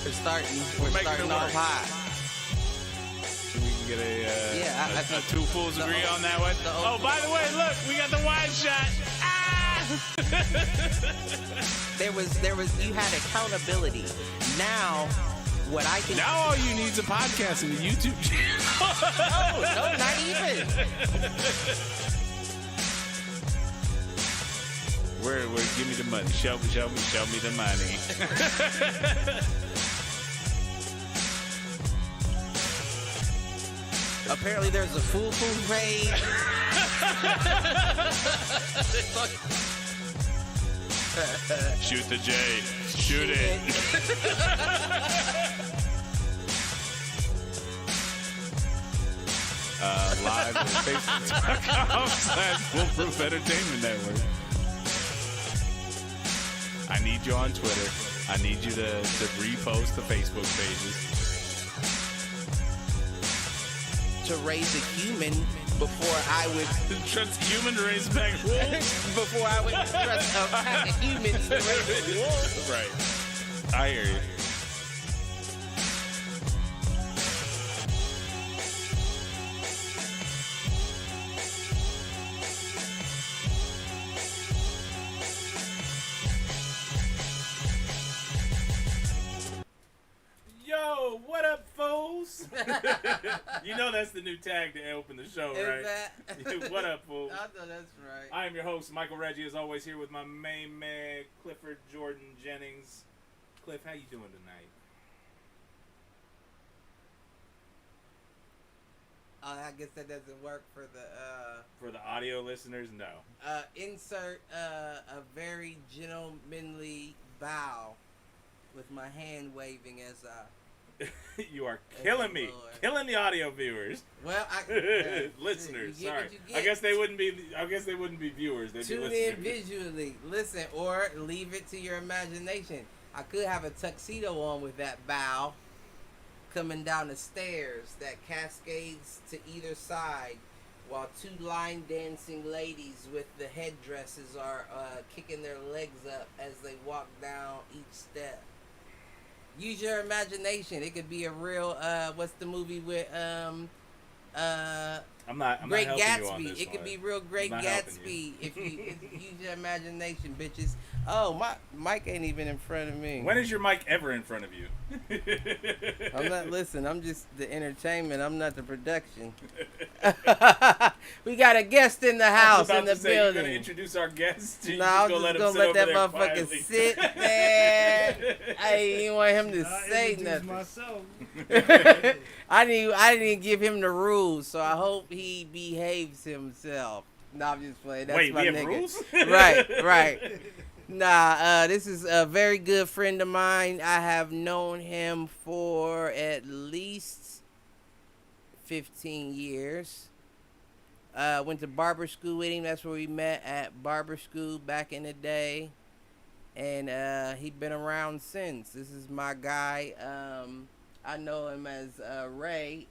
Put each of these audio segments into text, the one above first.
We're starting off high. We can get a two fools agree on that one. Oh, by the way, look, we got the wide shot. Ah! There was you had accountability. Now what I can Now all you need is a podcast and a YouTube channel. no, not even. Where give me the money. Show me the money. Apparently there's a Foolproof page. Shoot the J. Shoot it. Live on Facebook.com/Foolproof Entertainment Network. I need you on Twitter. I need you to repost the Facebook pages. To raise a human before I would Trust a human to raise back wolves. before I would trust a pack of humans to raise a wolf. Right. I hear you. Yo, what up, fools? You know that's the new tag to open the show, right? What up, fools? I know that's right. I am your host, Michael Reggie, as always, here with my main man, Clifford Jordan Jennings. Cliff, how you doing tonight? I guess that doesn't work for the For the audio listeners, no. insert a very gentlemanly bow with my hand waving as You are killing me. Lord. Killing the audio viewers. well, Listeners, you get sorry. what you get. I guess they wouldn't be viewers. They'd be Tune listeners. in visually. Listen, or leave it to your imagination. I could have a tuxedo on with that bow coming down the stairs that cascades to either side while two line dancing ladies with the headdresses are kicking their legs up as they walk down each step. Use your imagination. It could be a real what's the movie with I'm not Great helping Gatsby. you on this It could one. be real Great I'm not helping Gatsby if you use your imagination, bitches. Oh, my mic ain't even in front of me. When is your mic ever in front of you? I'm not listening. I'm just the entertainment. I'm not the production. We got a guest in the house in the You're gonna building. introduce our guest. No, I'm just gonna let that motherfucker sit there. I didn't even want him to say nothing. Myself. I didn't even give him the rules, so I hope he behaves himself. No, I'm just playing. That's Wait, my we have nigga. rules? Right. Nah, this is a very good friend of mine. I have known him for at least 15 years. Went to barber school with him. That's where we met, at barber school back in the day. And he been around since. This is my guy. I know him as Ray.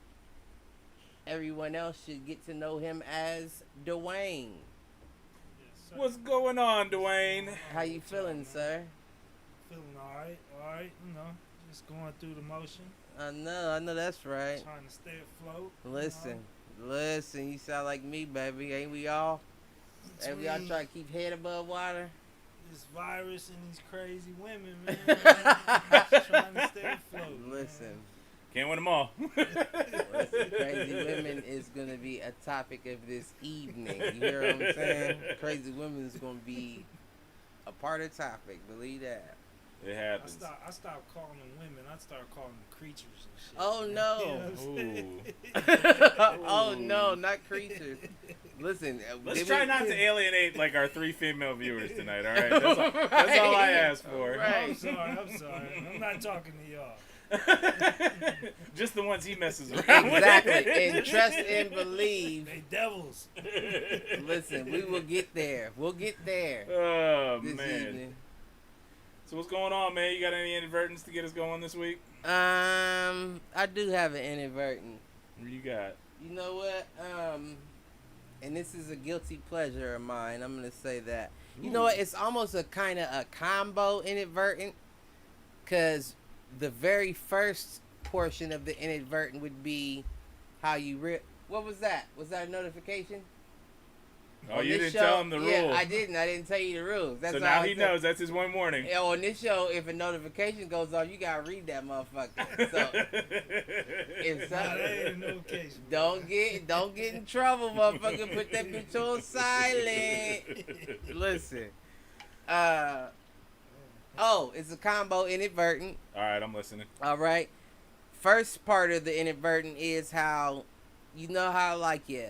Everyone else should get to know him as Dewayne. What's going on, Dewayne? How you feeling, sir? Feeling alright, you know, just going through the motion, I know that's right. trying to stay afloat. Listen, you sound like me, baby. Ain't we all? Ain't we all Between try to keep head above water? this virus and these crazy women, man. Just trying to stay afloat. Listen, Can't win them all. crazy women is gonna be a topic of this evening. You hear what I'm saying? Crazy women is gonna be a part of the topic. Believe that. It happens. I stopped calling them women. I started calling them creatures and shit. Oh no! You know what I'm saying? Oh no, not creatures. Listen, Let's try not to alienate like our 3 female viewers tonight. All right, that's all I asked for. Right. I'm sorry. I'm not talking to y'all. Just the ones he messes around with. Exactly, and trust and believe. They devils. Listen, we will get there. We'll get there Oh this man. evening. So what's going on, man? You got any inadvertents to get us going this week? I do have an inadvertent. What you got? You know what? And this is a guilty pleasure of mine. I'm gonna say that. You know what? It's almost a kind of a combo inadvertent, cause the very first portion of the inadvertent would be how you What was that? Was that a notification? Oh, you didn't tell him the rules. Yeah, I didn't. I didn't tell you the rules. So now he knows. That's his one warning. Yeah, on this show, if a notification goes off, you gotta read that motherfucker. So if something, don't get in trouble, motherfucker. Put that bitch on silent. Listen. It's a combo inadvertent. All right, I'm listening. All right. First part of the inadvertent is how, you know how like your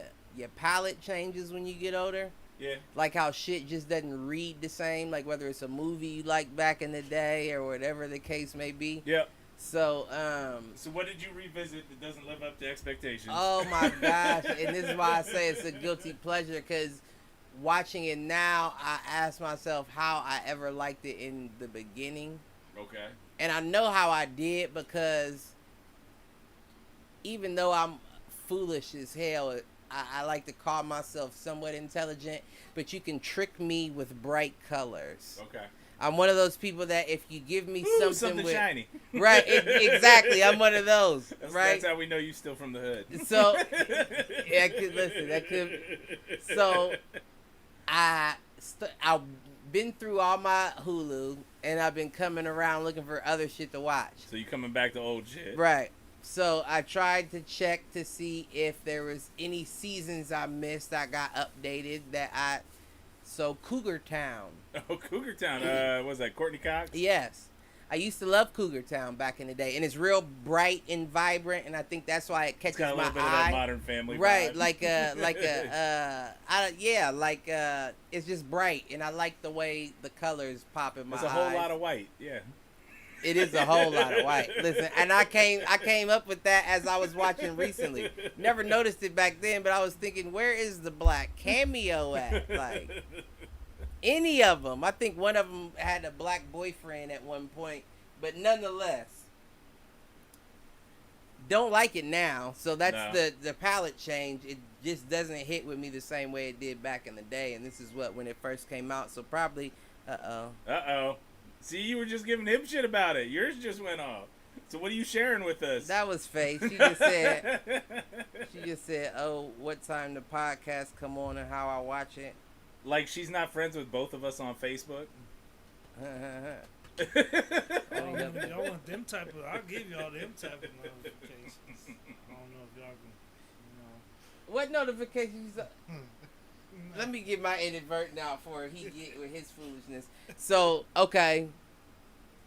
palate changes when you get older? Yeah. Like how shit just doesn't read the same, like whether it's a movie you like back in the day or whatever the case may be. Yep. So, So what did you revisit that doesn't live up to expectations? Oh my gosh. And this is why I say it's a guilty pleasure, because watching it now, I ask myself how I ever liked it in the beginning. Okay. And I know how I did, because even though I'm foolish as hell, I like to call myself somewhat intelligent, but you can trick me with bright colors. Okay. I'm one of those people that if you give me something with, shiny. Right, exactly. I'm one of those. Right. That's how we know you still from the hood. So, yeah, So, I've been through all my Hulu, and I've been coming around looking for other shit to watch. So you coming back to old shit. Right. So I tried to check to see if there was any seasons I missed that got updated So Cougar Town. Oh, Cougar Town. What was that, Courtney Cox? Yes. I used to love Cougar Town back in the day, and it's real bright and vibrant, and I think that's why it catches got a little my bit eye. Of that Modern Family right? vibe. It's just bright, and I like the way the colors pop in my eyes. It's a whole lot of white, yeah. It is a whole lot of white. Listen, and I came up with that as I was watching recently. Never noticed it back then, but I was thinking, where is the black cameo at? Like, any of them. I think one of them had a black boyfriend at one point, but nonetheless, don't like it now. So that's the palette change. It just doesn't hit with me the same way it did back in the day, and this is when it first came out. So probably, Uh-oh. See, you were just giving him shit about it. Yours just went off. So what are you sharing with us? That was fake. She just said, oh, what time the podcast come on and how I watch it. Like she's not friends with both of us on Facebook? Y'all want them type of, I'll give y'all them type of notifications. I don't know if y'all can, What notifications? Let me get my inadvertent out for he get with his foolishness. So, okay.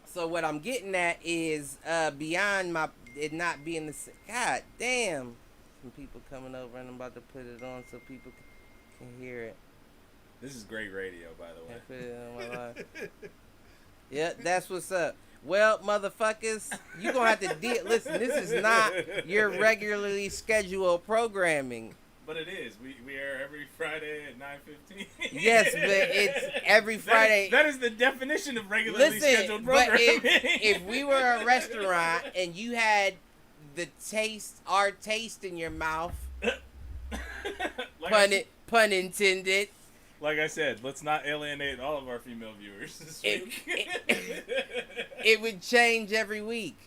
So what I'm getting at is beyond it not being the God damn. Some people coming over and I'm about to put it on so people can hear it. This is great radio, by the way. Put it on my live. Yeah, that's what's up. Well, motherfuckers, you gonna have to deal. Listen, this is not your regularly scheduled programming. But it is. We air every Friday at 9:15. Yes, but it's every Friday. That is the definition of regularly scheduled programming. But if we were a restaurant and you had our taste in your mouth, pun intended. Like I said, let's not alienate all of our female viewers this week. It would change every week.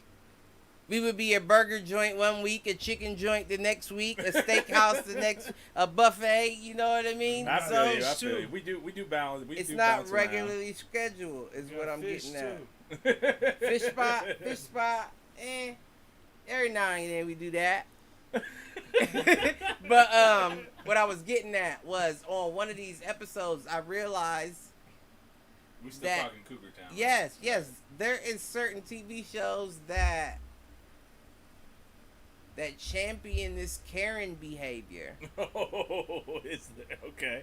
We would be a burger joint one week, a chicken joint the next week, a steakhouse the next, a buffet. You know what I mean? I feel you. We do balance. It's not regularly scheduled, is what I'm getting at. Fish spot. Every now and then we do that. But what I was getting at was on one of these episodes, I realized we're still talking Cougar Town. Yes, there is certain TV shows that champion this Karen behavior. Oh, is there? Okay.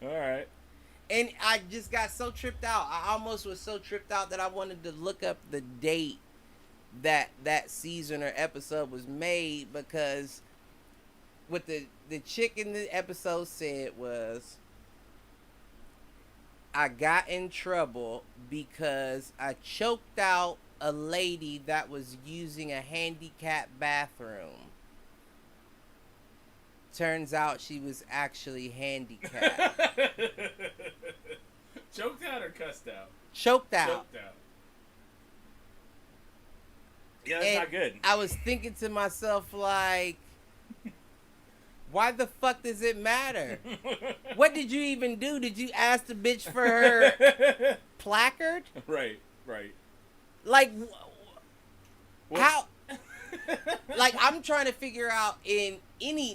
All right. And I just got so tripped out. I almost was so tripped out that I wanted to look up the date that season or episode was made, because what the chick in the episode said was, I got in trouble because I choked out a lady that was using a handicapped bathroom. Turns out she was actually handicapped. Choked out or cussed out? Choked out. Yeah, that's not good. I was thinking to myself, like, why the fuck does it matter? What did you even do? Did you ask the bitch for her placard? Right. Like, how? Like, I'm trying to figure out in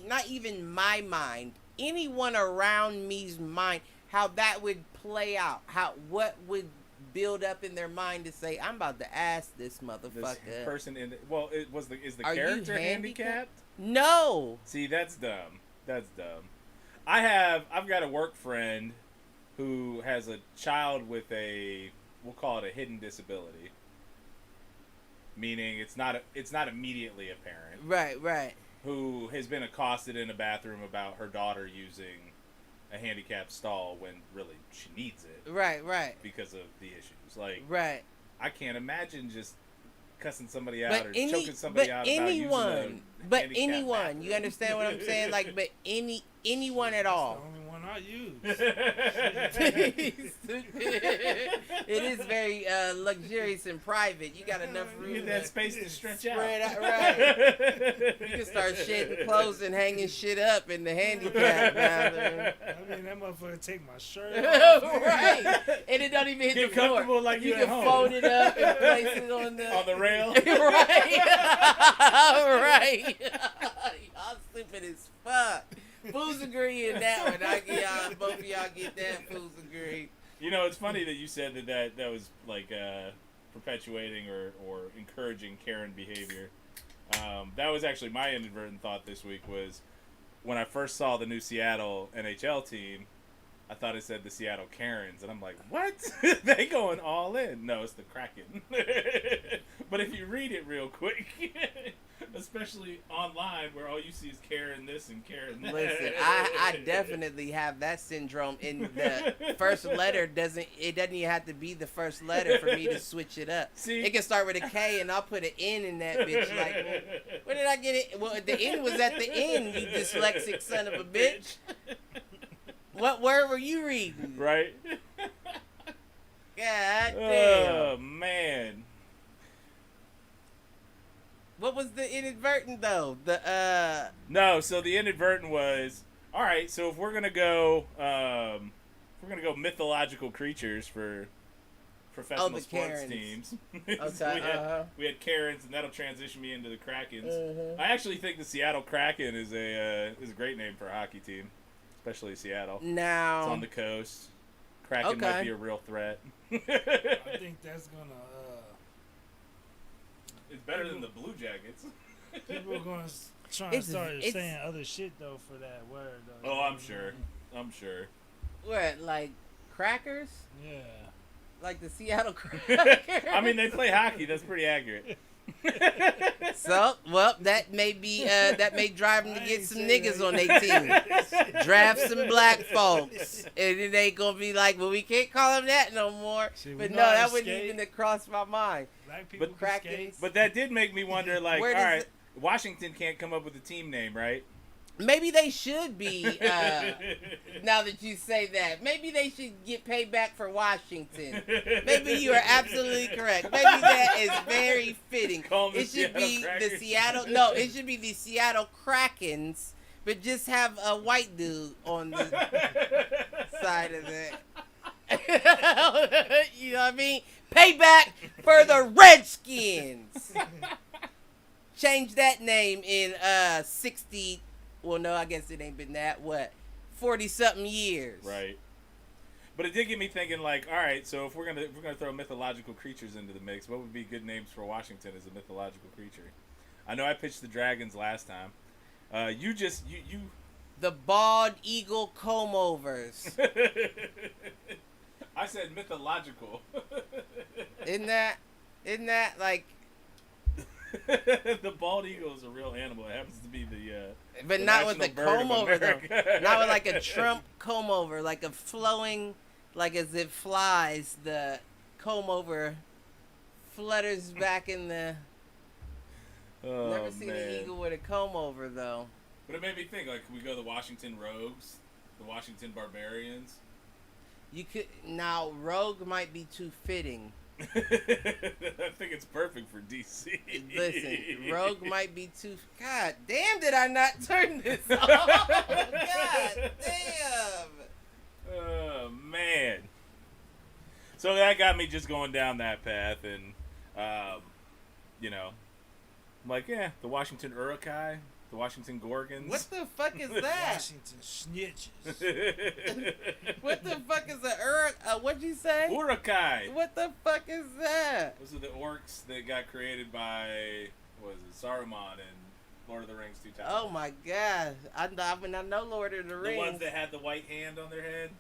not even my mind, anyone around me's mind, how that would play out. What would build up in their mind to say, I'm about to ask this motherfucker. This person is the character handicapped? No. See, that's dumb. I've got a work friend who has a child with we'll call it a hidden disability. Meaning it's not immediately apparent. Right. Who has been accosted in a bathroom about her daughter using a handicapped stall when really she needs it. Right. Because of the issues. Like, right. I can't imagine just cussing somebody out or choking somebody out about using a anyone, you understand what I'm saying? Like, but anyone at all. That's the only one I use. It is very luxurious and private. You got enough room. You get that space to stretch out. Right. You can start shedding clothes and hanging shit up in the handicap bathroom. I mean, that motherfucker take my shirt off. Right. And it don't even hit Get the floor. comfortable like you at can home. fold it up and place it on the rail. Right. Y'all stupid as fuck. Fools agree in that one. Both of y'all get that. Fools agree. You know, it's funny that you said that was like perpetuating or encouraging Karen behavior. That was actually my inadvertent thought this week was when I first saw the new Seattle NHL team, I thought it said the Seattle Karens, and I'm like, what? They going all in. No, it's the Kraken. But if you read it real quick, especially online where all you see is Karen this and Karen that. Listen, I definitely have that syndrome. In the first letter doesn't even have to be the first letter for me to switch it up. See? It can start with a K and I'll put an N in that bitch. Like, where did I get it? Well, the N was at the end, you dyslexic son of a bitch. What word were you reading? Right? God damn. Oh, man. What was the inadvertent, though? No, so the inadvertent was, all right, so if we're going to go mythological creatures for professional sports Karens. Teams. Okay, So we had Karens, and that'll transition me into the Krakens. Mm-hmm. I actually think the Seattle Kraken is a great name for a hockey team. Especially Seattle. Now, it's on the coast. Kraken might be a real threat. I think that's gonna. It's better than the Blue Jackets. People are gonna try and start saying other shit though for that word. Though. Oh, I'm sure. What, like crackers? Yeah. Like the Seattle Crackers? I mean, they play hockey. That's pretty accurate. So, well, that may drive them to get some niggas on their team. Draft some black folks. And it ain't going to be like, well, we can't call them that no more. But no, that wouldn't even have crossed my mind. Black people Krakens. But that did make me wonder, like, all right, Washington can't come up with a team name, right? Maybe they should be, now that you say that. Maybe they should get paid back for Washington. Maybe you are absolutely correct. Maybe that is very fitting. It should be the Seattle, no, it should be the Seattle Krakens, but just have a white dude on the side of that. You know what I mean? Payback for the Redskins. Change that name in 60. Well, no, I guess it ain't been that. 40-something years. Right. But it did get me thinking, like, all right, so if we're gonna throw mythological creatures into the mix, what would be good names for Washington as a mythological creature? I know I pitched the dragons last time. You the bald eagle comb-overs. I said mythological. Isn't that like? The bald eagle is a real animal. It happens to be but the not with the national bird comb of over though. America. Not with like a Trump comb over, like a flowing, like as it flies. The comb over flutters back in the. Oh, Never seen an eagle with a comb over though. But it made me think, like, could we go the Washington Rogues, the Washington Barbarians? You could now. Rogue might be too fitting. I think it's perfect for DC. Listen, Rogue might be too. God damn, did I not turn this off? God damn. Oh man. So that got me just going down that path, and you know, I'm like, yeah, the Washington Urukai, the Washington Gorgons. What the fuck is that? Washington snitches. What the fuck is a what'd you say? Urukai. What the fuck is that? Those are the orcs that got created by, what was it, Saruman in Lord of the Rings 2 times. Oh my god. I know Lord of the Rings. The ones that had the white hand on their head.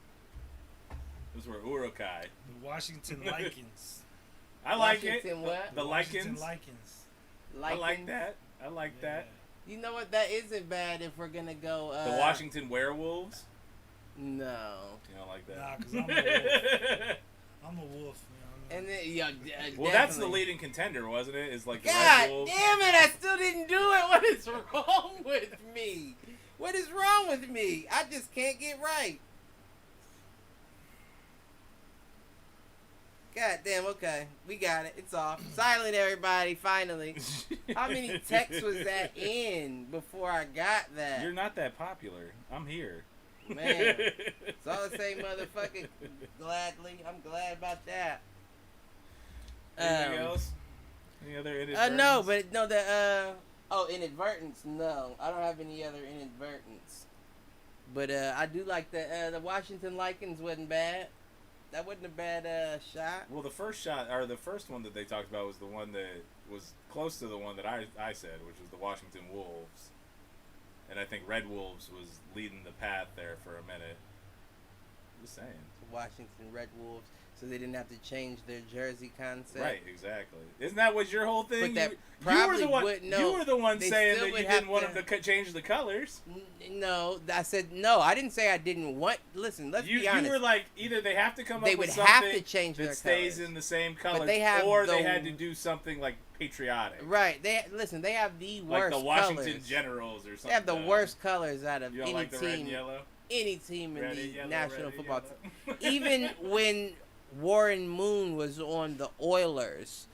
Those were Urukai. The Washington Lycans. I like Washington it. What? The Washington Lycans. Lycans. I like that. I like that. You know what? That isn't bad if we're gonna go. The Washington Werewolves. No. You don't like that? Nah, because I'm a wolf. I'm a wolf, man. And then, yeah, well, that's the leading contender, wasn't it? Is like the God Red Wolves. damn it! I still didn't do it. What is wrong with me? What is wrong with me? I just can't get right. God damn, okay. We got it. It's off. Silent, everybody, finally. How many texts was that in before I got that? You're not that popular. I'm here. Man. It's all the same motherfucking gladly. I'm glad about that. Anything else? Any other inadvertence? No, but no, inadvertence, no. I don't have any other inadvertence. But I do like the Washington Lycans wasn't bad. That wasn't a bad shot. Well, the first shot, or the first one that they talked about was the one that was close to the one that I said, which was the Washington Wolves. And I think Red Wolves was leading the path there for a minute. Just saying. Washington Red Wolves, so they didn't have to change their jersey concept. Right, exactly. Isn't that was your whole thing? But that you were the one. would, no, you were the one saying still that would you have didn't want them to change the colors. No, I said no. I didn't say I didn't want. Listen, let's be honest. You were like either they have to come they up with would something have to change that their stays colors. in the same colors, they have or they had to do something like patriotic. Right. They have the worst like the Washington colors. Generals or something. They have the worst colors out of you don't any like the team. red and yellow? Any team in Red the and yellow, National red and Football yellow. Team. Even when Warren Moon was on the Oilers,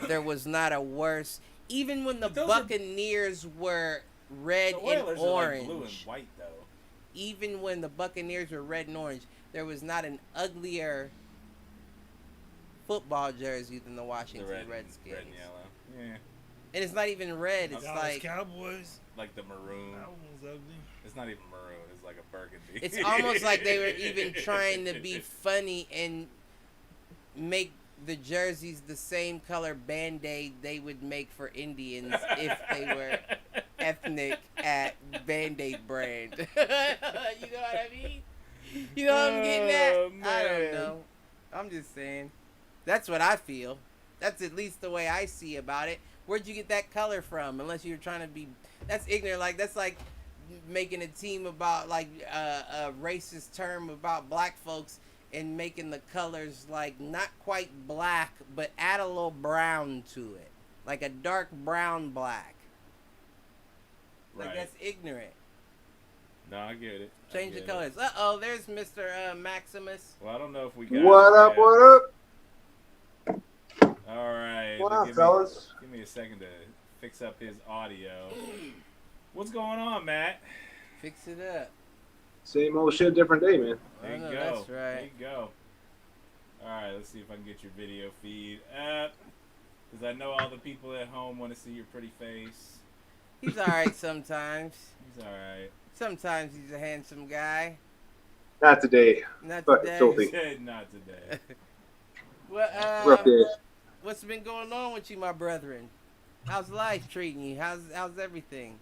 there was not a worse. Even when the Buccaneers were red the and Oilers orange. are like blue and white though. Even when the Buccaneers were red and orange, there was not an uglier football jersey than the Washington Redskins. Red and yellow. Yeah. And it's not even red. It's Dallas like Cowboys. Like the maroon. That one was ugly. It's not even maroon. It's like a burgundy. it's almost like they were even trying to be funny and make the jerseys the same color Band-Aid they would make for Indians if they were ethnic at Band-Aid brand. You know what I mean? You know what I'm getting at? Man. I don't know. I'm just saying. That's what I feel. That's at least the way I see about it. Where'd you get that color from? Unless you're trying to be... That's ignorant. Like, that's like making a team about, like, a racist term about black folks and making the colors, like, not quite black, but add a little brown to it. Like a dark brown black. Like, Right. that's ignorant. No, I get it. Change the colors. Uh-oh, there's Mr. Maximus. Well, I don't know if we got What it up, yet. what up? All right. What up, give fellas? Give me a second to fix up his audio. What's going on, Matt? Fix it up. Same old shit, different day, man. There you know, go. that's right. There you go. All right, let's see if I can get your video feed up. Because I know all the people at home want to see your pretty face. He's alright sometimes. He's all right. Sometimes he's a handsome guy. Not today. Not Fucking today. filthy. He said not today. Well, Rough day. what's been going on with you, my brethren? How's life treating you? How's everything?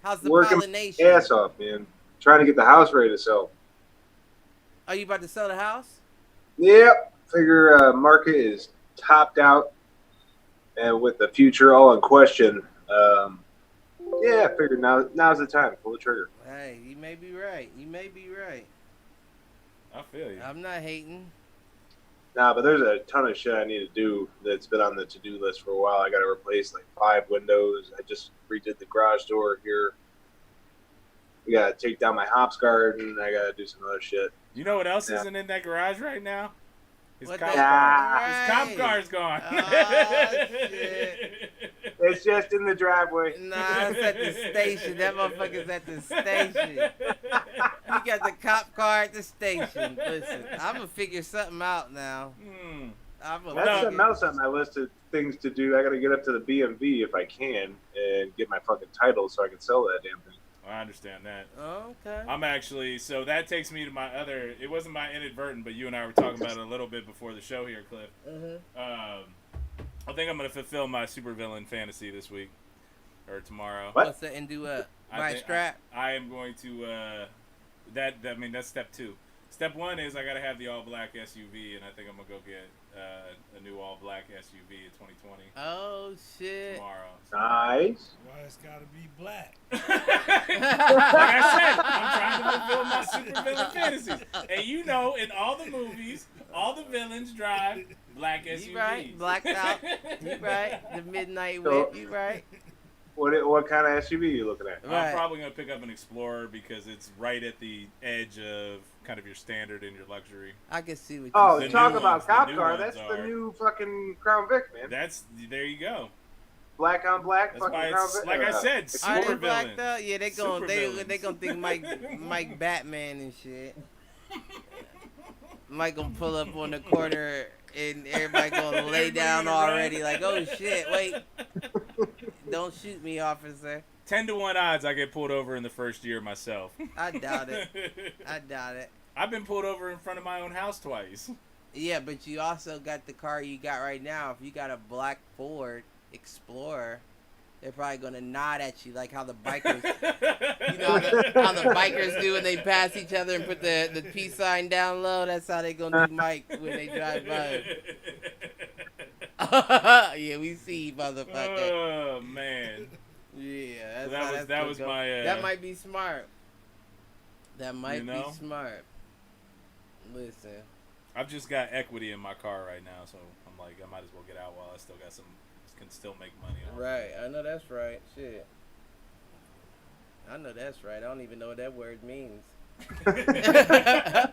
How's the Working pollination? ass off, man. Trying to get the house ready to sell. Are you about to sell the house? Yep. Figure market is topped out. And with the future all in question, yeah, I figured now's the time. Pull the trigger. Hey, you may be right. You may be right. I feel you. I'm not hating. Nah, but there's a ton of shit I need to do that's been on the to-do list for a while. I got to replace like 5 windows. I just redid the garage door here. We got to take down my hops garden. I got to do some other shit. You know what else Yeah. isn't in that garage right now? His What cop the- car. Right. His cop car's gone. Oh, shit. It's just in the driveway. Nah, it's at the station. That motherfucker's at the station. You got the cop car at the station. Listen, I'm gonna figure something out now. That's something else on my list of things to do. I got to get up to the BMV if I can and get my fucking title so I can sell that damn thing. I understand that. Okay. I'm actually, so that takes me to my other, it wasn't my inadvertent, but you and I were talking about it a little bit before the show here, Cliff. I think I'm going to fulfill my supervillain fantasy this week, or tomorrow. What? What's that and do what? Buy a strap? I am going to, that's step 2. Step 1 is I got to have the all-black SUV, and I think I'm going to go get a new all-black SUV in 2020. Oh, shit. Tomorrow. Nice. Why it's gotta be black? Like I said, I'm trying to fulfill my supervillain fantasies. And you know, in all the movies, all the villains drive black SUVs. You right. Blacked out. You right. The midnight whip. You right. What kind of SUV are you looking at? Right. I'm probably going to pick up an Explorer because it's right at the edge of kind of your standard and your luxury. I can see what you Oh, The talk new about ones, the cop new car. ones That's are- the new fucking Crown Vic, man. There you go. Black on black, That's fucking why Crown it's, Vic. like I said, Are they super blacked villains. out? Yeah, they Super gonna think Mike Batman and shit. Mike gonna pull up on the corner and everybody gonna lay down already. Like, oh shit, wait, don't shoot me, officer. 10-to-1 odds I get pulled over in the first year myself. I doubt it. I doubt it. I've been pulled over in front of my own house twice. Yeah, but you also got the car you got right now. If you got a black Ford Explorer, they're probably gonna nod at you like how the bikers, you know, how the bikers do when they pass each other and put the peace sign down low. That's how they gonna do Mike when they drive by. Yeah, we see, motherfucker. Oh man. Yeah, So that's that was my. that might be smart. That might You know? be smart. Listen. I've just got equity in my car right now, so I'm like, I might as well get out while I still got can still make money on it. Right, I know that's right. Shit. I know that's right. I don't even know what that word means. I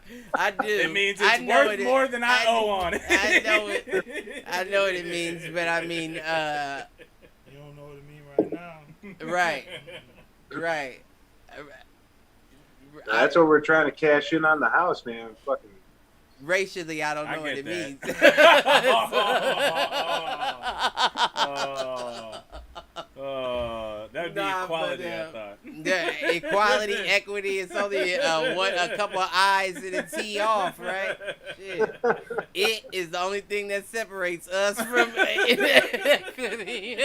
do. It means I it's know worth more than I owe on it. I know it. I know what it means, but I mean, You don't know what it means right now. right, right. That's what we're trying to cash in on the house, man. Fucking Racially, I don't know I what get it that. means. That would be Nah, equality, but, I thought. The equality, equity, it's only a couple of I's and a T off, right? Shit. It is the only thing that separates us from equity.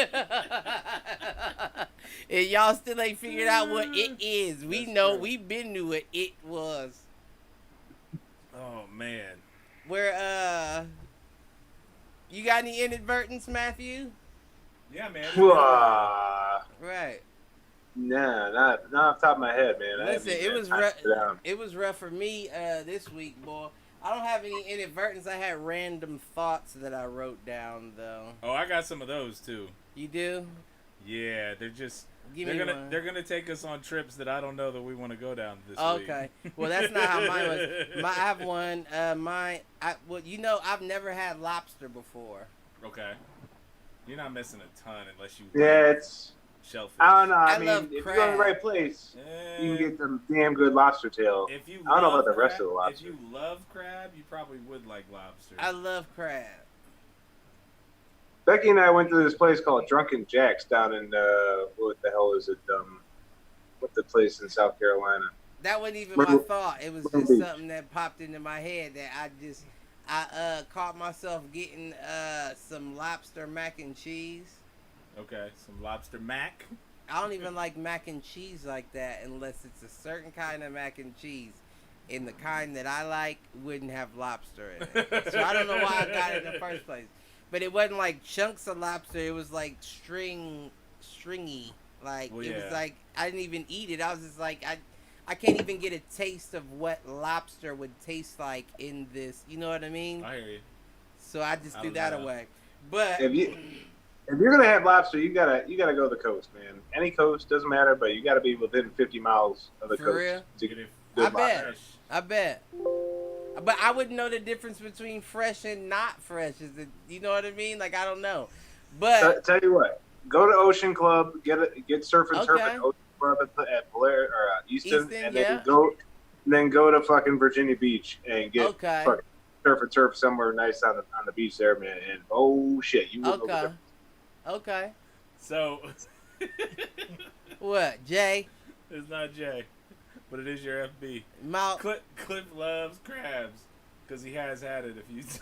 And y'all still ain't figured out what it is. We know, we've been knew what it was. Oh man. Where, you got any inadvertence, Matthew? Yeah, man. Right. nah, not off the top of my head, man. I Listen, haven't it even was had time to sit down. it was rough for me this week, boy. I don't have any inadvertence. I had random thoughts that I wrote down, though. Oh, I got some of those too. You do? Yeah, they're just Give me one. they're gonna take us on trips that I don't know that we want to go down this week. Okay. Well, that's not how mine was. I have one. Well, you know, I've never had lobster before. Okay. You're not missing a ton unless you Yeah, it's. shellfish. I don't know. I love mean, if crab. you go to the right place, Eh, you can get some damn good lobster tail. if you I don't know love about the rest crab- of the lobster. If you love crab, you probably would like lobster. I love crab. Becky and I went to this place called Drunken Jack's down in what the hell is it? What's the place in South Carolina? That wasn't even my thought. It was just something that popped into my head that I caught myself getting some lobster mac and cheese. Okay, some lobster mac. I don't even like mac and cheese like that unless it's a certain kind of mac and cheese. And the kind that I like wouldn't have lobster in it. So I don't know why I got it in the first place. But it wasn't like chunks of lobster. It was like stringy. Like, Well, it yeah. was like, I didn't even eat it. I was just like, I can't even get a taste of what lobster would taste like in this. You know what I mean? I hear you. So I just I threw don't that know. away. But If you're gonna have lobster, you gotta go to the coast, man. Any coast doesn't matter, but you gotta be within 50 miles of the For coast real? to Get get it good I bet. lobster. I bet. But I wouldn't know the difference between fresh and not fresh. Is it? You know what I mean? Like I don't know. But tell you what, go to Ocean Club, get surf and turf at Ocean Club at Blair or Easton, and then go to fucking Virginia Beach and get fucking surf and turf somewhere nice on the beach there, man. And oh shit, you will Okay. So what, Jay? It's not Jay, but it is your FB. Cliff loves crabs because he has had it a few times.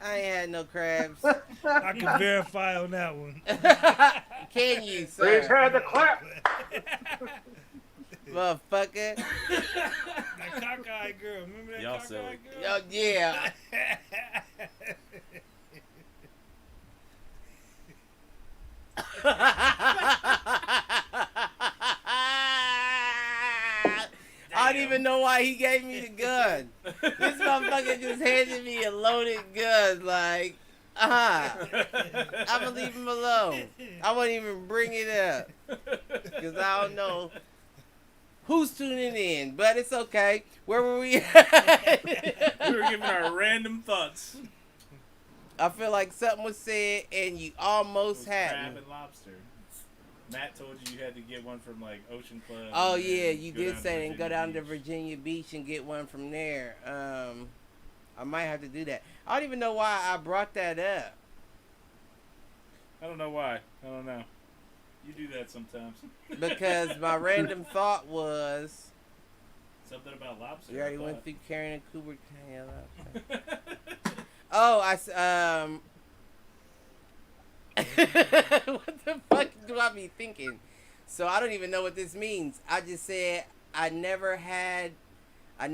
I ain't had no crabs. I can verify on that one. Can you, sir? He's had the clap. Motherfucker. That cockeyed girl. Remember that cockeyed girl? Oh, yeah. I don't even know why he gave me the gun. This motherfucker just handed me a loaded gun. Like, I'm gonna leave him alone. I won't even bring it up because I don't know who's tuning in, but it's okay. Where were we at? We were giving our random thoughts. I feel like something was said and you almost had crab and lobster. Matt told you had to get one from like Ocean Club. Oh yeah, you did say and go down to Virginia Beach and get one from there. I might have to do that. I don't even know why I brought that up. I don't know why. I don't know. You do that sometimes. Because my random thought was something about lobster. We already went through Karen and Cooper. Oh, what the fuck do I be thinking? So I don't even know what this means. I just said I never had a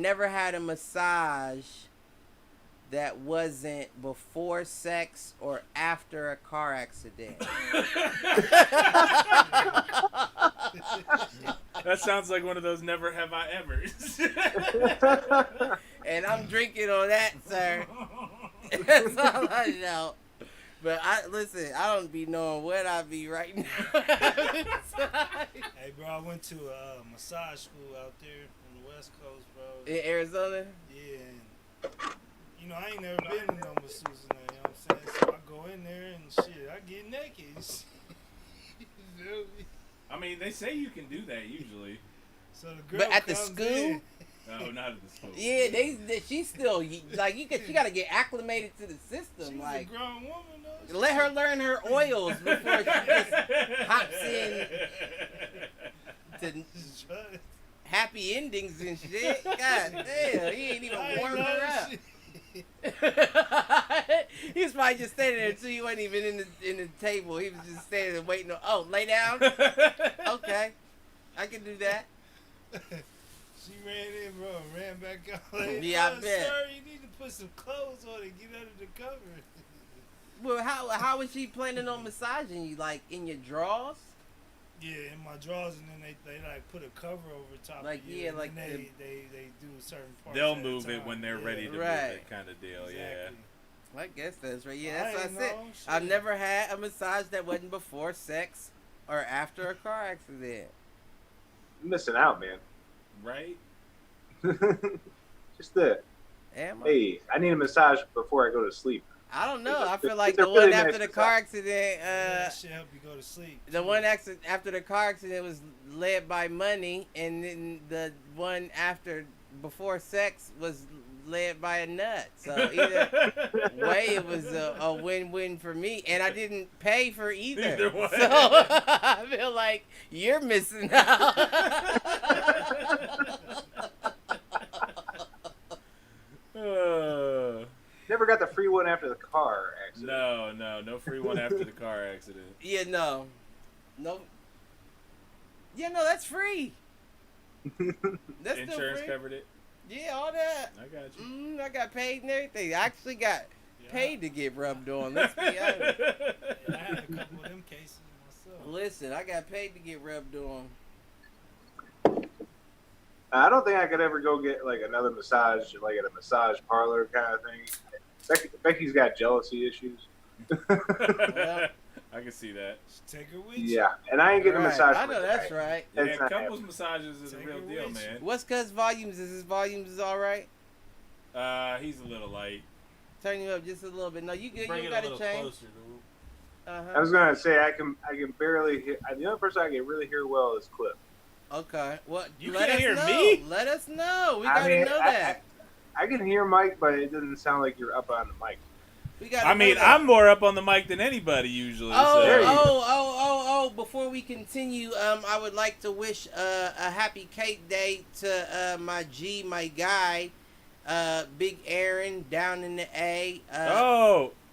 massage that wasn't before sex or after a car accident. That sounds like one of those never have I ever's. And I'm drinking on that, sir. That's all I know. But listen, I don't be knowing what I be right now. Hey, bro, I went to a massage school out there on the West Coast, bro. In Arizona? Yeah. And, you know, I ain't never been in no masseuse, you know what I'm saying? So I go in there and shit, I get naked. I mean, they say you can do that usually. So the girl but at the school? In. No, not at the school. Yeah, she's still like she gotta get acclimated to the system. She's like a grown woman though. Let her learn her oils before she just hops in to happy endings and shit. God damn, he ain't even warmed her up. He was probably just standing there too. He wasn't even in the table. He was just standing there waiting. Oh, lay down. Okay, I can do that. She ran in, bro, and ran back out. Like, yeah, I bet. Sir, you need to put some clothes on and get under the cover. Well, how was she planning on massaging you? Like in your drawers? Yeah, in my drawers, and then they like put a cover over top. Like of you, yeah, and like they do certain parts. They'll move it when they're ready to move it, kind of deal. Exactly. Yeah. I guess that's right. Yeah, that's what I said. Shit. I've never had a massage that wasn't before sex or after a car accident. You're missing out, man. Right? Just that. Hey, I need a massage before I go to sleep. I don't know. I feel like the one after the car accident, that should help you go to sleep. The one after the car accident was led by money, and then the one before sex was led by a nut. So either way, it was a win-win for me, and I didn't pay for either way. So I feel like you're missing out. Never got the free one after the car accident. No free one after the car accident. Yeah, no. Yeah, no, that's free. That's insurance still free. Covered it. Yeah, all that. I got you. I got paid and everything. I actually got paid to get rubbed on. Let's be honest. Yeah, I had a couple of them cases myself. Listen, I got paid to get rubbed on. I don't think I could ever go get like another massage, like at a massage parlor kind of thing. Becky's got jealousy issues. Well, I can see that. Take her with you. Yeah, and I ain't getting a massage. I know that's right. Yeah, couples massages is a real deal, man. What's Cuz volumes? Is his volumes is all right? He's a little light. Turn you up just a little bit. No, you good. You got to change. Closer, I was gonna say I can barely hear. The only person I can really hear well is Cliff. Okay, well, you can't hear me. Let us know. We gotta know that. I can hear Mike, but it doesn't sound like you're up on the mic. I'm more up on the mic than anybody usually. Oh! Before we continue, I would like to wish a happy cake day to my guy, Big Aaron down in the A.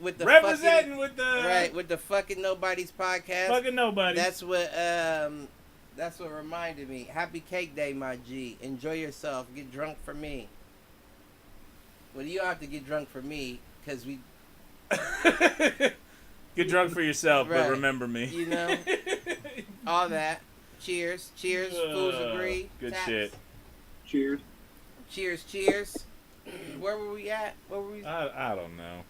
With the representing with the fucking Nobody's podcast. Fucking Nobody. That's what reminded me. Happy cake day, my G. Enjoy yourself. Get drunk for me. Well, you don't have to get drunk for me because we. Get drunk for yourself, but remember me. You know, all that. Cheers, fools agree. Good Taps. shit. Cheers. Where were we at? I don't know.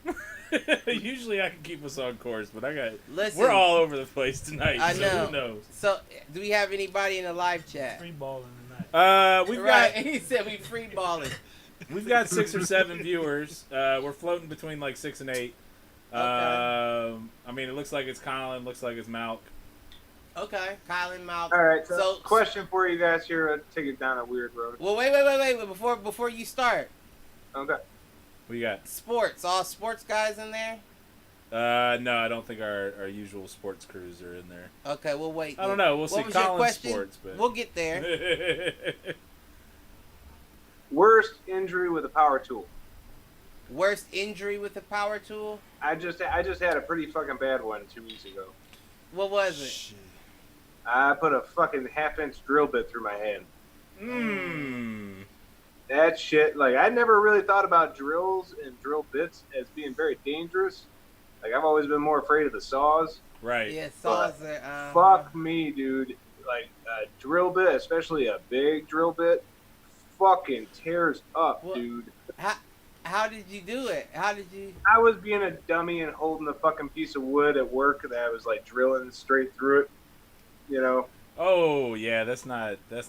Usually I can keep us on course, but Listen, we're all over the place tonight. I know. So who knows? So, do we have anybody in the live chat? Free balling tonight. We've got. He said we free balling. We've got 6 or 7 viewers. We're floating between like 6 and 8. Okay. I mean, it looks like it's Colin. Looks like it's Malk. Okay, Colin, Malk. All right. So, question for you guys here. Take it down a weird road. Well, wait. Before you start. Okay. What you got? Sports. All sports guys in there? No, I don't think our usual sports crews are in there. Okay, we'll wait. I don't know. We'll see. Colin's sports, but we'll get there. Worst injury with a power tool. Worst injury with a power tool? I just had a pretty fucking bad one 2 weeks ago. What was it? Shit. I put a fucking 1/2-inch drill bit through my hand. That shit, like, I never really thought about drills and drill bits as being very dangerous. Like, I've always been more afraid of the saws. Right. Yeah, saws are, fuck me, dude. Like, a drill bit, especially a big drill bit, fucking tears up, dude. How did you do it? How did you? I was being a dummy and holding a fucking piece of wood at work that I was, like, drilling straight through it, you know? Oh yeah, that's not the.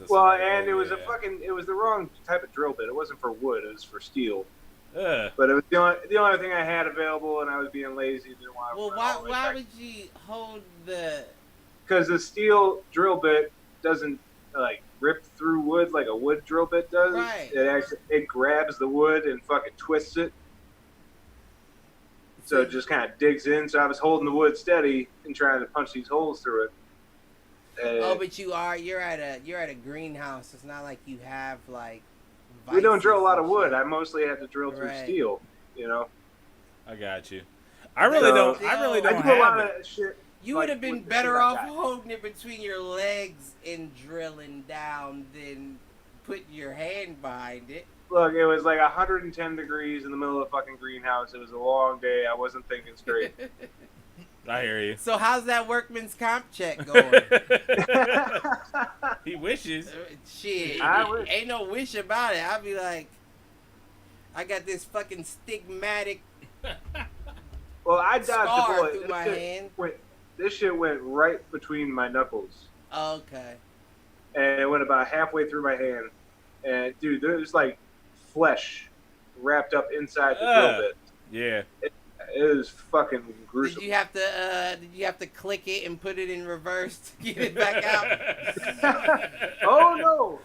Well, and it was it was the wrong type of drill bit. It wasn't for wood; it was for steel. But it was the only thing I had available, and I was being lazy. Didn't want to. Well, why would you hold the? Because the steel drill bit doesn't like rip through wood like a wood drill bit does. Right. It grabs the wood and fucking twists it. So it just kind of digs in. So I was holding the wood steady and trying to punch these holes through it. But you're at a greenhouse. It's not like you have like. We don't drill a lot of wood. I mostly have to drill through steel. You know. I got you. I really don't I do have a lot of shit. You would have been better off holding it between your legs and drilling down than putting your hand behind it. Look, it was like 110 degrees in the middle of the fucking greenhouse. It was a long day. I wasn't thinking straight. I hear you. So how's that workman's comp check going? He wishes. Shit. Ain't no wish about it. I'll be like, I got this fucking stigmatic well, I dodged a bullet. Through my hand. This shit went right between my knuckles. Okay. And it went about halfway through my hand. And, dude, there's like flesh wrapped up inside the drill bit. Yeah. It was fucking gruesome. Did you have to click it and put it in reverse to get it back out? Oh no!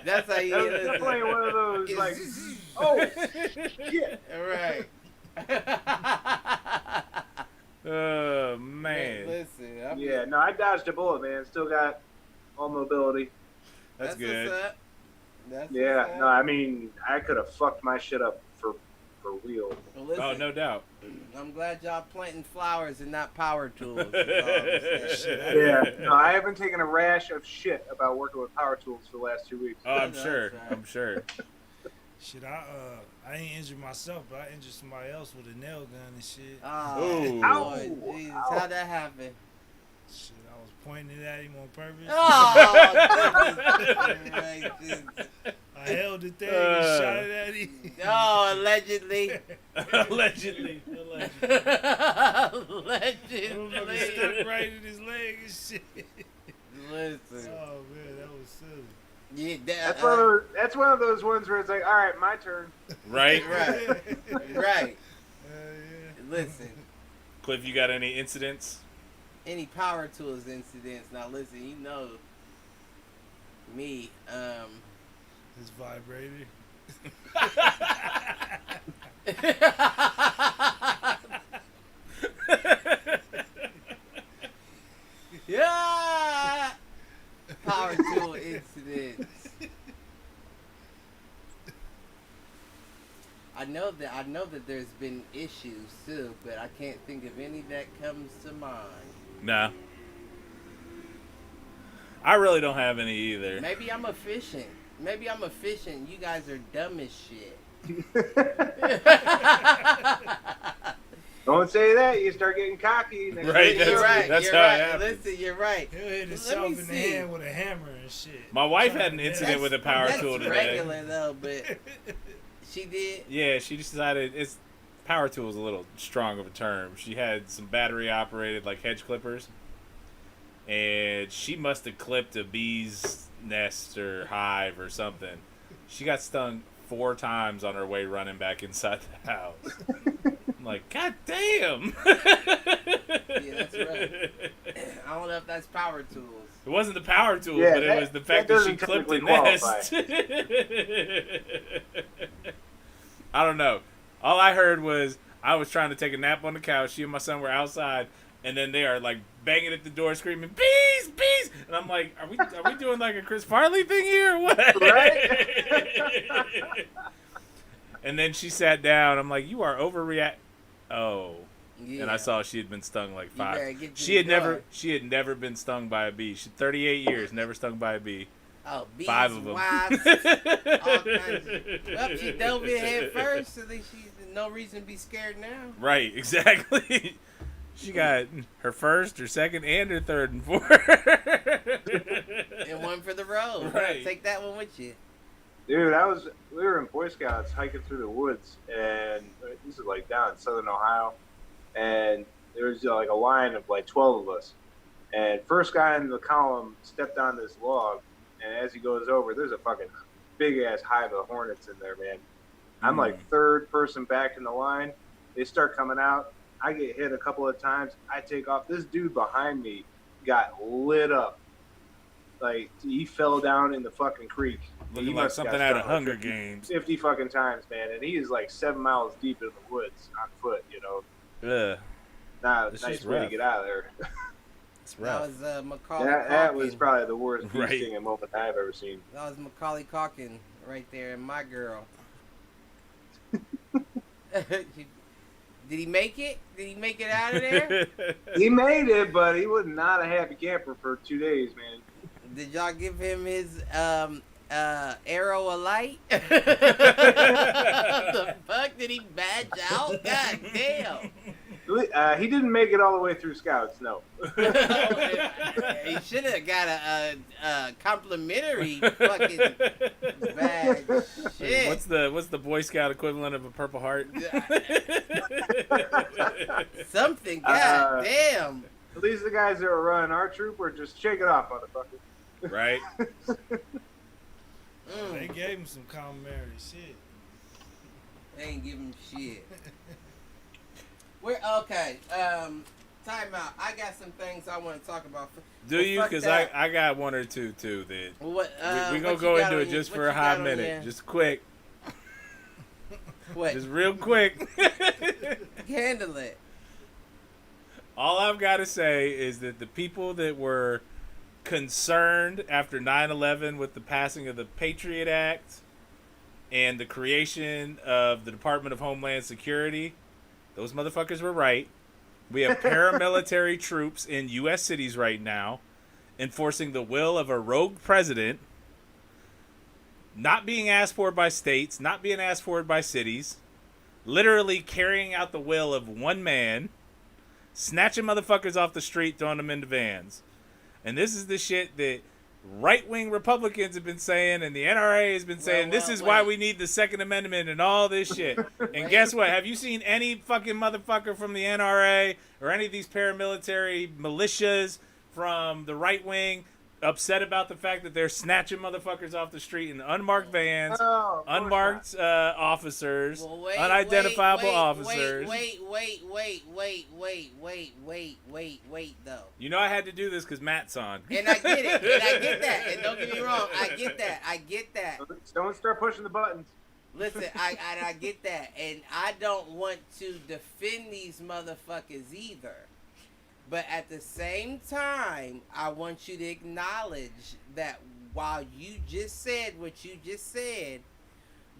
That's how you get it. Definitely one of those like, oh shit! Right. Oh man. Listen. I dodged a bullet, man. Still got all mobility. That's good. No, I mean, I could have fucked my shit up for real. Well, listen, oh, no doubt. I'm glad y'all planting flowers and not power tools. I haven't taken a rash of shit about working with power tools for the last 2 weeks. Oh, I'm sure. I'm sure. Shit, I ain't injured myself, but I injured somebody else with a nail gun and shit. Oh, boy, Jesus, how'd that happen? Shit, I was pointing it at him on purpose. Oh, I held it there and shot it at him. Oh, allegedly. Allegedly. Legend. Stuck right in his leg and shit. Listen. Oh man, that was silly. Yeah, that's one of those ones where it's like, all right, my turn. Right. Right. Yeah. Listen. Cliff, you got any incidents? Any power tools incidents? Now listen, you know me. His vibrator. Yeah. Power tool incidents. I know that there's been issues too, but I can't think of any that comes to mind. Nah. I really don't have any either. Maybe I'm efficient. You guys are dumb as shit. Don't say that. You start getting cocky. Right. You're right. That's you're how right. it happens. Listen, you're right. He'll hit himself in the hand with a hammer and shit. My wife had an incident with a power tool today. That's regular though, but she did. Yeah, she decided power tool is a little strong of a term. She had some battery operated like hedge clippers, and she must have clipped a bee's nest or hive or something. She got stung 4 times on her way running back inside the house. I'm like, God damn! Yeah, that's right. I don't know if that's power tools. It wasn't the power tool, Yeah, but it was the fact that she clipped the nest. I don't know. All I heard was I was trying to take a nap on the couch. She and my son were outside, and then they are like banging at the door, screaming, "Bees, bees!" And I'm like, "Are we doing like a Chris Farley thing here, or what?" Right? And then she sat down. I'm like, "You are overreact." Oh. Yeah. And I saw she had been stung like 5. She had never been stung by a bee. She 38 years, never stung by a bee. Oh, bees, 5 of them. wasps, all kinds of. Well, she dove in head first, so she's no reason to be scared now. Right, exactly. She got her first, her second, and her third and fourth. And one for the road. Right. Take that one with you. Dude, we were in Boy Scouts hiking through the woods, and this is like down in southern Ohio, and there was like a line of like 12 of us, and first guy in the column stepped on this log, and as he goes over, there's a fucking big ass hive of hornets in there, man. I'm like third person back in the line. They start coming out. I get hit a couple of times. I take off. This dude behind me got lit up. Like, he fell down in the fucking creek. Looking like something out of Hunger Games. 50 fucking times, man. And he is like 7 miles deep in the woods on foot, you know. Ugh. Nice way to get out of there. It's rough. That was Macaulay that Culkin. was probably the worst bee Right. stinging moment I've ever seen. That was Macaulay Culkin right there, and my girl. Did he make it? Did he make it out of there? He made it, but he was not a happy camper for 2 days, man. Did y'all give him his arrow a light? The fuck, did he badge out? God damn. He didn't make it all the way through Scouts, no. He should have got a complimentary fucking bag. Shit. What's the Boy Scout equivalent of a Purple Heart? Something. God damn. At least the guys that were running our troop were just shake it off, motherfucker. Right. They gave him some complimentary shit. They ain't give him shit. We're okay. Time out. I got some things I want to talk about. Do you? Because I got one or two too. That what? We gonna go into it just for a hot minute, just quick. What? Just real quick. Handle it. All I've got to say is that the people that were concerned after 9/11 with the passing of the Patriot Act and the creation of the Department of Homeland Security, those motherfuckers were right. We have paramilitary troops in U.S. cities right now enforcing the will of a rogue president, not being asked for by states, not being asked for by cities, literally carrying out the will of one man, snatching motherfuckers off the street, throwing them into vans. And this is the shit that right-wing Republicans have been saying, and the NRA has been saying, this is why we need the Second Amendment and all this shit. And guess what? Have you seen any fucking motherfucker from the NRA or any of these paramilitary militias from the right wing upset about the fact that they're snatching motherfuckers off the street in unmarked vans, unmarked officers, unidentifiable officers. Wait, though. You know I had to do this because Matt's on. And I get it. And I get that. And don't get me wrong. I get that. Don't start pushing the buttons. Listen, I get that. And I don't want to defend these motherfuckers either. But at the same time, I want you to acknowledge that while you just said what you just said,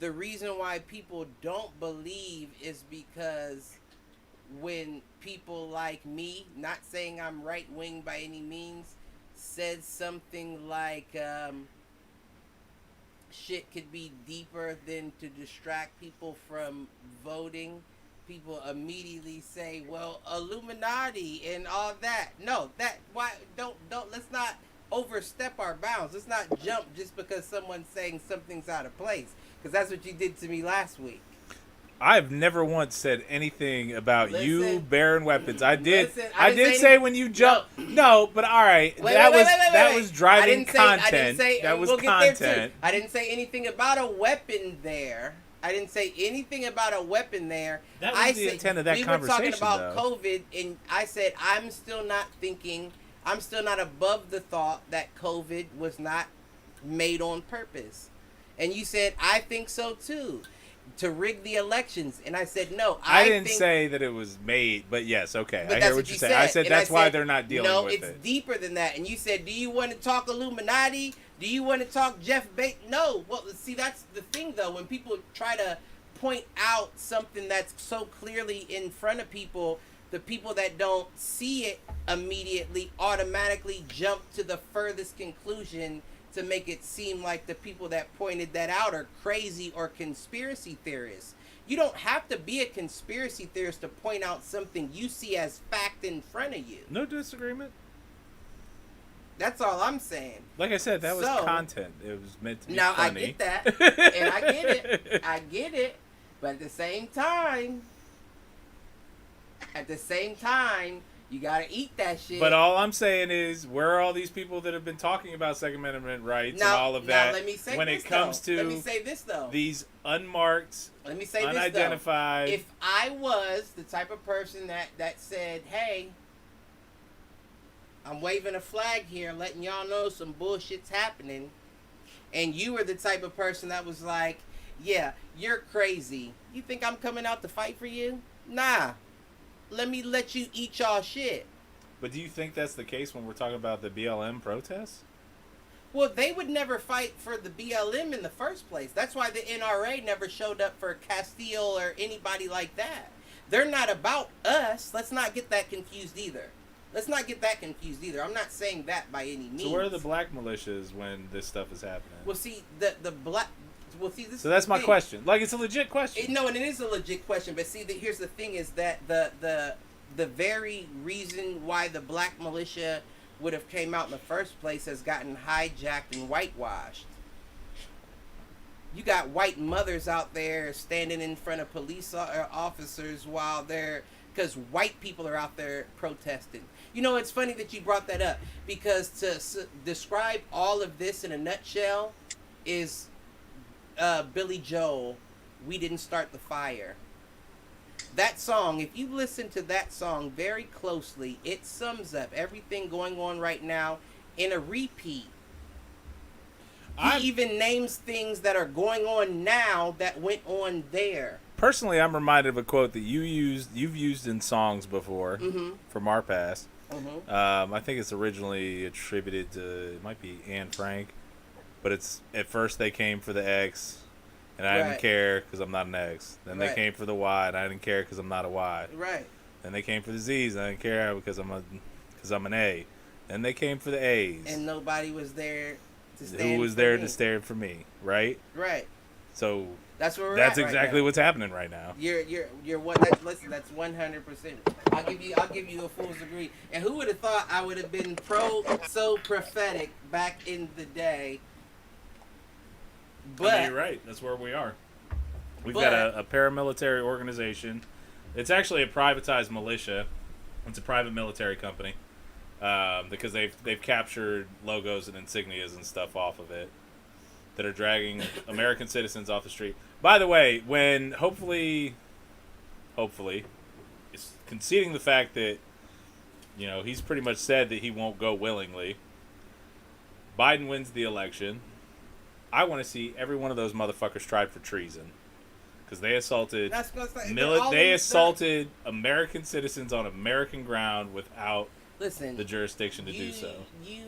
the reason why people don't believe is because when people like me, not saying I'm right-wing by any means, said something like shit could be deeper than to distract people from voting, people immediately say, well, Illuminati and all that. No, let's not overstep our bounds. Let's not jump just because someone's saying something's out of place, because that's what you did to me last week. I've never once said anything about you bearing weapons. I did say when you jumped. No, but all right. That was driving content. That was content. I didn't say anything about a weapon there. That was the intent of that conversation. We were talking about COVID, and I said I'm still not above the thought that COVID was not made on purpose. And you said, I think so too, to rig the elections. And I said, no, I didn't say that it was made, but yes, okay. I hear what you say. I said that's why they're not dealing with it. No, it's deeper than that. And you said, do you want to talk Illuminati? Do you want to talk Jeff Bezos? No. Well, see, that's the thing, though. When people try to point out something that's so clearly in front of people, the people that don't see it immediately automatically jump to the furthest conclusion to make it seem like the people that pointed that out are crazy or conspiracy theorists. You don't have to be a conspiracy theorist to point out something you see as fact in front of you. No disagreement. That's all I'm saying. Like I said, that was content. It was meant to be funny. I get that. And I get it. But at the same time, you gotta eat that shit. But all I'm saying is, where are all these people that have been talking about Second Amendment rights and all of that? Let me say when this, it comes though. to let me say this, though. These unmarked, unidentified. If I was the type of person that said, hey, I'm waving a flag here, letting y'all know some bullshit's happening, and you were the type of person that was like, yeah, you're crazy. You think I'm coming out to fight for you? Nah. Let me let you eat y'all shit. But do you think that's the case when we're talking about the BLM protests? Well, they would never fight for the BLM in the first place. That's why the NRA never showed up for Castile or anybody like that. They're not about us. Let's not get that confused either. I'm not saying that by any means. So where are the black militias when this stuff is happening? Well, see, the black... Well, see, this so that's my question. Like, it's a legit question. And it is a legit question. But see, here's the thing: is that the very reason why the black militia would have came out in the first place has gotten hijacked and whitewashed. You got white mothers out there standing in front of police officers because white people are out there protesting. You know, it's funny that you brought that up, because to describe all of this in a nutshell is Billy Joel, We Didn't Start the Fire. That song, if you listen to that song very closely, it sums up everything going on right now in a repeat. He even names things that are going on now that went on there. Personally, I'm reminded of a quote that you've used in songs before from our past. I think it's originally attributed to, it might be Anne Frank, but it's, at first they came for the X, and I didn't care because I'm not an X. Then they came for the Y, and I didn't care because I'm not a Y. Right. Then they came for the Z's, and I didn't care because I'm an A. Then they came for the A's. And nobody was there to stand Who was there to stand for me, right? Right. So That's where we're That's at exactly right now. what's happening right now. You're what? Listen, that's 100%. I'll give you a fool's degree. And who would have thought I would have been so prophetic back in the day? But I mean, you're right. That's where we are. We've got a paramilitary organization. It's actually a privatized militia. It's a private military company because they've captured logos and insignias and stuff off of it that are dragging American citizens off the street. By the way, when hopefully, is conceding the fact that, you know, he's pretty much said that he won't go willingly. Biden wins the election. I want to see every one of those motherfuckers tried for treason because they assaulted American citizens on American ground without the jurisdiction to do so. You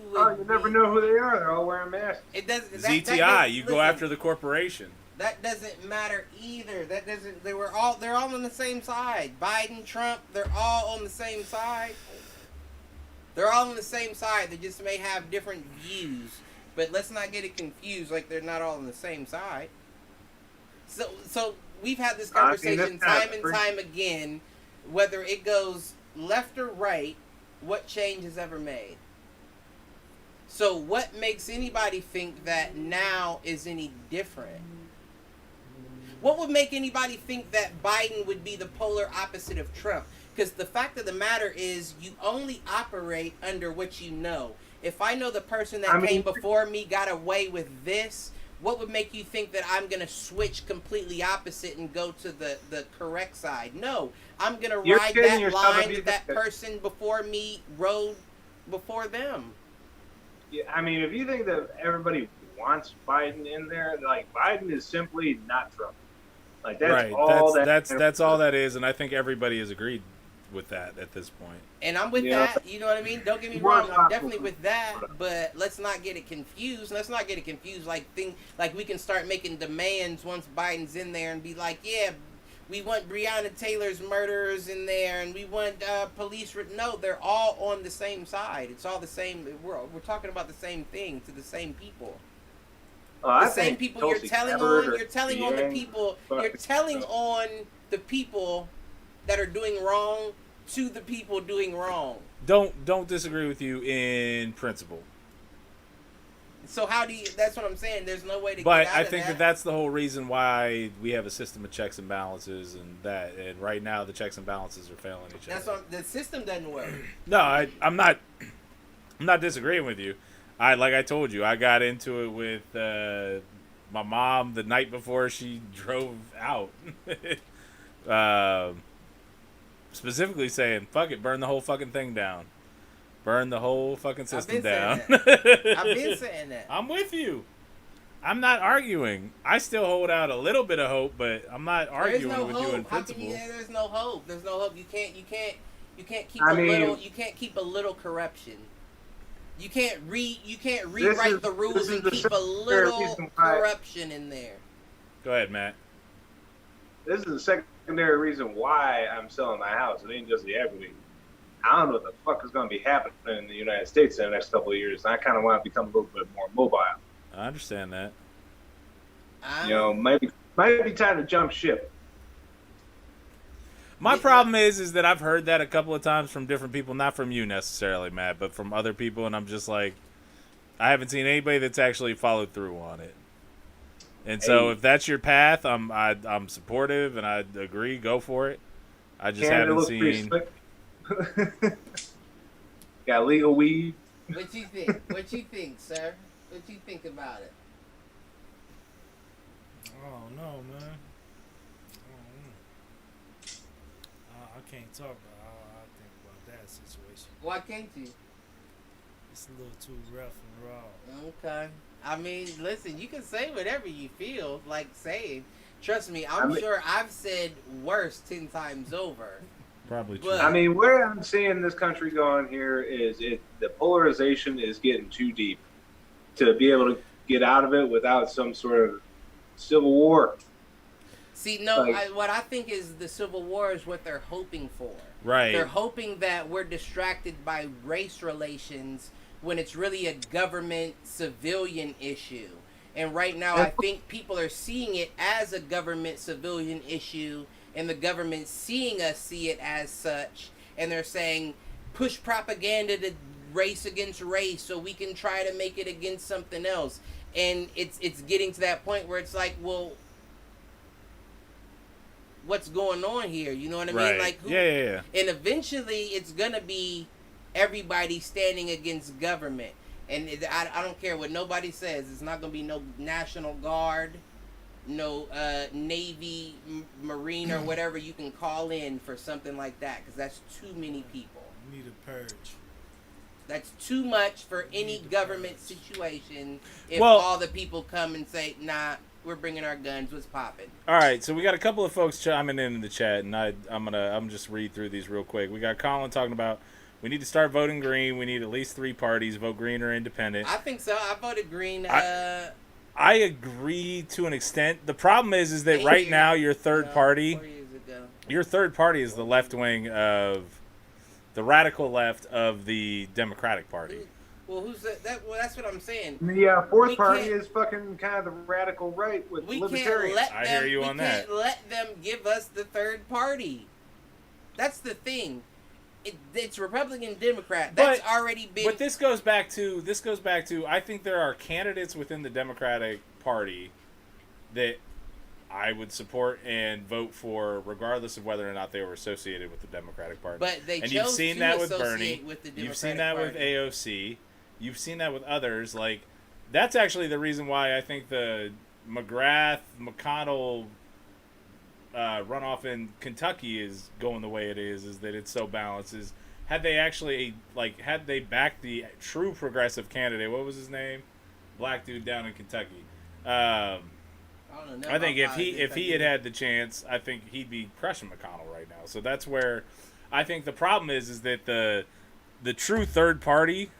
never know who they are. They're all wearing masks. It does. ZTI, go after the corporation. That doesn't matter either. That doesn't. They're all on the same side. Biden, Trump, they're all on the same side. They're all on the same side. They just may have different views. But let's not get it confused. Like they're not all on the same side. So we've had this conversation time and time again. Whether it goes left or right, what change is ever made? So what makes anybody think that now is any different? What would make anybody think that Biden would be the polar opposite of Trump? Because the fact of the matter is you only operate under what you know. If I know the person that came before me got away with this, what would make you think that I'm going to switch completely opposite and go to the correct side? No, I'm going to ride that line that that person before me rode before them. Yeah, I mean, if you think that everybody wants Biden in there, like Biden is simply not Trump. Like that's all that's all that is, and I think everybody has agreed with that at this point. And I'm with that, you know what I mean? Don't get me wrong, I'm definitely with that, but let's not get it confused. Let's not get it confused like we can start making demands once Biden's in there and be like, yeah, we want Breonna Taylor's murderers in there and we want police. No, they're all on the same side. It's all the same. We're talking about the same thing to the same people. The same people you're telling on the people that are doing wrong to the people doing wrong. Don't disagree with you in principle. So how do you? That's what I'm saying. There's no way to. But get out I of think that's the whole reason why we have a system of checks and balances, and right now the checks and balances are failing each other. That's what the system doesn't work. No, I'm not disagreeing with you. Like I told you, I got into it with my mom the night before she drove out. Specifically saying, fuck it, burn the whole fucking thing down. Burn the whole fucking system down. I've been saying that. I'm with you. I'm not arguing. I still hold out a little bit of hope, but I'm not arguing with you in principle. There's no hope. There's no hope. You can't keep You can't keep a little corruption. You can't rewrite the rules and keep a little corruption in there. Go ahead, Matt. This is the secondary reason why I'm selling my house. It ain't just the equity. I don't know what the fuck is going to be happening in the United States in the next couple of years. I kind of want to become a little bit more mobile. I understand that. You know, might be time to jump ship. My problem is that I've heard that a couple of times from different people, not from you necessarily, Matt, but from other people, and I'm just like, I haven't seen anybody that's actually followed through on it. And so, if that's your path, I'm supportive and I agree. Go for it. I just haven't seen. Got legal weed. What you think? What you think, sir? What you think about it? I don't know, man. I can't talk about how I think about that situation. Why can't you? It's a little too rough and raw. Okay. I mean, listen, you can say whatever you feel like saying. Trust me, I'm sure I've said worse 10 times over. Probably true. But, I mean, where I'm seeing this country going here is the polarization is getting too deep to be able to get out of it without some sort of civil war. See, no, what I think is the Civil War is what they're hoping for. Right. They're hoping that we're distracted by race relations when it's really a government civilian issue. And right now, I think people are seeing it as a government civilian issue, and the government seeing us see it as such, and they're saying, push propaganda to race against race so we can try to make it against something else. And it's getting to that point where it's like, well, what's going on here? You know what I mean? Like, who, yeah. And eventually, it's gonna be everybody standing against government. And I don't care what nobody says. It's not gonna be no National Guard, no Navy, Marine, or whatever you can call in for something like that, because that's too many people. We need a purge. That's too much for any government situation. If all the people come and say, "Nah, we're bringing our guns. What's popping?" All right, so we got a couple of folks chiming in the chat, and I'm just read through these real quick. We got Colin talking about we need to start voting green. We need at least 3 parties. Vote green or independent. I think so. I voted green. I agree to an extent. The problem is that right now your third party, 4 years ago. Your third party is the left wing of the radical left of the Democratic Party. Well, who's that? Well, that's what I'm saying. The fourth party is fucking kind of the radical right with libertarians. I hear you on that. We can't let them give us the third party. That's the thing. It's Republican, Democrat. That's already been. But this goes back to. I think there are candidates within the Democratic Party that I would support and vote for, regardless of whether or not they were associated with the Democratic Party. But you've seen that with Bernie. With the Democratic you've seen that Party. with AOC. You've seen that with others. Like, that's actually the reason why I think the McConnell runoff in Kentucky is going the way it is that it's so balanced. Is had they backed the true progressive candidate, what was his name? Black dude down in Kentucky. I think if he had the chance, I think he'd be crushing McConnell right now. So that's where I think the problem is that the true third party,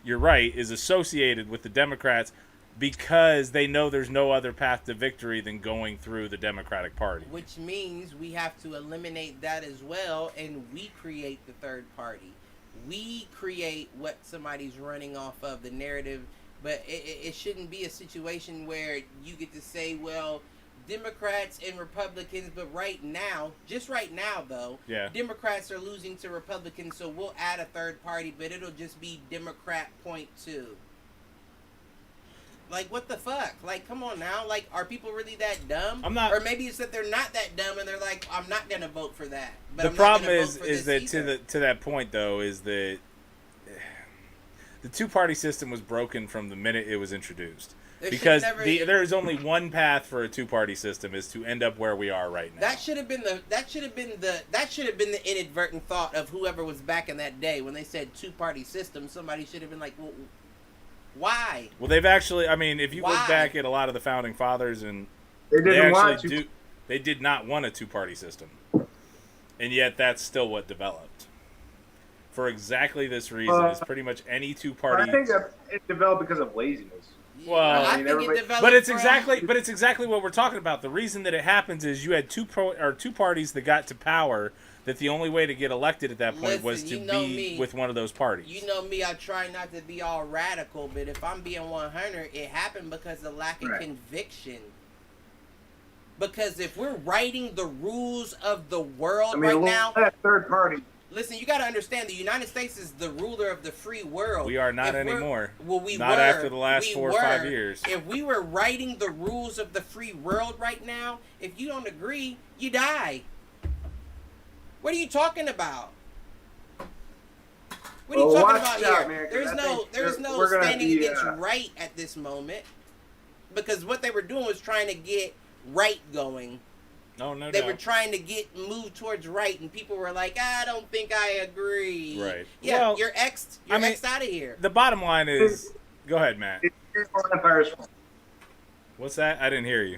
you're right, is associated with the Democrats because they know there's no other path to victory than going through the Democratic Party. Which means we have to eliminate that as well, and we create the third party. We create what somebody's running off of, the narrative. But it shouldn't be a situation where you get to say, well, Democrats and Republicans, but just right now, though, Democrats are losing to Republicans, so we'll add a third party, but it'll just be Democrat .2. Like, what the fuck? Like, come on now. Like, are people really that dumb? I'm not. Or maybe it's that they're not that dumb and they're like, I'm not going to vote for that. But the problem is that to that point, though, is that the two-party system was broken from the minute it was introduced. Because there is only one path for a two-party system, is to end up where we are right now. That should have been the inadvertent thought of whoever was back in that day when they said two-party system. Somebody should have been like, well, why? Well, they've actually. I mean, if you look back at a lot of the founding fathers, and they did not want a two-party system, and yet that's still what developed. For exactly this reason, is pretty much any two-party. I think that it developed because of laziness. Well, I think it developed. But it's exactly what we're talking about. The reason that it happens is you had two parties that got to power. That the only way to get elected at that point was to be with one of those parties. You know me, I try not to be all radical, but if I'm being 100, it happened because of lack of conviction. Because if we're writing the rules of the world right now, that third party. Listen, you got to understand the United States is the ruler of the free world. We are not anymore. Well, we not were. After the last 4 or 5 years. If we were writing the rules of the free world right now, if you don't agree, you die. What are you talking about? What are you talking about here? Man, there's no standing against right at this moment. Because what they were doing was trying to get right going. No, they were trying to move towards right, and people were like, I don't think I agree. Right. Yeah, well, you're X'd out of here. The bottom line is, go ahead, Matt. It's all empires fall. What's that? I didn't hear you.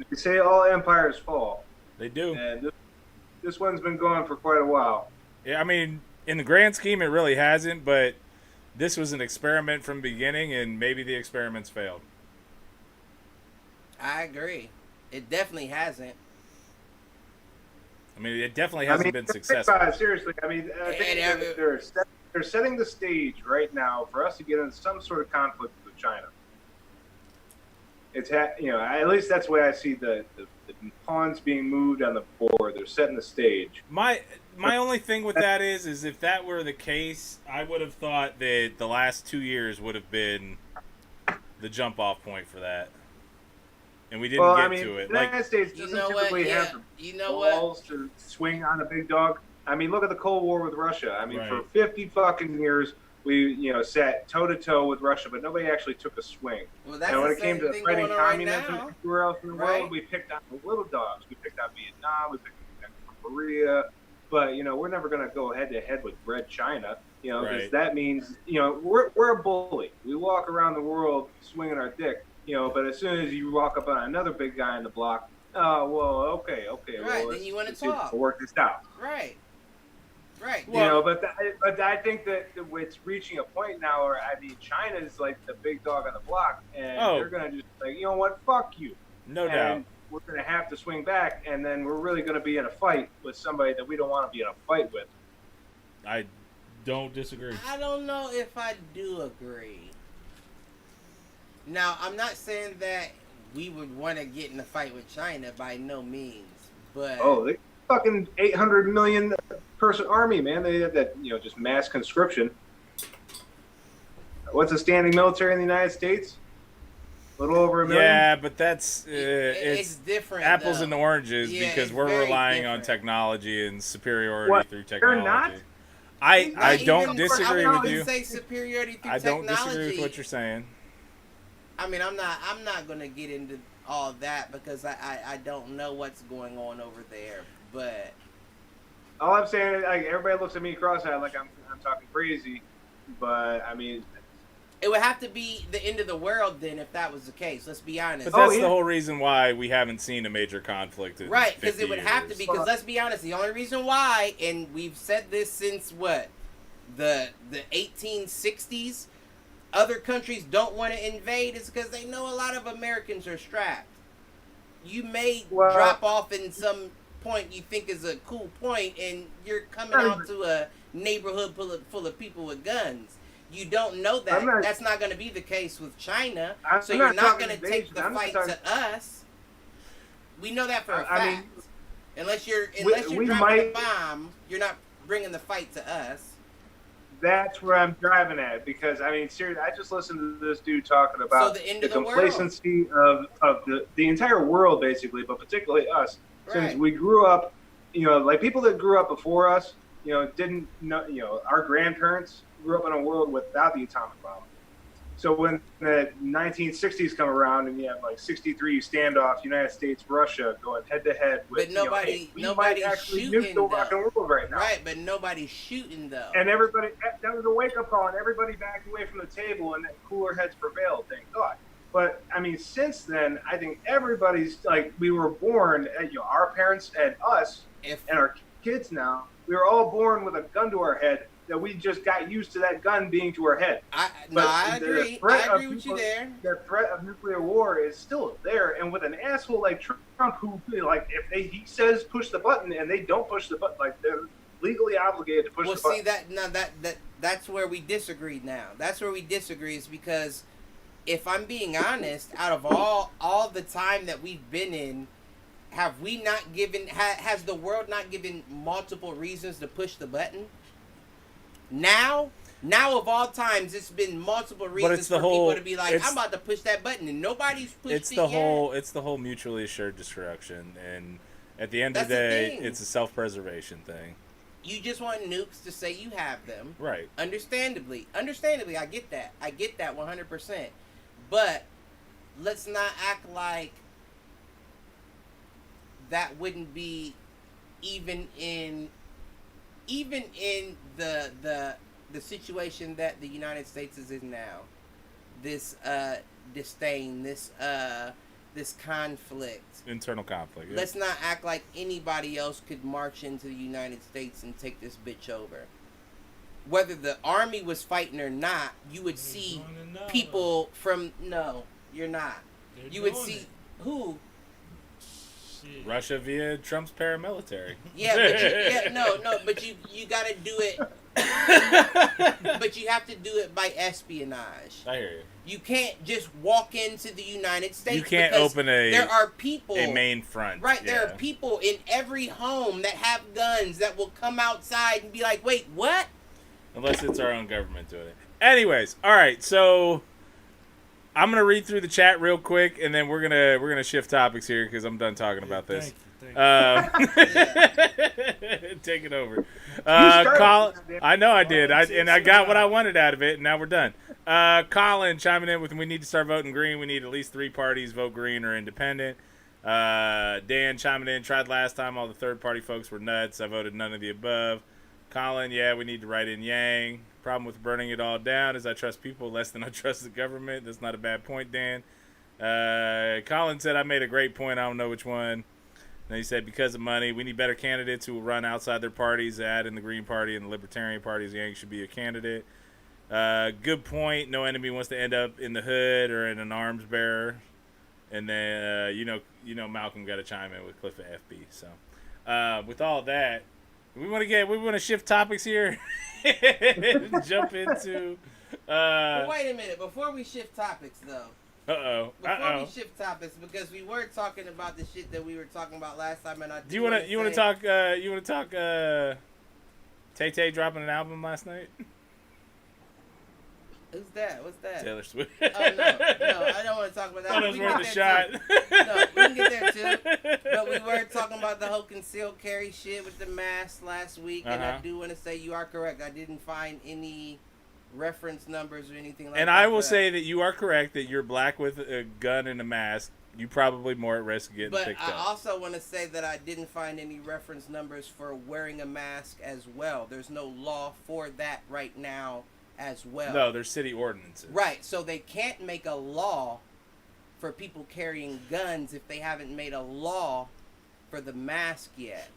You say all empires fall. They do. And this one's been going for quite a while. Yeah, I mean, in the grand scheme, it really hasn't, but this was an experiment from the beginning, and maybe the experiments failed. I agree. It definitely hasn't. I mean, it definitely hasn't been successful. Seriously, I mean, I think they're setting the stage right now for us to get into some sort of conflict with China. at least that's the way I see the pawns being moved on the board. They're setting the stage. My only thing with that is if that were the case, I would have thought that the last 2 years would have been the jump off point for that. And we didn't get to it. The United States doesn't typically have the balls to swing on a big dog. I mean, look at the Cold War with Russia. I mean, for 50 fucking years, we sat toe to toe with Russia, but nobody actually took a swing. Well, that's and when the it came same to thing fighting going on right communism now. everywhere else in the world, we picked on the little dogs. We picked on Vietnam. We picked on Korea. But we're never going to go head to head with Red China. Because that means we're a bully. We walk around the world swinging our dick. But as soon as you walk up on another big guy on the block, oh well, okay. Right, well, then you want to talk. Work this out. Right. Well, but I think that it's reaching a point now where China is like the big dog on the block, and they're gonna just like, you know what, fuck you. No doubt. We're gonna have to swing back, and then we're really gonna be in a fight with somebody that we don't want to be in a fight with. I don't disagree. I don't know if I do agree. Now, I'm not saying that we would want to get in a fight with China by no means, but they fucking 800 million person army, man. They have that, just mass conscription. What's a standing military in the United States? A little over 1 million. Yeah, but that's it's different. Apples though. and oranges because we're relying on technology and superiority through technology. They're not. I don't disagree with you. Say superiority through I don't technology. disagree with what you're saying. I mean, I'm not gonna get into all that because I don't know what's going on over there. But all I'm saying is, like, everybody looks at me cross-eyed like I'm talking crazy. But I mean, it would have to be the end of the world then if that was the case. Let's be honest. But that's the whole reason why we haven't seen a major conflict in right, because it would 50 have years. to be. Because let's be honest, the only reason why, and we've said this since what, the 1860s, other countries don't want to invade is because they know a lot of Americans are strapped. You may drop off in some point you think is a cool point, and you're coming out to a neighborhood full of people with guns. You don't know that. That's not going to be the case with China. So you're not going to take the fight to us. We know that for a fact. Mean, unless you're dropping a bomb, you're not bringing the fight to us. That's where I'm driving at, because I mean, seriously, I just listened to this dude talking about the complacency of the entire world, basically, but particularly us, since we grew up, like people that grew up before us, didn't know, our grandparents grew up in a world without the atomic bomb. So when the 1960s come around and you have like 63 standoff, United States, Russia going head to head with, but nobody's actually shooting nuke the fucking world right now. Right, but nobody's shooting though. And everybody, that was a wake up call, and everybody backed away from the table, and cooler heads prevailed, thank God. But I mean, since then, I think everybody's like, we were born, our parents and us, and our kids now, we were all born with a gun to our head. That we just got used to that gun being to our head. I agree. I agree with you there. The threat of nuclear war is still there, and with an asshole like Trump, who like he says push the button and they don't push the button, like they're legally obligated to push the button. Well, see that's where we disagree now. That's where we disagree is because if I'm being honest, out of all the time that we've been in, have we not given? Has the world not given multiple reasons to push the button? Now of all times, it's been multiple reasons for people to be like, I'm about to push that button, and nobody's pushed It's the whole mutually assured destruction, and at the end of the day, it's a self-preservation thing. You just want nukes to say you have them, right? Understandably, I get that. I get that 100%. But let's not act like that wouldn't be even in the situation that the United States is in now, this disdain, this conflict, internal conflict. Yeah. Let's not act like anybody else could march into the United States and take this bitch over. Whether the army was fighting or not, you would see people from you're not. You would see who. Russia via Trump's paramilitary. Yeah, but but you got to do it But you have to do it by espionage. I hear you. You can't just walk into the United States. You can't open there are people, a main front. Right, there are people in every home that have guns that will come outside and be like, wait, what? Unless it's our own government doing it. Anyways, all right, so I'm gonna read through the chat real quick, and then we're gonna shift topics here because I'm done talking about this. Thank Take it over. Colin, I know I did. I got what I wanted out of it, and now we're done. Colin chiming in with, we need to start voting green. We need at least 3 parties vote green or independent. Dan chiming in, tried last time. All the third-party folks were nuts. I voted none of the above. Colin, yeah, we need to write in Yang. Problem with burning it all down is I trust people less than I trust the government. That's not a bad point, Dan. Colin said I made a great point. I don't know which one. Then he said because of money, we need better candidates who will run outside their parties. Add in the Green Party and the Libertarian parties. Yang should be a candidate. Good point. No enemy wants to end up in the hood or in an arms bearer. And then you know Malcolm got to chime in with Cliff of FB. So with all that, we want to shift topics here. Jump into. But wait a minute. Before we shift topiks, though. Before we shift topics, because we were talking about the shit that we were talking about last time, and you want to talk Tay Tay dropping an album last night? Who's that? What's that? Taylor Swift. Oh, no, I don't want to talk about that. That was worth a shot. No, we can get there too. But we were talking about the whole concealed carry shit with the mask last week, and I do want to say you are correct. I didn't find any reference numbers or anything like that. And I will say that you are correct that you're black with a gun and a mask. You probably more at risk of getting picked up. But I also want to say that I didn't find any reference numbers for wearing a mask as well. There's no law for that right now as well. No, there's city ordinances. Right, so they can't make a law for people carrying guns if they haven't made a law for the mask yet.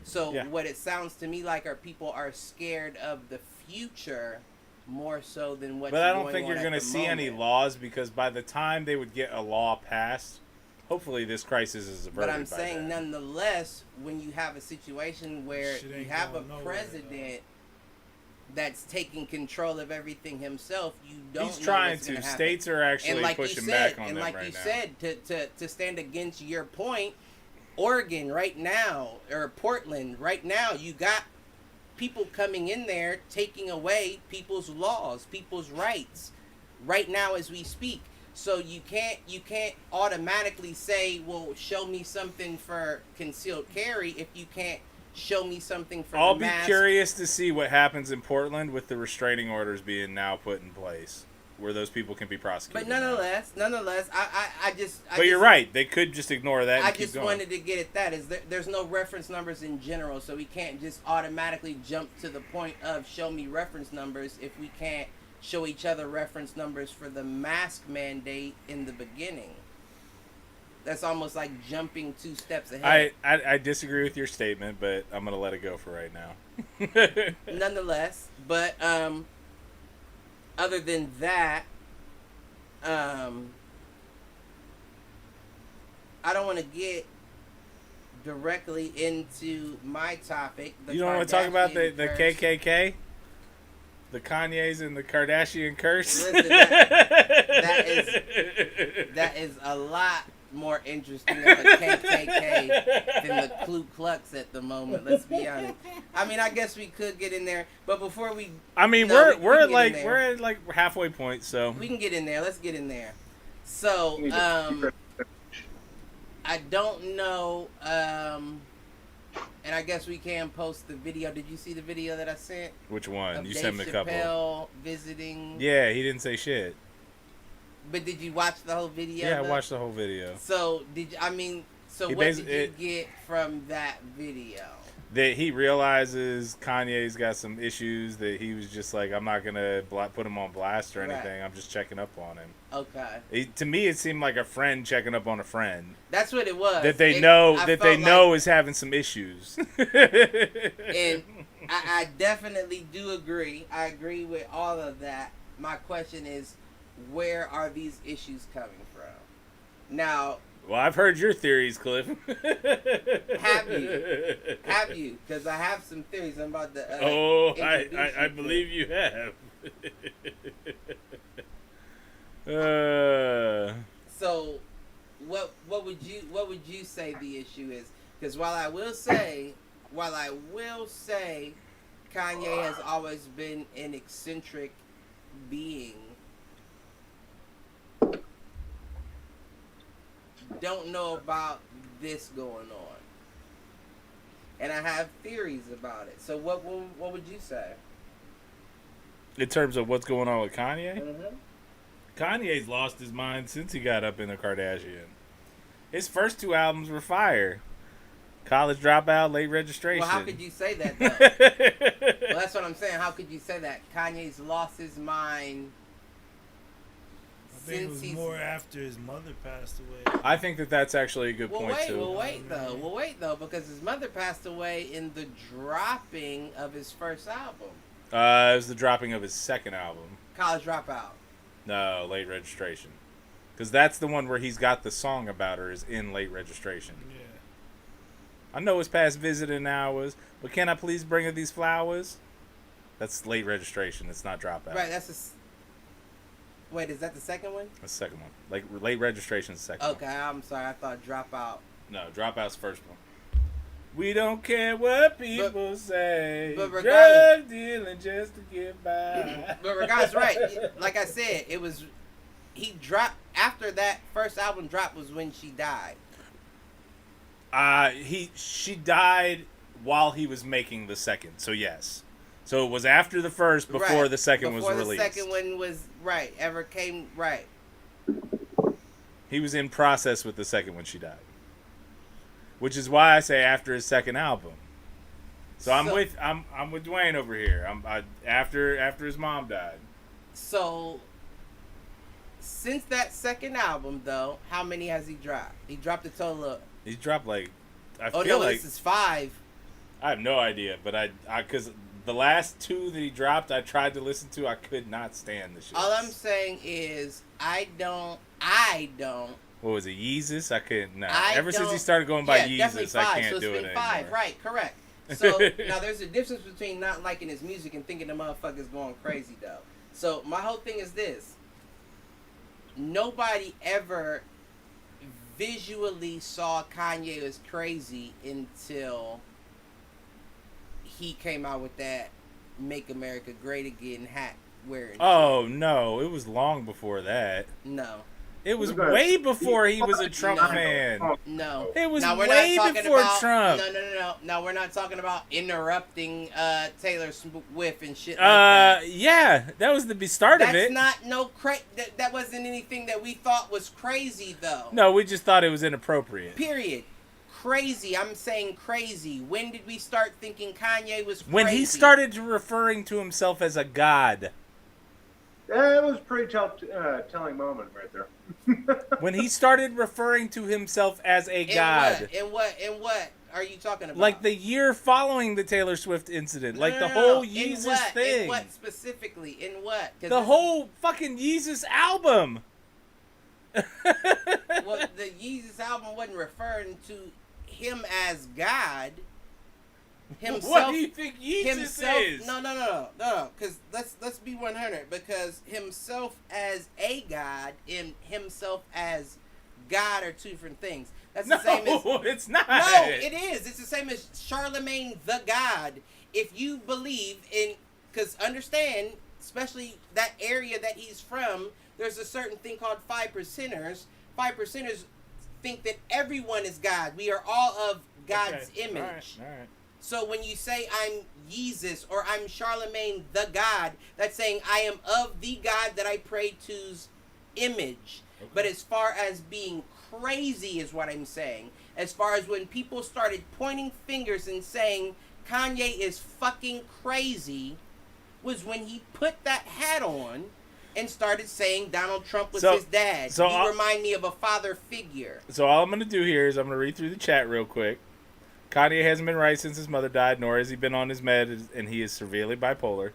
So what it sounds to me like are people are scared of the future more so than what's going on. But I don't think you're going to see any laws because by the time they would get a law passed, hopefully this crisis is averted. But I'm saying nonetheless, when you have a situation where you have a president that's taking control of everything himself, you don't He's trying to. States are actually pushing back on them right now. And like you said, to stand against your point, Oregon right now, or Portland right now, you got people coming in there taking away people's laws, people's rights right now as we speak. So you can't automatically say, well, show me something for concealed carry if you can't show me something for I'll the be mask. Curious to see what happens in Portland with the restraining orders being now put in place, where those people can be prosecuted. But nonetheless, I just. But you're right. They could just ignore that. I just wanted to get at that. There's no reference numbers in general, so we can't just automatically jump to the point of show me reference numbers if we can't show each other reference numbers for the mask mandate in the beginning. That's almost like jumping 2 steps ahead. I disagree with your statement, but I'm going to let it go for right now. Nonetheless, but other than that, I don't want to get directly into my topic. You don't want to talk about the KKK? The Kanyes and the Kardashian curse? Listen, that is a lot more interesting of a KKK than the Ku Klux at the moment. Let's be honest. I mean, I guess we could get in there, but before we, we're at like halfway point, so we can get in there. Let's get in there. So, I don't know, and I guess we can post the video. Did you see the video that I sent? Which one? You Dave sent me a couple. Chappelle visiting. Yeah, he didn't say shit. But did you watch the whole video? Yeah, I watched the whole video. So what did you get from that video? That he realizes Kanye's got some issues, that he was just like, I'm not going to put him on blast or anything. Right. I'm just checking up on him. Okay. To me, it seemed like a friend checking up on a friend. That's what it was. That they know is having some issues. And I definitely do agree. I agree with all of that. My question is, where are these issues coming from? Now, Well, I've heard your theories, Cliff. Have you? Because I have some theories. I'm about to. I believe you have. So, what would you say the issue is? Because while I will say, Kanye has always been an eccentric being. Don't know about this going on, and I have theories about it. So what would you say in terms of what's going on with Kanye? Mm-hmm. Kanye's lost his mind since he got up in the Kardashian. His first 2 albums were fire. College Dropout, Late Registration. Well, how could you say that, though? Well, that's what I'm saying. How could you say that? Kanye's lost his mind. I think it was more after his mother passed away. I think that's actually a good point, too. We'll wait, though, because his mother passed away in the dropping of his first album. It was the dropping of his second album. College Dropout. No, Late Registration. Because that's the one where he's got the song about her is in Late Registration. Yeah. I know it's past visiting hours, but can I please bring her these flowers? That's Late Registration. It's not Dropout. Right, that's Wait, is that the second one? That's the second one. Like Late Registration is the second one. Okay, I'm sorry. I thought Dropout. No, Dropout's the first one. We don't care what people say. But drug dealing just to get by. But regardless, right? Like I said, it was he dropped after that first album dropped was when she died. She died while he was making the second. So yes. So it was after the first, before the second was released. Before the second one was came right. He was in process with the second when she died. Which is why I say after his second album. So I'm with Dewayne over here. After his mom died. So since that second album though, how many has he dropped? He dropped a total of. He dropped like. This is 5. I have no idea, but because the last 2 that he dropped, I tried to listen to. I could not stand the shit. All I'm saying is I don't. What was it, Yeezus? I couldn't. No. Ever since he started going by Yeezus, I can't do it anymore. 5, right? Correct. So now there's a difference between not liking his music and thinking the motherfucker's going crazy though. So my whole thing is this: nobody ever visually saw Kanye as crazy until he came out with that "Make America Great Again" hat wearing. Oh no, it was long before that. No. It was way before he was a Trump fan. No. It was way before Trump. No, we're not talking about interrupting Taylor Swift and shit like that. Yeah, that was the start of it. That's not that wasn't anything that we thought was crazy though. No, we just thought it was inappropriate. Period. Crazy. I'm saying crazy. When did we start thinking Kanye was crazy? When he started referring to himself as a god. That was a pretty telling moment right there. When he started referring to himself as a god. In what are you talking about? Like the year following the Taylor Swift incident. The whole Yeezus thing. In what specifically? In what? The whole fucking Yeezus album. Well, the Yeezus album wasn't referring to him as God. Himself, what do you think Yeezus is? No. Because let's be 100. Because himself as a god and himself as God are 2 different things. That's the same as. No, it's not. No, it is. It's the same as Charlemagne the God. If you believe in, because understand, especially that area that he's from, there's a certain thing called 5%ers. 5%ers think that everyone is God. We are all of God's image. All right. So when you say I'm Yeezus or I'm Charlemagne the God, that's saying I am of the God that I pray to's image. Okay. But as far as being crazy is what I'm saying. As far as when people started pointing fingers and saying Kanye is fucking crazy was when he put that hat on and started saying Donald Trump was his dad. So he remind me of a father figure. So all I'm going to do here is I'm going to read through the chat real quick. Kanye hasn't been right since his mother died, nor has he been on his med, and he is severely bipolar.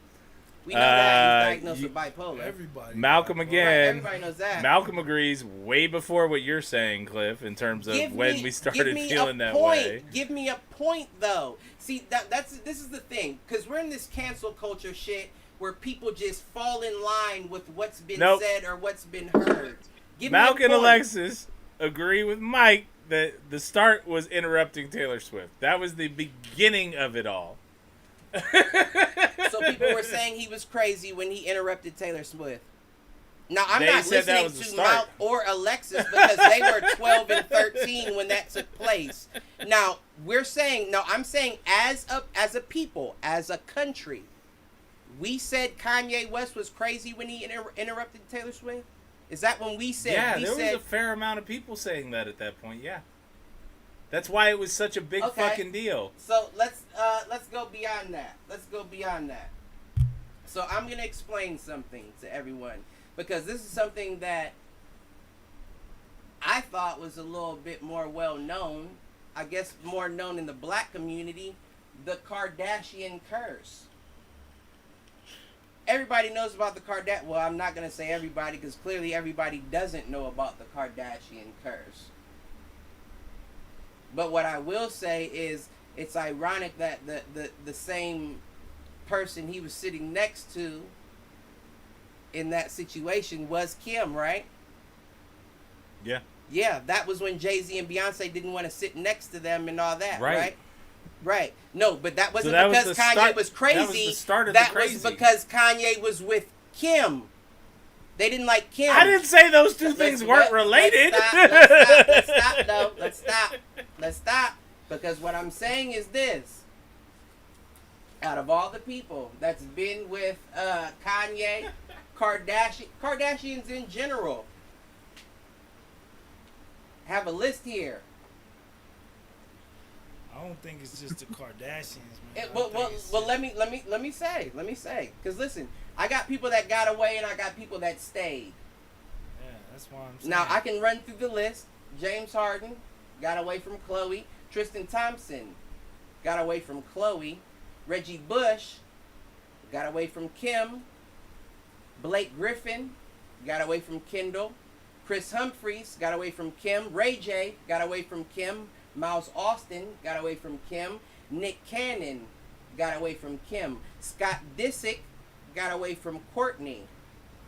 We know that he's diagnosed with bipolar. Everybody. Malcolm again. Right, everybody knows that. Malcolm agrees way before what you're saying, Cliff, in terms of when we started feeling that way. Give me a point, though. See, this is the thing, because we're in this cancel culture shit where people just fall in line with what's been said or what's been heard. Malcolm and Alexis agree with Mike that the start was interrupting Taylor Swift. That was the beginning of it all. So people were saying he was crazy when he interrupted Taylor Swift. Now, I'm not listening to Malk or Alexis because they were 12 and 13 when that took place. Now, I'm saying as a people, as a country, we said Kanye West was crazy when he interrupted Taylor Swift? Is that when we said? Yeah, there was a fair amount of people saying that at that point, yeah. That's why it was such a big fucking deal. So let's go beyond that. Let's go beyond that. So I'm gonna explain something to everyone because this is something that I thought was a little bit more well known. I guess more known in the black community, the Kardashian curse. Everybody knows about the Kardashian. Well, I'm not gonna say everybody because clearly everybody doesn't know about the Kardashian curse. But what I will say is it's ironic that the same person he was sitting next to in that situation was Kim, right? Yeah. Yeah, that was when Jay-Z and Beyonce didn't want to sit next to them and all that, right? Right. No, but that wasn't because Kanye was crazy. That was the start of the crazy. That was because Kanye was with Kim. They didn't like Kim. I didn't say those two things weren't related. Let's stop. Because what I'm saying is this. Out of all the people that's been with Kanye, Kardashians in general, have a list here. I don't think it's just the Kardashians, man. Well, let me say, because listen, I got people that got away and I got people that stayed. Yeah, that's why I'm saying. Now I can run through the list. James Harden got away from Khloe. Tristan Thompson got away from Khloe. Reggie Bush got away from Kim. Blake Griffin got away from Kendall. Chris Humphries got away from Kim. Ray J got away from Kim. Miles Austin got away from Kim. Nick Cannon got away from Kim. Scott Disick got away from Courtney.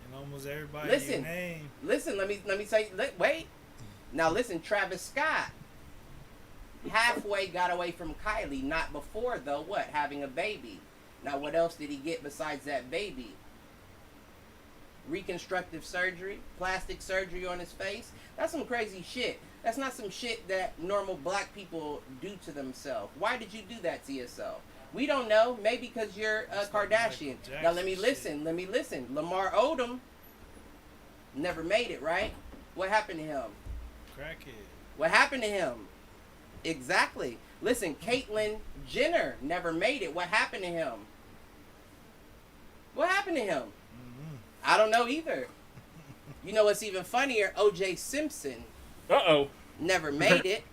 And almost everybody. Listen. Let me tell you. Wait. Now listen. Travis Scott halfway got away from Kylie. Not before though. What? Having a baby. Now what else did he get besides that baby? Reconstructive surgery, plastic surgery on his face. That's some crazy shit. That's not some shit that normal black people do to themselves. Why did you do that to yourself? We don't know. Maybe because you're a Kardashian. Now let me listen. Lamar Odom never made it, right? What happened to him? Crackhead. What happened to him? Exactly. Listen, Caitlyn Jenner never made it. What happened to him? What happened to him? Mm-hmm. I don't know either. You know what's even funnier? O.J. Simpson. Never made it.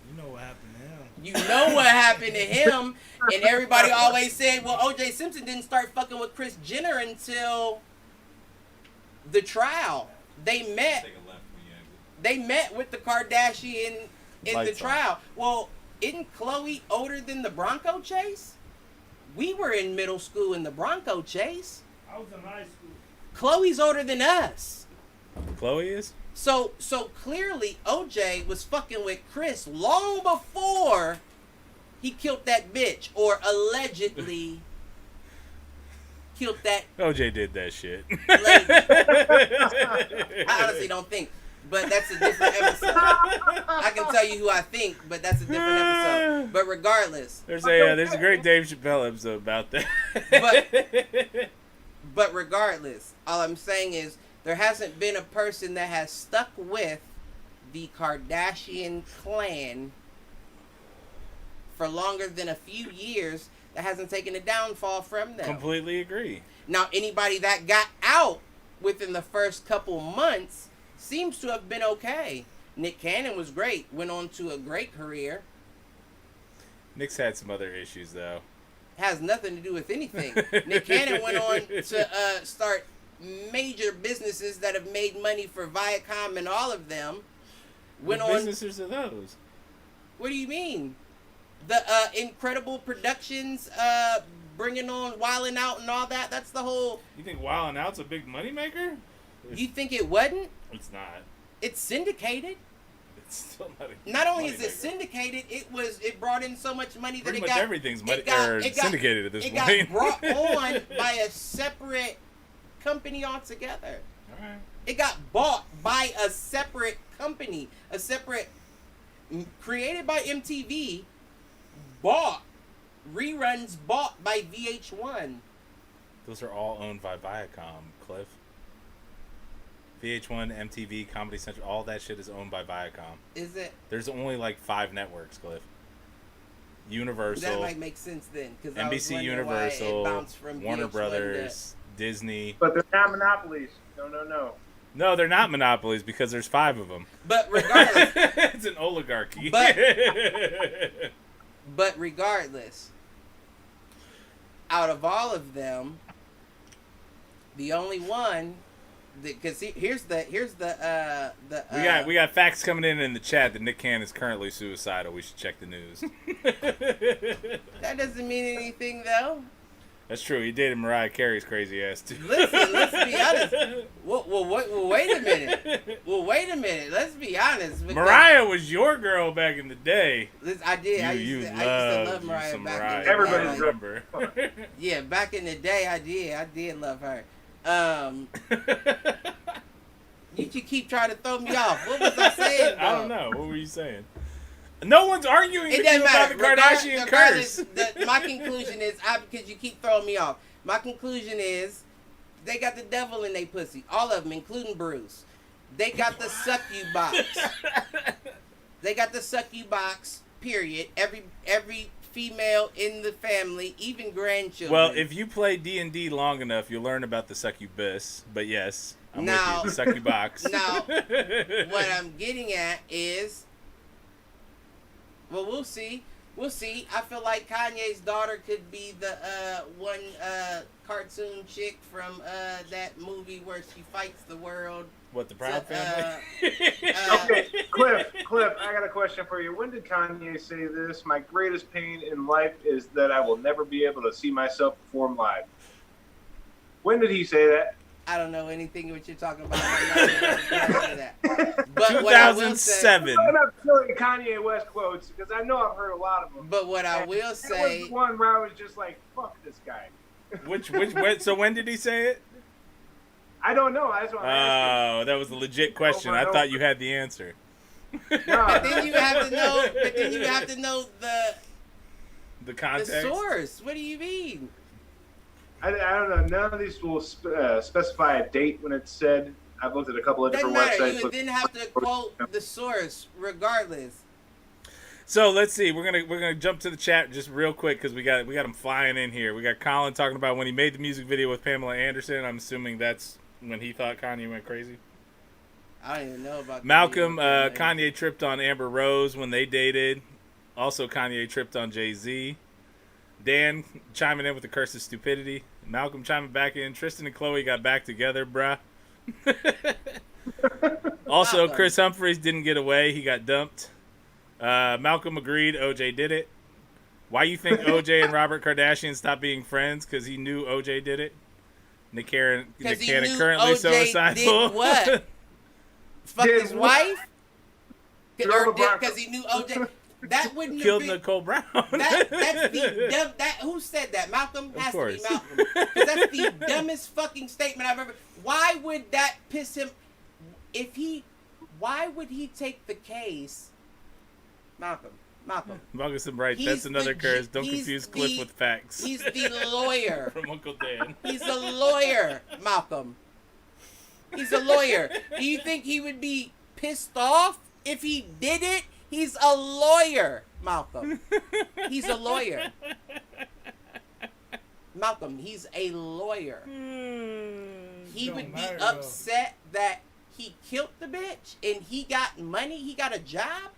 You know what happened to him. You know what happened to him. And everybody always said, well, O.J. Simpson didn't start fucking with Kris Jenner until the trial. They met with the Kardashian in the trial. Well, isn't Khloe older than the Bronco chase? We were in middle school in the Bronco chase. I was in high school. Khloe's older than us. Khloe is? So clearly OJ was fucking with Kris long before he killed that bitch, or allegedly killed that. OJ did that shit. Lady. I honestly don't think, but that's a different episode. I can tell you who I think, but that's a different episode. But regardless, there's a great Dave Chappelle episode about that. But regardless, all I'm saying is there hasn't been a person that has stuck with the Kardashian clan for longer than a few years that hasn't taken a downfall from them. Completely agree. Now, anybody that got out within the first couple months seems to have been okay. Nick Cannon was great. Went on to a great career. Nick's had some other issues, though. has nothing to do with anything. Nick Cannon went on to start major businesses that have made money for Viacom and all of them. What businesses are those? What do you mean? The Incredible Productions, bringing on Wildin' Out and all that. That's the whole. You think Wildin' Out's a big moneymaker? You think it wasn't? It's not. It's syndicated. It's still not. Not only is it syndicated, it brought in so much money that Pretty it much got everything's syndicated at this point. It got brought on by a separate company altogether. All right. It got bought by a separate company, created by MTV, reruns bought by VH1. Those are all owned by Viacom, Cliff. VH1, MTV, Comedy Central, all that shit is owned by Viacom. Is it? There's only like 5 networks, Cliff. Universal. That might make sense then. NBC Universal, Warner Brothers, Disney. But they're not monopolies. No. No, they're not monopolies because there's 5 of them. But regardless. It's an oligarchy. But regardless, out of all of them, the only one, because here's the we got facts coming in the chat that Nick Cannon is currently suicidal. We should check the news. That doesn't mean anything though. That's true. He dated Mariah Carey's crazy ass too. Listen, let's be honest. Well, wait a minute. Let's be honest. Mariah was your girl back in the day. I did. I used to love Mariah back in the day. Everybody's remember. Yeah, back in the day, I did love her. You should keep trying to throw me off. What was I saying, though? I don't know. What were you saying? No one's arguing it with you about the Kardashian curse. My conclusion is, because you keep throwing me off, my conclusion is they got the devil in their pussy. All of them, including Bruce. They got the suck you box. They got the suck you box, period. Every female in the family, even grandchildren. Well, if you play D&D long enough, you'll learn about the succubus. But yes, I'm with you. The succubus. Now, what I'm getting at is, well, we'll see. I feel like Kanye's daughter could be the one cartoon chick from that movie where she fights the world. What, the Proud Family? Okay, Cliff, I got a question for you. When did Kanye say this? My greatest pain in life is that I will never be able to see myself perform live. When did he say that? I don't know anything what you're talking about. But 2007. I'm not killing Kanye West quotes because I know I've heard a lot of them. But what I will say, was the one where I was just like, "Fuck this guy." Which? So when did he say it? I don't know. That's what I'm asking. Oh, that was a legit question. I thought you had the answer. But then you have to know the context. The source. What do you mean? I don't know. None of these will specify a date when it's said. I've looked at a couple of different websites. You would then have to quote the source regardless. So let's see. We're gonna jump to the chat just real quick because we got them flying in here. We got Colin talking about when he made the music video with Pamela Anderson. I'm assuming that's when he thought Kanye went crazy. I don't even know about Malcolm. Kanye tripped on Amber Rose when they dated. Also, Kanye tripped on Jay-Z. Dan chiming in with the curse of stupidity. Malcolm chiming back in. Tristan and Chloe got back together, bruh. Also, Chris Humphries didn't get away. He got dumped. Malcolm agreed OJ did it. Why you think OJ and Robert Kardashian stopped being friends? Because he knew OJ did it. Nick Cannon currently suicidal. Did what? Fuck his wife? Because he knew OJ. That wouldn't killed have been, Nicole Brown. That's the dumb. Who said that? Malcolm has to be Malcolm. Because that's the dumbest fucking statement I've ever. Why would that piss him? Why would he take the case? Malcolm. Malcolm's right. That's another curse. Don't confuse Cliff with facts. He's the lawyer. From Uncle Dan. He's a lawyer, Malcolm. He's a lawyer. Do you think he would be pissed off if he did it? He's a lawyer, Malcolm. He's a lawyer. Malcolm, he's a lawyer. He would be upset that he killed the bitch and he got money, he got a job.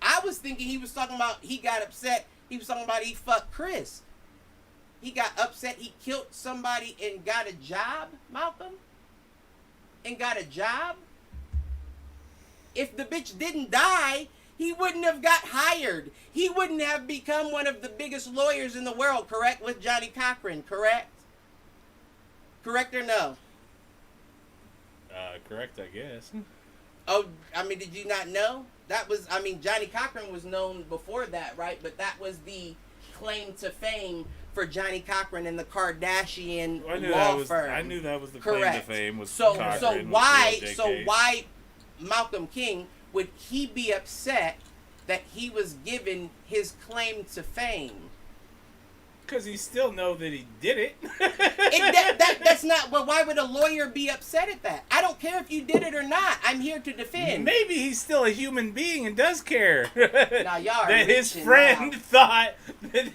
I was thinking he was talking about he got upset. He was talking about he fucked Chris. He got upset. He killed somebody and got a job, Malcolm? And got a job? If the bitch didn't die, he wouldn't have got hired. He wouldn't have become one of the biggest lawyers in the world, correct? With Johnny Cochran, correct? Correct or no? Correct, I guess. Oh, I mean, did you not know? That was, I mean, Johnny Cochran was known before that, right? But that was the claim to fame for Johnny Cochran and the Kardashian law firm. I knew that was the Correct. claim to fame. Was so Cochran, why Malcolm King would he be upset that he was given his claim to fame? Because he still know that he did it. That's not. Well, why would a lawyer be upset at that? I don't care if you did it or not. I'm here to defend. Maybe he's still a human being and does care. Now, y'all are that his friend thought that.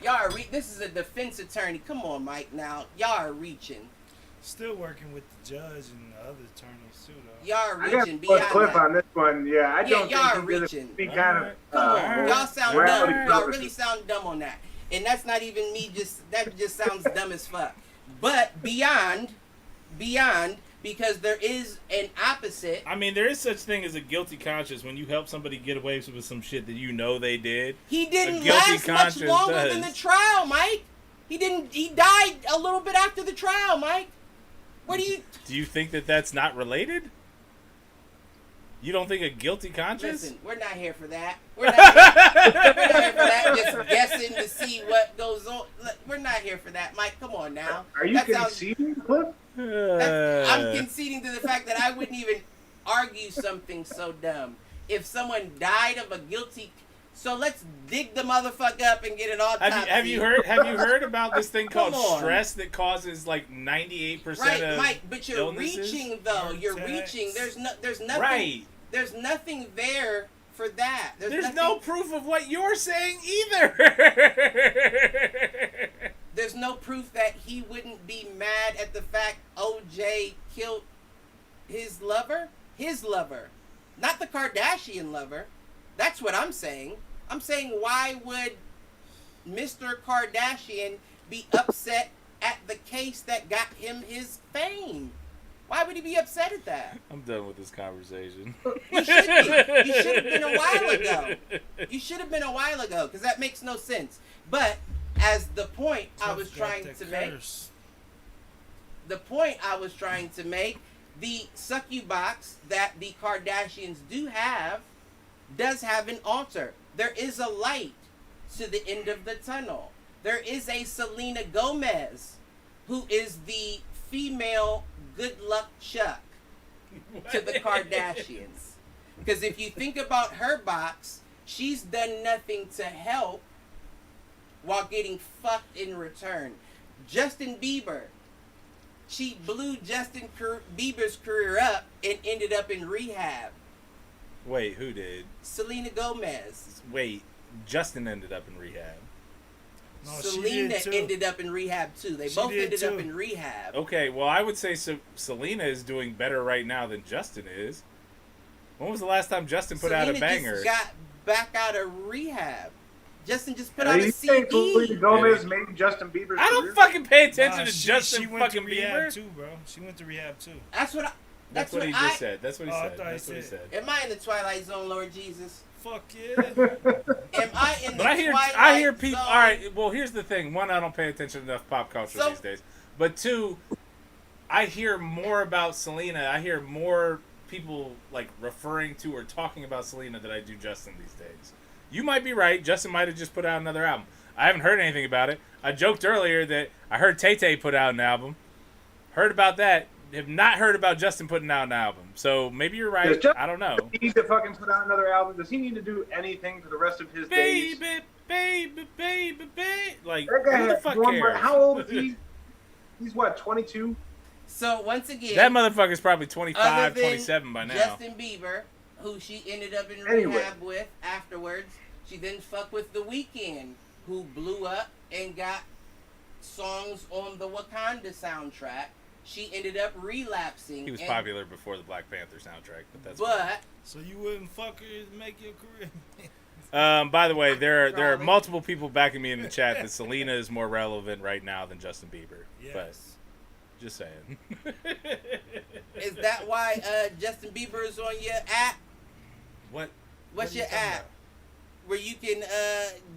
Y'all are this is a defense attorney. Come on, Mike. Now, y'all are reaching. Still working with the judge and the other attorneys too, though. Y'all are I got reaching a beyond clip that. on this one. Yeah, I don't y'all think he did reaching. it. Be kind of. Come on, y'all sound morality dumb. Y'all purposes. really sound dumb on that. And that's not even me. That just sounds dumb as fuck. But beyond, because there is an opposite. I mean, there is such thing as a guilty conscience when you help somebody get away with some shit that you know they did. He didn't guilty last much conscience longer does. than the trial, Mike. He didn't. He died a little bit after the trial, Mike. What do you? Do you think that that's not related? You don't think a guilty conscience? Listen, we're not here for that. We're not here for that. Just guessing to see what goes on. We're not here for that, Mike. Come on now. Are you conceding, Cliff? I'm conceding to the fact that I wouldn't even argue something so dumb. If someone died of a guilty, so let's dig the motherfucker up and get it all. Have you heard about this thing called stress that causes like 98% right, of Mike? But you're illnesses? reaching though. You're reaching. There's nothing. Right. There's nothing there for that. There's no proof of what you're saying either. There's no proof that he wouldn't be mad at the fact OJ killed his lover. His lover, not the Kardashian lover. That's what I'm saying. I'm saying, why would Mr. Kardashian be upset at the case that got him his fame? Why would he be upset at that? I'm done with this conversation. You should be. You should have been a while ago. You should have been a while ago, because that makes no sense. But as the point I was trying to make, the succubox that the Kardashians does have an altar. There is a light to the end of the tunnel. There is a Selena Gomez, who is the female Good Luck Chuck to the Kardashians. Because if you think about her box, she's done nothing to help while getting fucked in return. Justin Bieber, she blew Justin Bieber's career up and ended up in rehab. Wait, who did? Selena Gomez. Wait, Justin ended up in rehab. No, Selena ended up in rehab too. They both ended up in rehab. Okay, well, I would say Selena is doing better right now than Justin is. When was the last time Justin put out a banger? Just got back out of rehab. Justin just put out a CD. Selena Gomez made Justin Bieber's I don't career? fucking pay attention to Justin she went fucking to rehab Bieber. too, bro. She went to rehab too. That's what he just said. That's what he said. That's what he said. Am I in the Twilight Zone, Lord Jesus? Fuck yeah. Am I in the I hear people. All right. Well, here's the thing. One, I don't pay attention to enough pop culture these days. But two, I hear more about Selena. I hear more people like referring to or talking about Selena than I do Justin these days. You might be right. Justin might have just put out another album. I haven't heard anything about it. I joked earlier that I heard Tay-Tay put out an album. Heard about that. Have not heard about Justin putting out an album. So maybe you're right. I don't know. Does he need to fucking put out another album? Does he need to do anything for the rest of his days? Baby. Like, that guy who the fuck cares? How old is he? He's what, 22? So once again, that motherfucker's probably 25, 27 by now. Justin Bieber, who she ended up in rehab with afterwards, she then fucked with The Weeknd, who blew up and got songs on the Wakanda soundtrack. She ended up relapsing. He was popular before the Black Panther soundtrack, but that's but so you wouldn't fuck her to make your career? By the way, there are multiple people backing me in the chat that Selena is more relevant right now than Justin Bieber. Yes. But just saying. Is that why Justin Bieber is on your app? What's your app? Where you can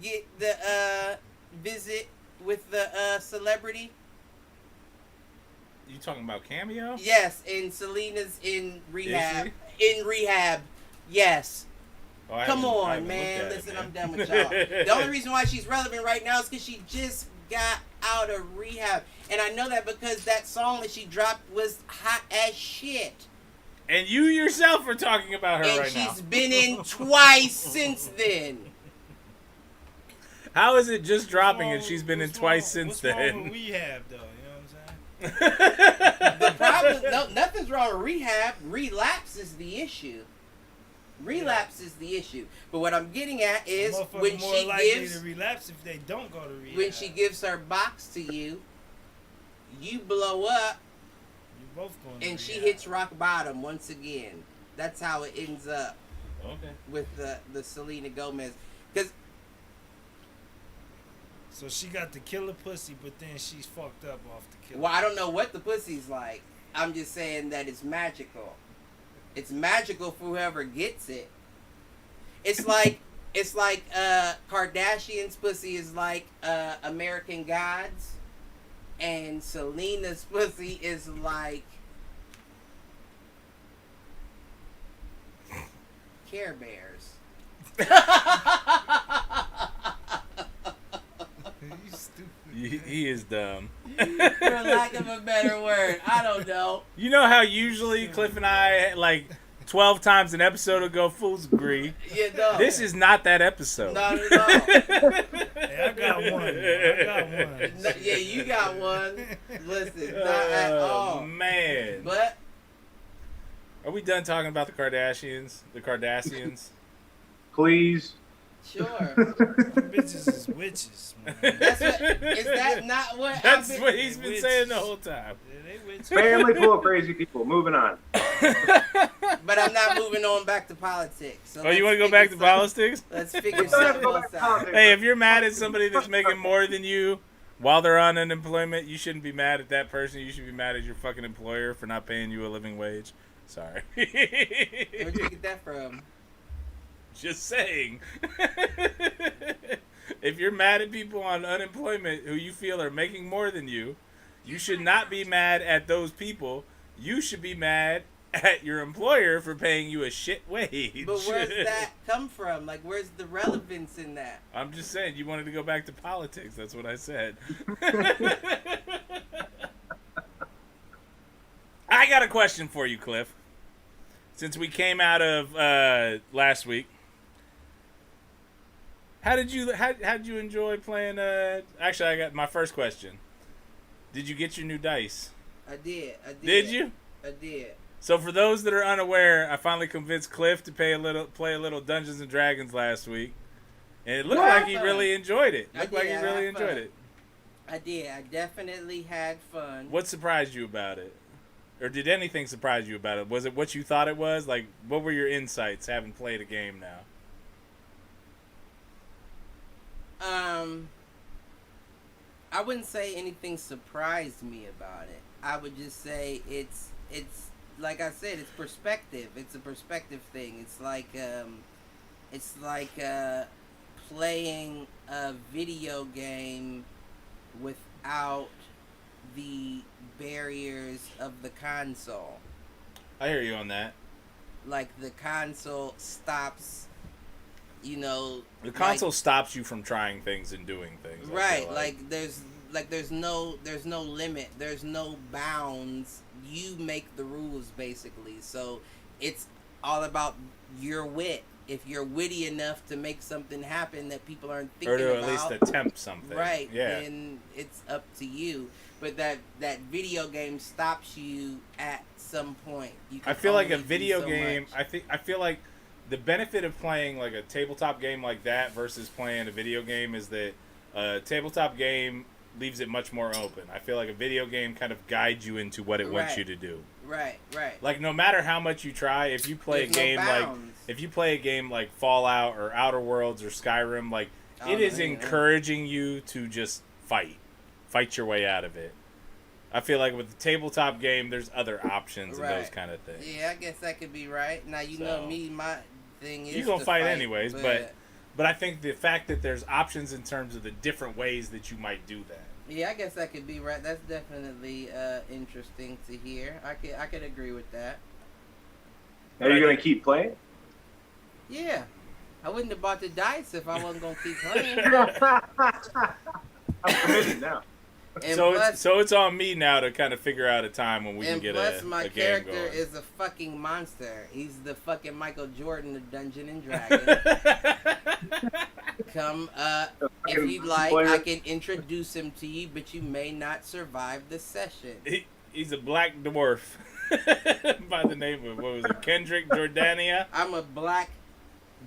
get the visit with the celebrity? You talking about Cameo? Yes, and Selena's in rehab. In rehab, yes. Oh, Come on, man. Listen, I'm done with y'all. The only reason why she's relevant right now is because she just got out of rehab. And I know that because that song that she dropped was hot as shit. And you yourself are talking about her right now. And she's been in twice since then. How is it just dropping and she's been in twice since then? What's wrong with rehab, though? You know what I'm saying? The problem, no, nothing's wrong with rehab. Relapse is the issue. Relapse is the issue. But what I'm getting at is when she gives to relapse if they don't go to rehab. When she gives her box to you, you blow up. You both going to and rehab. she hits rock bottom once again. That's how it ends up. Okay. With the Selena Gomez, because so she got the killer pussy, but then she's fucked up off the killer. Well, I don't know what the pussy's like. I'm just saying that it's magical. It's magical for whoever gets it. It's like Kardashian's pussy is like American Gods, and Selena's pussy is like Care Bears. You stupid. He is dumb. For lack of a better word, I don't know. You know how usually Cliff and I, like 12 times an episode ago, fools agree. Yeah, no. This is not that episode. Not at all. Hey, I got one. I got one. No, yeah, you got one. Listen, not at all. Man. But Are we done talking about the Kardashians? The Kardashians? Please. sure. Bitches is witches, man. That's what, is that not what? That's I've been- what he's been saying the whole time. Yeah, they witches. Family full of crazy people. Moving on. But I'm not moving on back to politics. So Oh, you want to go back to politics? Let's figure Let's go something back else to out. politics. Hey, if you're mad at somebody that's making more than you while they're on unemployment, you shouldn't be mad at that person. You should be mad at your fucking employer for not paying you a living wage. Sorry. Where'd you get that from? Just saying. If you're mad at people on unemployment who you feel are making more than you, you should not be mad at those people. You should be mad at your employer for paying you a shit wage. But where's that come from? Like, where's the relevance in that? I'm just saying, you wanted to go back to politics. That's what I said. I got a question for you, Cliff. Since we came out of last week, how did you enjoy playing? Actually, I got my first question. Did you get your new dice? I did. Did you? I did. So for those that are unaware, I finally convinced Cliff to play a little Dungeons and Dragons last week, and it looked like he really enjoyed it. I did. It. I did. I definitely had fun. What surprised you about it? Or did anything surprise you about it? Was it what you thought it was? Like, what were your insights having played a game now? I wouldn't say anything surprised me about it. I would just say it's like I said, it's perspective. It's a perspective thing. It's like playing a video game without the barriers of the console. I hear you on that. Like, the console stops, you know. The console stops you from trying things and doing things. Right. There's no limit. There's no bounds. You make the rules, basically. So it's all about your wit. If you're witty enough to make something happen that people aren't thinking about, or to at least attempt something, right? Yeah. Then it's up to you. But that video game stops you at some point. You can I feel like a only do video so game. much. I feel like the benefit of playing like a tabletop game like that versus playing a video game is that a tabletop game leaves it much more open. I feel like a video game kind of guides you into what it wants you to do. Right. Like no matter how much you try, if you play a game like Fallout or Outer Worlds or Skyrim, like it is encouraging you to just fight your way out of it. I feel like with the tabletop game, there's other options and those kind of things. Yeah, I guess that could be right. Now you know me, my thing is you're gonna fight anyways, but I think the fact that there's options in terms of the different ways that you might do that. Yeah, I guess that could be right. That's definitely interesting to hear. I could agree with that. Are you gonna keep playing? Yeah, I wouldn't have bought the dice if I wasn't gonna keep playing. I'm committed now. So it's on me now to kind of figure out a time when we can get a game going. And plus, my character is a fucking monster. He's the fucking Michael Jordan of Dungeon and Dragons. Come, if you'd like, I can introduce him to you, but you may not survive the session. He's a black dwarf by the name of, what was it, Kendrick Jordania? I'm a black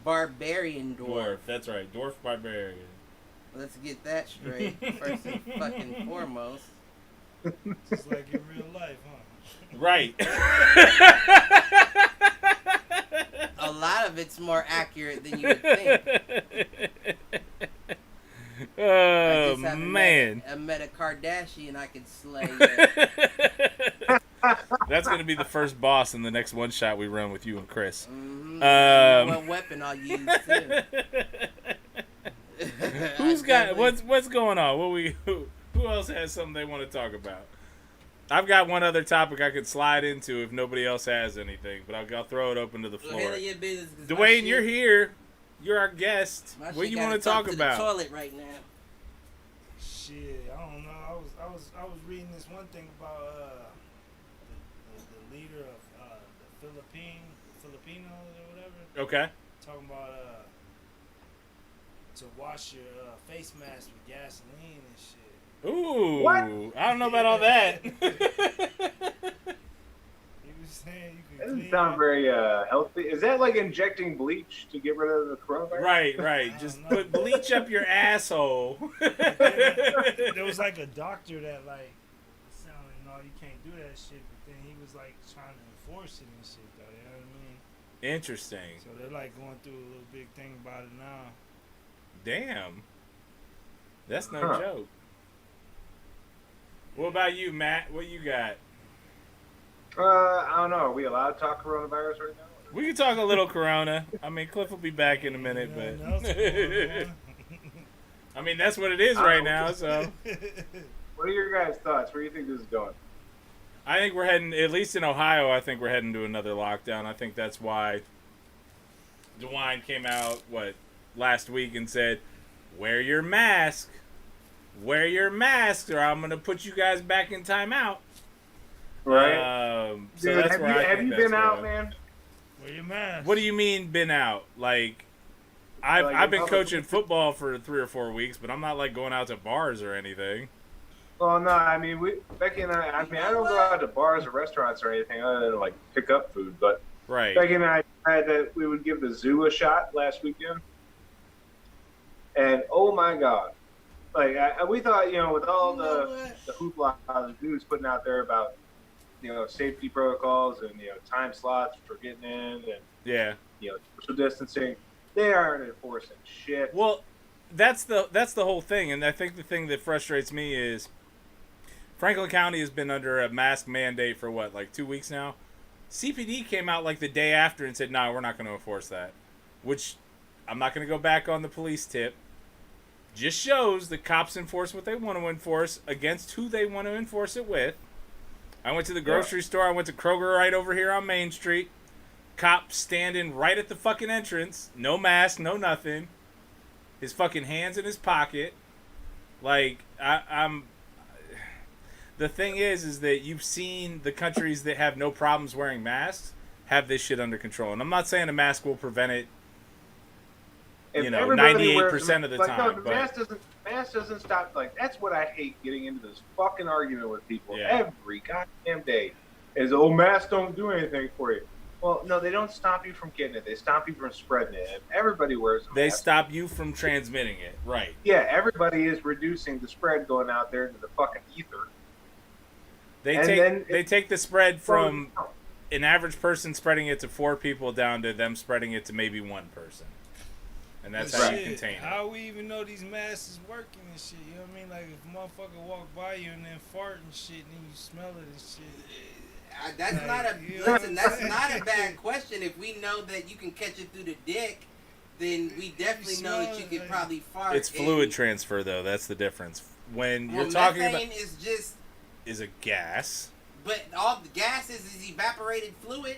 barbarian dwarf. That's right, dwarf barbarian. Let's get that straight, first and fucking foremost. Just like in real life, huh? Right. A lot of it's more accurate than you would think. Oh, man. I met a Kardashian I could slay. That's going to be the first boss in the next one shot we run with you and Chris. Mm-hmm. What weapon I'll use, too. What's going on? Who else has something they want to talk about? I've got one other topic I could slide into if nobody else has anything, but I'll throw it open to the floor. Dewayne, you're here. You're our guest. What do you want to talk about? The toilet right now. Shit, I don't know. I was reading this one thing about the leader of the Filipinos or whatever. Okay. Talking about to wash your face mask with gasoline and shit. Ooh, what? I don't know about all that. He was saying you that doesn't sound very healthy. Is that like injecting bleach to get rid of the coronavirus? Right. Just put bleach up your asshole. There was like a doctor that like sounded, no, you can't do that shit. But then he was like trying to enforce it and shit, though. You know what I mean? Interesting. So they're like going through a little big thing about it now. Damn. That's no joke. What about you, Matt? What you got? I don't know. Are we allowed to talk coronavirus right now? We can talk a little corona. I mean, Cliff will be back in a minute, but I mean, that's what it is right now, so. What are your guys' thoughts? Where do you think this is going? I think we're heading, at least in Ohio, I think we're heading to another lockdown. I think that's why Dewayne came out, last week and said, wear your mask. Wear your mask or I'm going to put you guys back in timeout. Right. So dude, that's have you been out, man? Wear your mask. What do you mean been out? Like, I've been coaching football for 3 or 4 weeks, but I'm not like going out to bars or anything. Well, no, I mean, Becky and I don't go out to bars or restaurants or anything other than like pick up food, but Becky and I had that we would give the zoo a shot last weekend. And oh my God. Like, we thought, with all the hoopla the dude's putting out there about, safety protocols and, time slots for getting in and, social distancing, they aren't enforcing shit. Well, that's the whole thing. And I think the thing that frustrates me is Franklin County has been under a mask mandate for 2 weeks now? CPD came out the day after and said, no, we're not going to enforce that. Which, I'm not going to go back on the police tip. Just shows the cops enforce what they want to enforce against who they want to enforce it with. I went to the grocery store. I went to Kroger right over here on Main Street. Cop standing right at the fucking entrance. No mask, no nothing. His fucking hands in his pocket. I'm... The thing is that you've seen the countries that have no problems wearing masks have this shit under control. And I'm not saying a mask will prevent it 98% of the time. No, the mask doesn't stop. That's what I hate, getting into this fucking argument with people every goddamn day. Is masks don't do anything for you. Well, no, they don't stop you from getting it. They stop you from spreading it. If everybody wears a mask, They stop you from transmitting it, right? Yeah, everybody is reducing the spread going out there into the fucking ether. They take the spread from an average person spreading it to 4 people down to them spreading it to maybe 1 person. And that's how you contain it. How we even know these masks is working and shit? You know what I mean? Like if a motherfucker walk by you and then fart and shit, and then you smell it and shit. That's like, not a listen. That's not a bad question. If we know that you can catch it through the dick, then we definitely know that you could probably fart. It's fluid transfer, though. That's the difference. When you're talking about is a gas, but all the gas is evaporated fluid.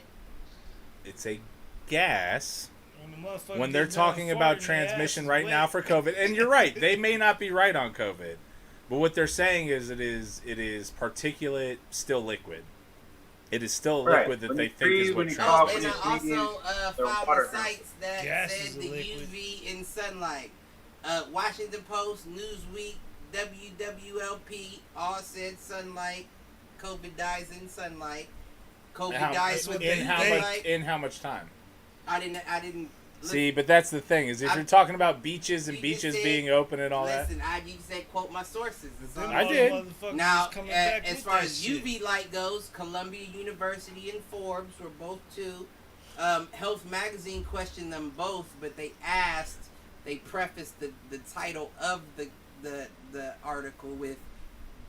It's a gas. When they're talking about transmission right now for COVID, and you're right, they may not be right on COVID, but what they're saying is it is particulate, still liquid. It is still a liquid that they think is what transmits. And I also found sites that said the UV in sunlight. Washington Post, Newsweek, WWLP all said sunlight. COVID dies in sunlight. COVID dies within sunlight. In how much time? I didn't. See, but that's the thing is if you're talking about beaches and beaches being open and all that. Listen, you said quote my sources. I did. Now, as far as UV light goes, Columbia University and Forbes were both 2. Health Magazine questioned them both, but they prefaced the title of the article with,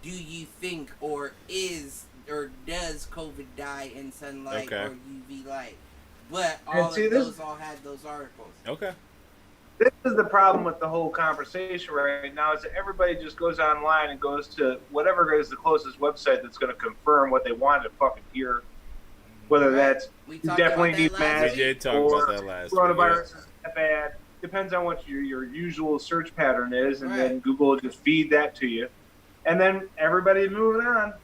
"Do you think or does COVID die in sunlight or UV light?" But those all had those articles. Okay. This is the problem with the whole conversation right now is that everybody just goes online and goes to whatever is the closest website that's going to confirm what they want to fucking hear. Whether that's definitely need masks we did talk about that last coronavirus is that bad. Depends on what your usual search pattern is, and then Google will just feed that to you. And then everybody's moving on.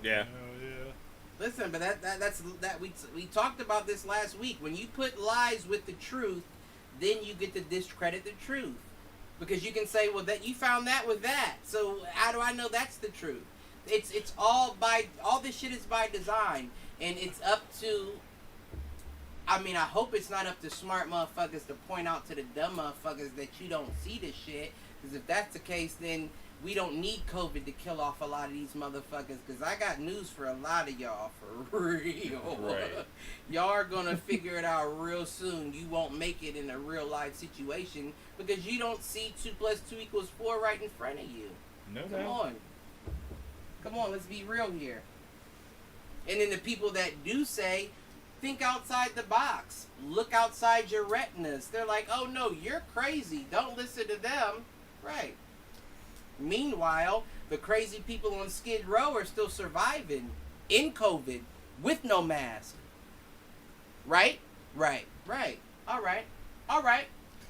Yeah. Listen, but we talked about this last week. When you put lies with the truth, then you get to discredit the truth, because you can say, well, that you found that with that. So how do I know that's the truth? It's all this shit is by design, and it's up to. I mean, I hope it's not up to smart motherfuckers to point out to the dumb motherfuckers that you don't see this shit. Because if that's the case, then we don't need COVID to kill off a lot of these motherfuckers, because I got news for a lot of y'all, for real. Right. Y'all are going to figure it out real soon. You won't make it in a real life situation because you don't see 2 + 2 = 4 right in front of you. No Come on. Come on, let's be real here. And then the people that do say, think outside the box. Look outside your retinas. They're like, oh no, you're crazy. Don't listen to them. Right. Meanwhile, the crazy people on Skid Row are still surviving in COVID with no mask. Right? Right. All right.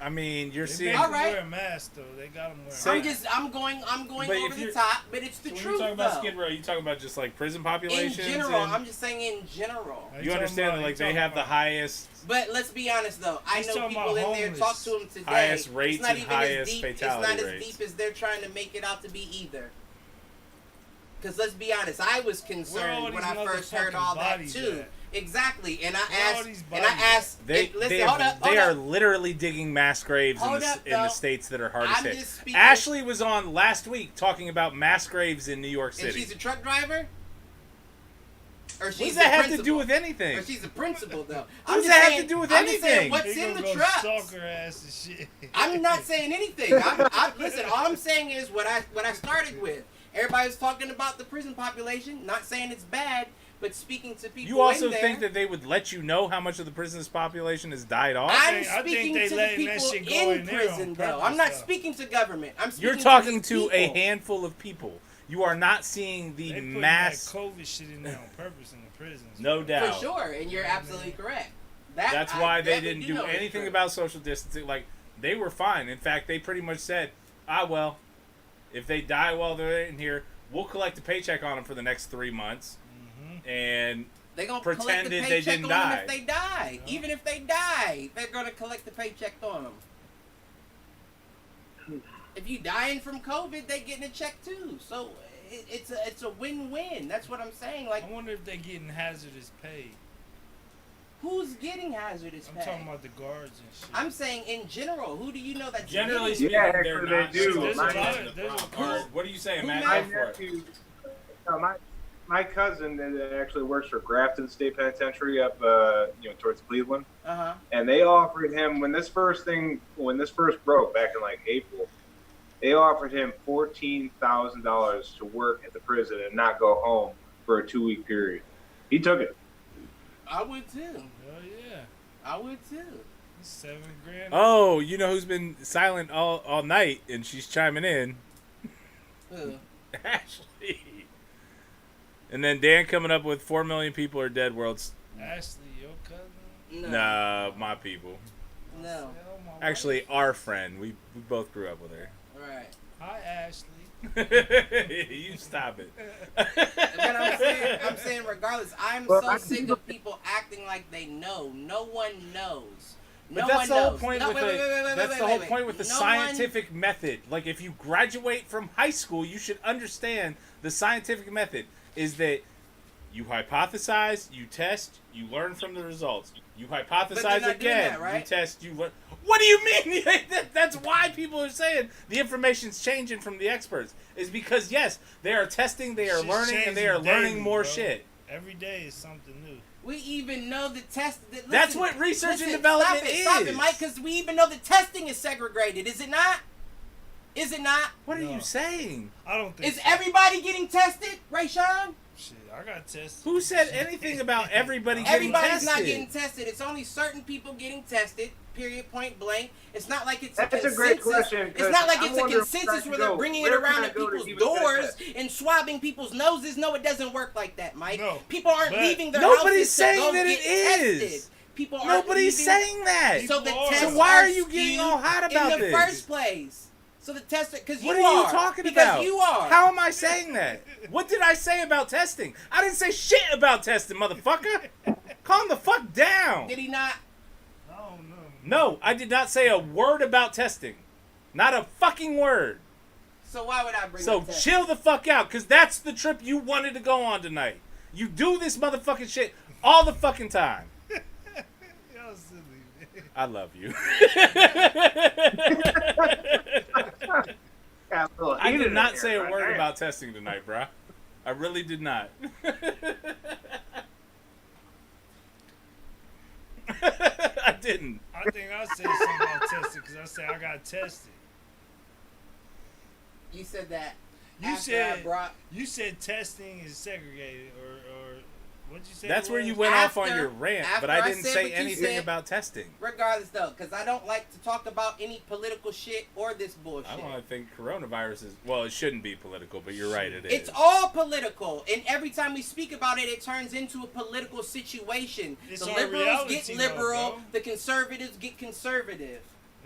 I mean, you're seeing. All right. Wear a mask though. They got them wearing. I'm going over the top, but it's the truth. When you talking about Skid Row, you talking about just like prison populations? In general, I'm just saying in general. You understand that like they have the highest. But let's be honest though, I know people in there talk to them today. Highest rates and highest fatality rates. It's not as deep as they're trying to make it out to be either. Because let's be honest, I was concerned when I first heard all that too. Exactly, and I asked. They are literally digging mass graves in the states that are hardest hit. Ashley was on last week talking about mass graves in New York City. And she's a truck driver. Or she's what does that have to do with anything? Or she's a principal though. What does that have to do with anything? Saying, what's in the truck? I'm not saying anything. Listen, all I'm saying is what I started with. Everybody was talking about the prison population. Not saying it's bad. But speaking to people, you also think that they would let you know how much of the prison's population has died off? I'm speaking to the people in prison, though. I'm not speaking to government. I'm speaking. You're talking to a handful of people. You are not seeing the mass. That COVID shit in there on purpose in the prisons. No doubt. For sure, and you're absolutely correct. That's why they didn't do anything about social distancing. Like, they were fine. In fact, they pretty much said, well, if they die while they're in here, we'll collect a paycheck on them for the next 3 months. And they gonna pretended they didn't die. If they die, even if they die, they're gonna collect the paycheck on them. If you dying from COVID, they getting a check too. So it's a win-win. That's what I'm saying. Like, I wonder if they getting hazardous pay. Who's getting hazardous pay? I'm talking about the guards and shit. I'm saying in general. Who do you know that's Generally getting? speaking, Yeah, they're actually not. they do. There's My- what are you saying, Matt? My Go for it. nephew, my cousin that actually works for Grafton State Penitentiary up, towards Cleveland. And they offered him when this first broke back in like April, they offered him $14,000 to work at the prison and not go home for a 2-week period. He took it. I would too. Oh yeah, I would too. $7 grand. Oh, you know who's been silent all night and she's chiming in? Who? Ashley. And then Dan coming up with 4 million people are dead worlds. Ashley, your cousin? No. Nah, my people. No. Actually, our friend. We both grew up with her. Right. Hi, Ashley. You stop it. But I'm saying regardless, I'm so sick of people acting like they know. No one knows. But that's the whole point with the scientific method. Like, if you graduate from high school, you should understand the scientific method is that you hypothesize, you test, you learn from the results. You hypothesize again, that, right? You test, you learn. What do you mean? That's why people are saying the information's changing from the experts. Is because, yes, they are testing, they are learning, and they are learning more shit. Every day is something new. We even know the test. Listen, that's what research and development is. Stop it, Mike, because we even know the testing is segregated. Is it not? Is it not? What are you saying? I don't think Is everybody getting tested, Rayshawn? Shit, I got tested. Who said anything about everybody getting Everybody's tested? not getting tested. It's only certain people getting tested. Period. Point blank. It's not like it's That's a consensus. a great question. It's not like it's a consensus where they're bringing it around at people's doors and swabbing people's noses. No, it doesn't work like that, Mike. No, people aren't leaving their houses to go get tested. People aren't Nobody's saying that. So the tests why are you getting all hot about in the this? first place? So the test, because you are. What are you talking because about? You are. How am I saying that? What did I say about testing? I didn't say shit about testing, motherfucker. Calm the fuck down. Did he not? Oh no. No, I did not say a word about testing. Not a fucking word. So why would I bring So up testing? chill the fuck out, because that's the trip you wanted to go on tonight. You do this motherfucking shit all the fucking time. Y'all silly. I love you. I did not say a word about testing tonight, bruh. I really did not. I didn't. I think I said something about testing because I said I got tested. You said that. You said testing is segregated, or what'd you say? That's where you went off on your rant, but I didn't say anything about testing. Regardless, though, because I don't like to talk about any political shit or this bullshit. I don't think coronavirus is... Well, it shouldn't be political, but you're right, it is. It's all political, and every time we speak about it, it turns into a political situation. It's the our liberals reality, get liberal, bro. the conservatives get conservative.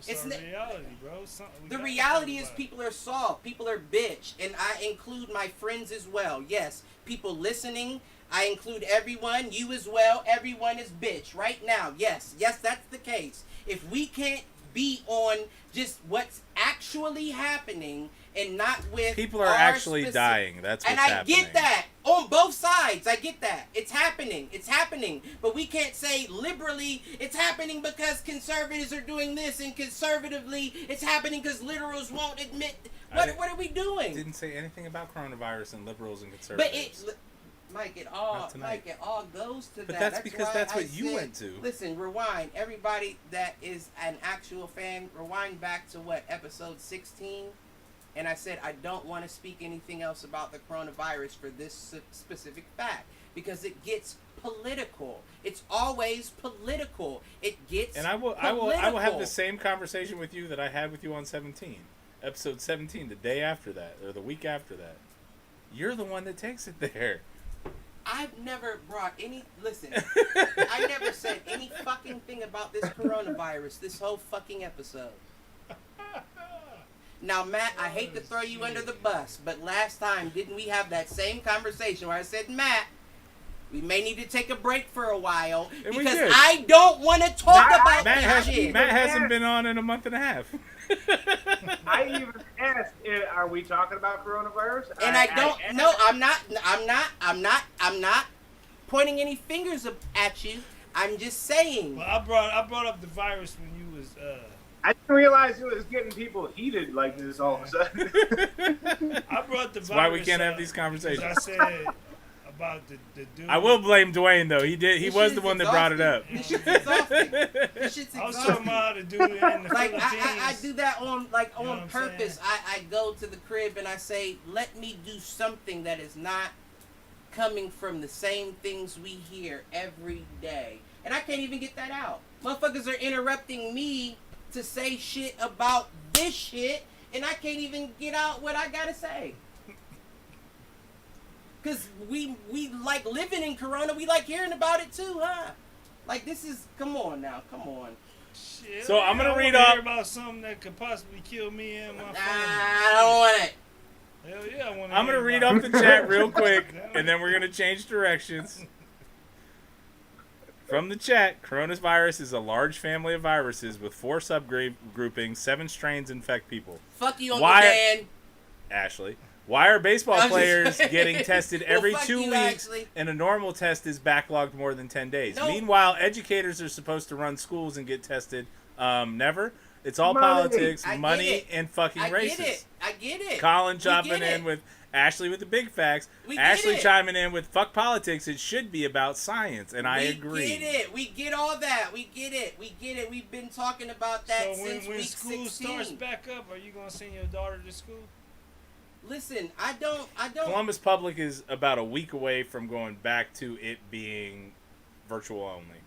It's our reality, bro. The reality is people are soft, people are bitch, and I include my friends as well. Yes, people listening, I include everyone, you as well. Everyone is bitch right now. Yes, that's the case. If we can't be on just what's actually happening and not with people are actually dying. That's what's happening. And I get that on both sides. I get that. It's happening. But we can't say liberally it's happening because conservatives are doing this, and conservatively it's happening because liberals won't admit. What are we doing? I didn't say anything about coronavirus and liberals and conservatives. But Mike, it all goes to that. But that's because that's what you went to. Listen, rewind. Everybody that is an actual fan, rewind back to episode 16. And I said, I don't want to speak anything else about the coronavirus for this specific fact. Because it gets political. It's always political. It gets And I will political. have the same conversation with you that I had with you on 17. Episode 17, the day after that, or the week after that. You're the one that takes it there. I've never brought any... Listen, I never said any fucking thing about this coronavirus this whole fucking episode. Now, Matt, I hate to throw you under the bus, but last time, didn't we have that same conversation where I said, Matt, we may need to take a break for a while because I don't want to talk about this shit. Matt hasn't been on in a month and a half. I even asked, are we talking about coronavirus? And I'm not pointing any fingers at you. I'm just saying. Well, I brought up the virus when you was. I didn't realize it was getting people heated like this all of a sudden. I brought the That's virus. why we can't have these conversations. I said about the dude. I will blame Dewayne though. He was the one that brought it up. This shit's exhausting. This shit's exhausting. I was talking about the dude in the like Philippines. I do that on You know on purpose. I go to the crib and I say, let me do something that is not coming from the same things we hear every day. And I can't even get that out. Motherfuckers are interrupting me to say shit about this shit, and I can't even get out what I gotta say. Cause we like living in Corona, we like hearing about it too, huh? Like this is, come on now, come on. Shit, So I'm gonna read off off about something that could possibly kill me and my family. I don't want it. Hell yeah, I want. I'm gonna read off the chat real quick, and then we're gonna change directions. From the chat, coronavirus is a large family of viruses with 4 subgroupings. 7 strains infect people. Fuck you, Uncle Dan. Ashley. Why are baseball players getting tested every fuck 2 you, weeks Ashley. and a normal test is backlogged more than 10 days? No. Meanwhile, educators are supposed to run schools and get tested. Never. It's all Money. politics, I money, get it. and fucking I racist. get it. I get it. Colin We jumping get in it. with Ashley with the big facts. We get Ashley it. chiming in with fuck politics. It should be about science, and I agree. We get it. We get all that. We get it. We get it. We've been talking about that So since when week school 16. starts back up, are you gonna send your daughter to school? Listen, I don't. Columbus Public is about a week away from going back to it being virtual only.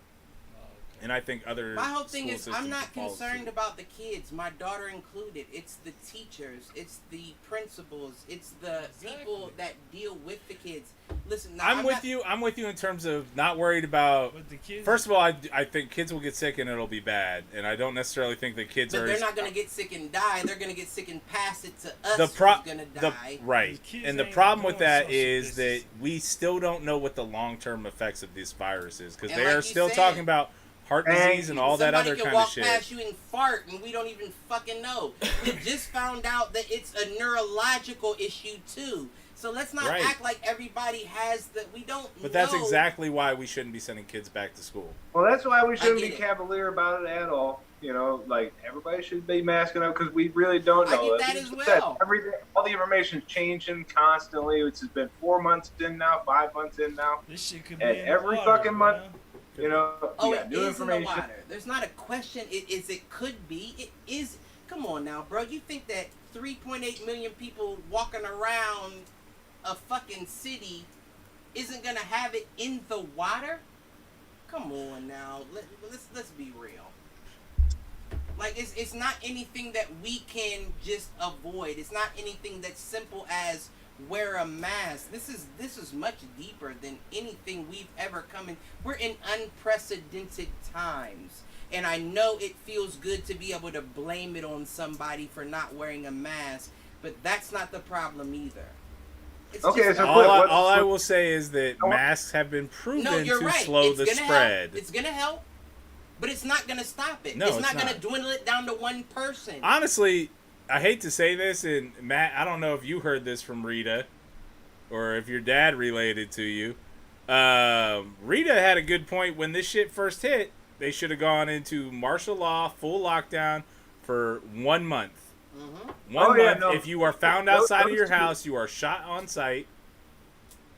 And I think other My whole thing school is, I'm systems not follow concerned suit. about the kids, my daughter included. It's the teachers, it's the principals, it's the people that deal with the kids. Listen, now, I'm with you. I'm with you in terms of not worried about. But the kids. First of all, I think kids will get sick and it'll be bad, and I don't necessarily think that kids But are. they're not going to get sick and die. They're going to get sick and pass it to us the who's going to die. right, The kids and the ain't problem with doing that social is that distancing. we still don't know what the long-term effects of this virus is because And they like are you still said, talking about heart disease and all that Somebody other can kind walk of shit. past you and fart, and we don't even fucking know. We just found out that it's a neurological issue too. So let's not Right. act like everybody has that. We don't. But that's know. exactly why we shouldn't be sending kids back to school. Well, that's why we shouldn't be get it. cavalier about it at all. You know, like everybody should be masking up because we really don't I know. get that Like as you said, well. everything, all the information's changing constantly. It's been 4 months in now, 5 months in now. This shit could be And in every the water, fucking month, man. you know, Oh, we it got new is in the information. water. There's not a question. It could be. It is. Come on now, bro. You think that 3.8 million people walking around a fucking city isn't gonna have it in the water? Come on now. Let's be real. Like it's not anything that we can just avoid. It's not anything that's simple as wear a mask. This is much deeper than anything we've ever come in. We're in unprecedented times. And I know it feels good to be able to blame it on somebody for not wearing a mask, but that's not the problem either. It's Okay, just so not. quick, All I will say is that masks have been proven No, you're to right. slow It's the gonna spread. Help. It's gonna help, but it's not gonna stop it. No, it's it's not gonna not. dwindle it down to one person. Honestly, I hate to say this, and Matt, I don't know if you heard this from Rita, or if your dad related to you. Rita had a good point when this shit first hit. They should have gone into martial law, full lockdown for 1 month. Mm-hmm. One month. No. If you are found Those- outside of your those two- house, you are shot on sight.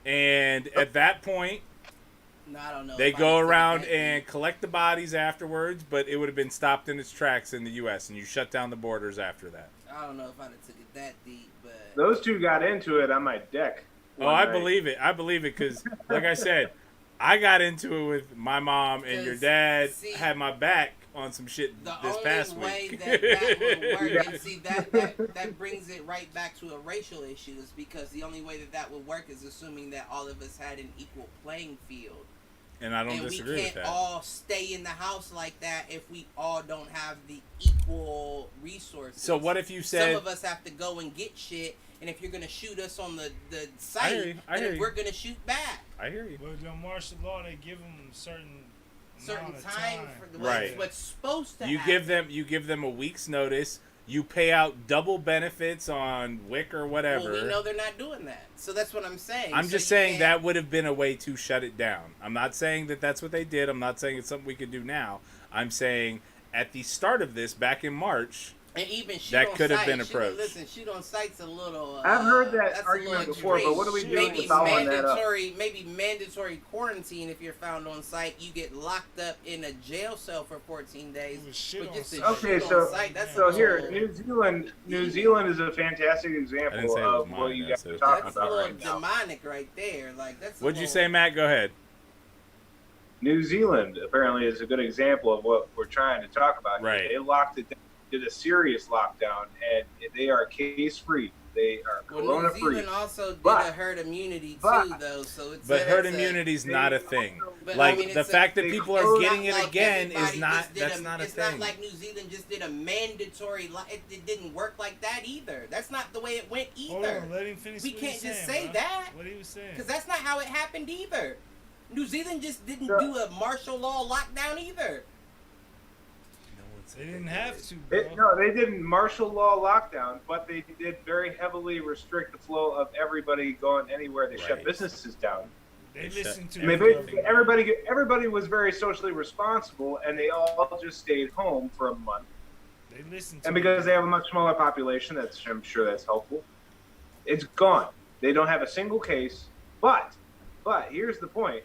And at that point, No, I don't know. they if I go would put it around that and deep. collect the bodies afterwards, but it would have been stopped in its tracks in the U.S., and you shut down the borders after that. I don't know if I'd have took it that deep, but Those two got into it on my deck. Oh, one I night. believe it. I believe it because, like I said, I got into it with my mom, and your Because, dad see, had my back on some shit the this only past way week. that would work, Yeah. and see that brings it right back to a racial issue, is because the only way that would work is assuming that all of us had an equal playing field. And I don't And we disagree with can't that. all stay in the house like that if we all don't have the equal resources. So what if you Some said, of us have to go and get shit, and if you're gonna shoot us on the I hear site, you, I hear then you. we're gonna shoot back. I hear you. But the martial law, they give them certain Certain amount of time for the Right. what's supposed to You happen. give them a week's notice. you pay out double benefits on WIC or whatever. Well, we know they're not doing that. So that's what I'm saying. I'm just saying that would have been a way to shut it down. I'm not saying that that's what they did. I'm not saying it's something we could do now. I'm saying at the start of this, back in March, and even that could have been approached. Listen, shoot on site's a little. I've heard that argument before, but what do we do with following that up? Maybe mandatory quarantine if you're found on site. You get locked up in a jail cell for 14 days. Okay, so here, New Zealand is a fantastic example of what you guys are talking about right now. That's a little demonic right there. Like that's. What'd you say, Matt? Go ahead. New Zealand apparently is a good example of what we're trying to talk about. Right. They locked it down. Did a serious lockdown, and they are case-free. They are corona-free. New Zealand also did a herd immunity too, though. So it's but herd immunity is not a thing. Like the fact that people are getting it again is not. That's not a thing. It's not like New Zealand just did a mandatory. It didn't work like that either. That's not the way it went either. Hold on, let him finish. We can't just say that. What he was saying. Because that's not how it happened either. New Zealand just didn't do a martial law lockdown either. They didn't have to, bro. They didn't martial law lockdown, but they did very heavily restrict the flow of everybody going anywhere. They shut businesses down. They listened to everybody was very socially responsible, and they all just stayed home for a month. They listened. And because they have a much smaller population, I'm sure that's helpful. It's gone. They don't have a single case. But here's the point.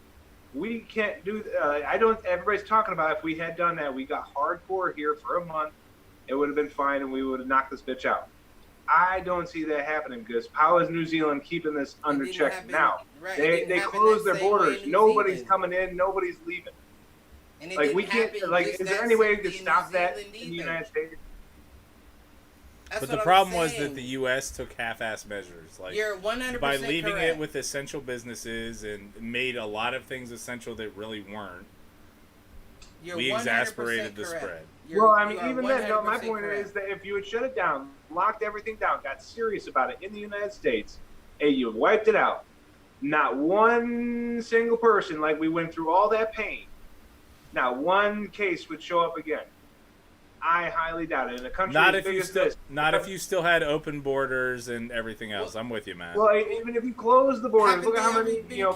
We can't do. Everybody's talking about if we had done that, we got hardcore here for a month, it would have been fine, and we would have knocked this bitch out. I don't see that happening because how is New Zealand keeping this under check now? Right, they closed their borders. Nobody's coming in. Nobody's leaving. And we can't. Is there any way we could stop that in the United States? But the problem was that the U.S. took half-ass measures, like you're 100% by leaving correct. it with essential businesses and made a lot of things essential that really weren't. We exasperated the spread. Even then, my point is that if you had shut it down, locked everything down, got serious about it in the United States, and you wiped it out, not one single person, like we went through all that pain, not one case would show up again. I highly doubt it. In a country if you still had open borders and everything else. I'm with you, man. Well, even if you close the borders, look at how many people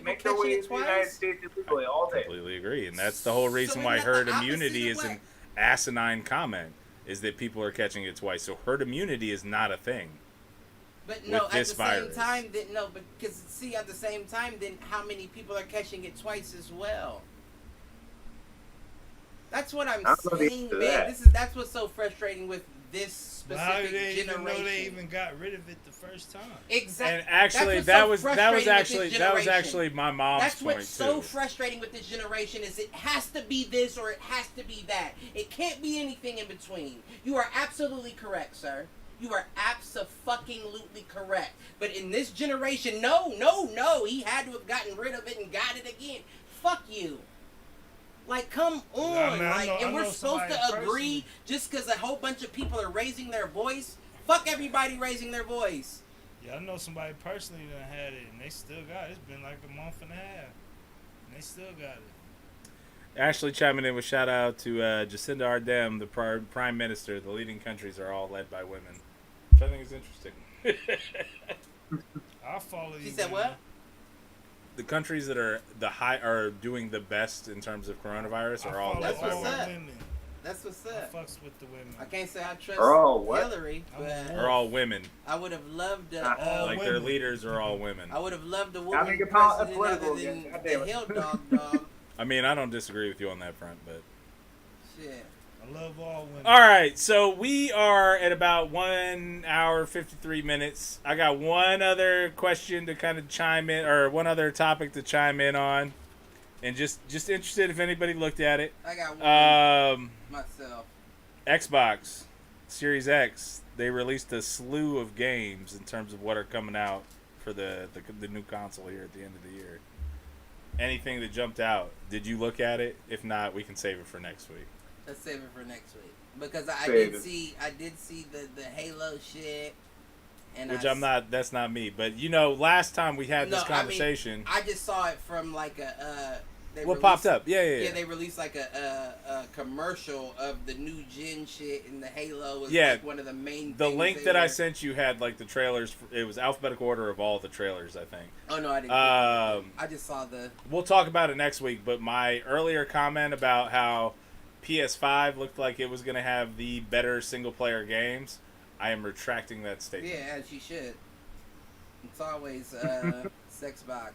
make their way into the United States illegally all day. I completely agree, and that's the whole reason why herd immunity is an asinine comment. Is that people are catching it twice? So herd immunity is not a thing. But no, at the same time, at the same time, then how many people are catching it twice as well? That's what I'm saying, man. That's what's so frustrating with this specific generation. Even though they even got rid of it the first time. Exactly. And actually, that was actually my mom's point too. That's what's so frustrating with this generation is it has to be this or it has to be that. It can't be anything in between. You are absolutely correct, sir. You are abso-fucking-lutely correct. But in this generation, no. He had to have gotten rid of it and got it again. Fuck you. Like, come on. And we're supposed to agree just because a whole bunch of people are raising their voice? Fuck everybody raising their voice. Yeah, I know somebody personally that had it, and they still got it. It's been like a month and a half, and they still got it. Ashley chiming in with shout out to Jacinda Ardern, the Prime Minister. The leading countries are all led by women, which I think is interesting. I'll follow you. She said what? The countries that are doing the best in terms of coronavirus are all led by women. That's what's up. I fucks with the women. I can't say I trust Hillary, but are all women. I would have loved their leaders are all women. I would have loved a woman president other than the hell dog. I mean, I don't disagree with you on that front, but shit. I love all women. All right, so we are at about 1 hour 53 minutes. I got one other question to kind of chime in, or one other topic to chime in on, and just interested if anybody looked at it. I got one myself. Xbox Series X. They released a slew of games in terms of what are coming out for the new console here at the end of the year. Anything that jumped out? Did you look at it? If not, we can save it for next week. Let's save it for next week because I did see the Halo shit, and that's not me. But last time we had this conversation, I just saw it from like What popped up? Yeah. They released like a commercial of the new Gen shit, and the Halo was like one of the main. The link that I sent you had like the trailers. It was alphabetical order of all the trailers, I think. Oh no, I didn't. I just saw the. We'll talk about it next week. But my earlier comment about how PS5 looked like it was going to have the better single player games, I am retracting that statement. Yeah, as you should. It's always Xbox.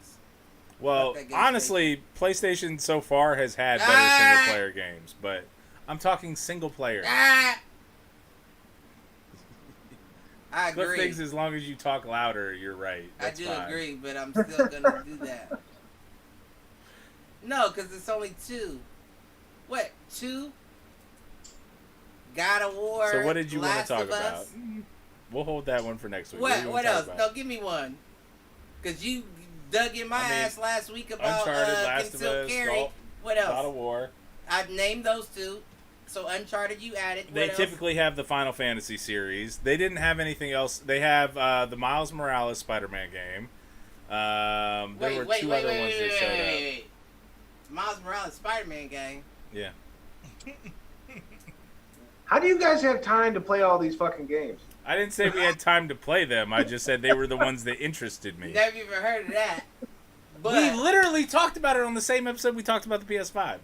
Well, honestly, PlayStation so far has had better single-player games, but I'm talking single-player. I agree. Cliff thinks as long as you talk louder, you're right. That's I do fine. agree, but I'm still going to do that. No, because it's only 2. What, 2? God of War, So what did you want Last to talk of about? Us? What hold that one for next week. What else? No, give me one. Because you dug in my ass last week about Uncharted, Last of concealed Us, carry. What else? God of War. I've named those 2. So Uncharted you added. They typically have the Final Fantasy series. They didn't have anything else. They have the Miles Morales Spider-Man game. There were 2 other ones that showed up. Miles Morales Spider-Man game? Yeah. How do you guys have time to play all these fucking games? I didn't say we had time to play them. I just said they were the ones that interested me. Never even heard of that. But we literally talked about it on the same episode we talked about the PS5.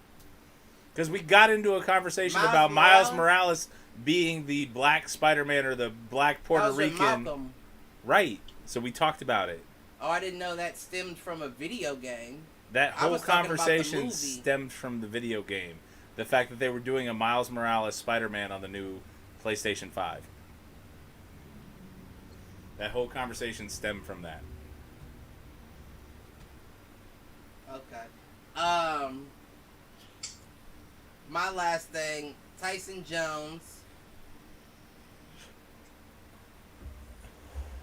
Because we got into a conversation about Miles Morales being the black Spider-Man or the black Puerto Rican. Right. So we talked about it. Oh, I didn't know that stemmed from a video game. That whole conversation stemmed from the video game. The fact that they were doing a Miles Morales Spider-Man on the new PlayStation 5. That whole conversation stemmed from that. Okay. My last thing, Tyson Jones.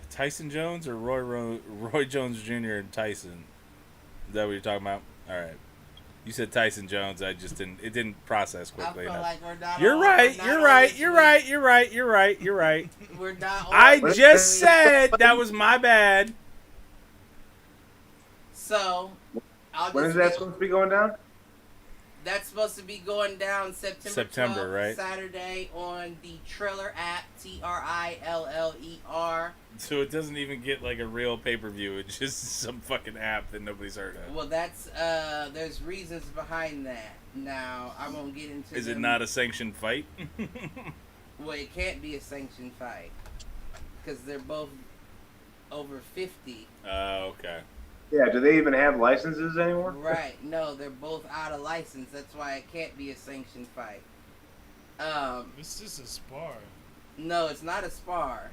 Tyson Jones or Roy Jones Jr. and Tyson? Is that what you're talking about? All right. You said Tyson Jones. I just didn't. It didn't process quickly enough. Like we're not You're right. You're right. You're right. You're right. You're right. You're right. We're not. I just said that was my bad. So, when is that supposed to be going down? That's supposed to be going down September 12th, right? Saturday on the Triller app, TRILLER. So it doesn't even get like a real pay-per-view. It's just some fucking app that nobody's heard of. Well, that's there's reasons behind that. Now I won't get into. Is it not a sanctioned fight? Well, it can't be a sanctioned fight because they're both over 50. Okay. Yeah, do they even have licenses anymore? Right. No, they're both out of license. That's why it can't be a sanctioned fight. It's just a spar. No, it's not a spar.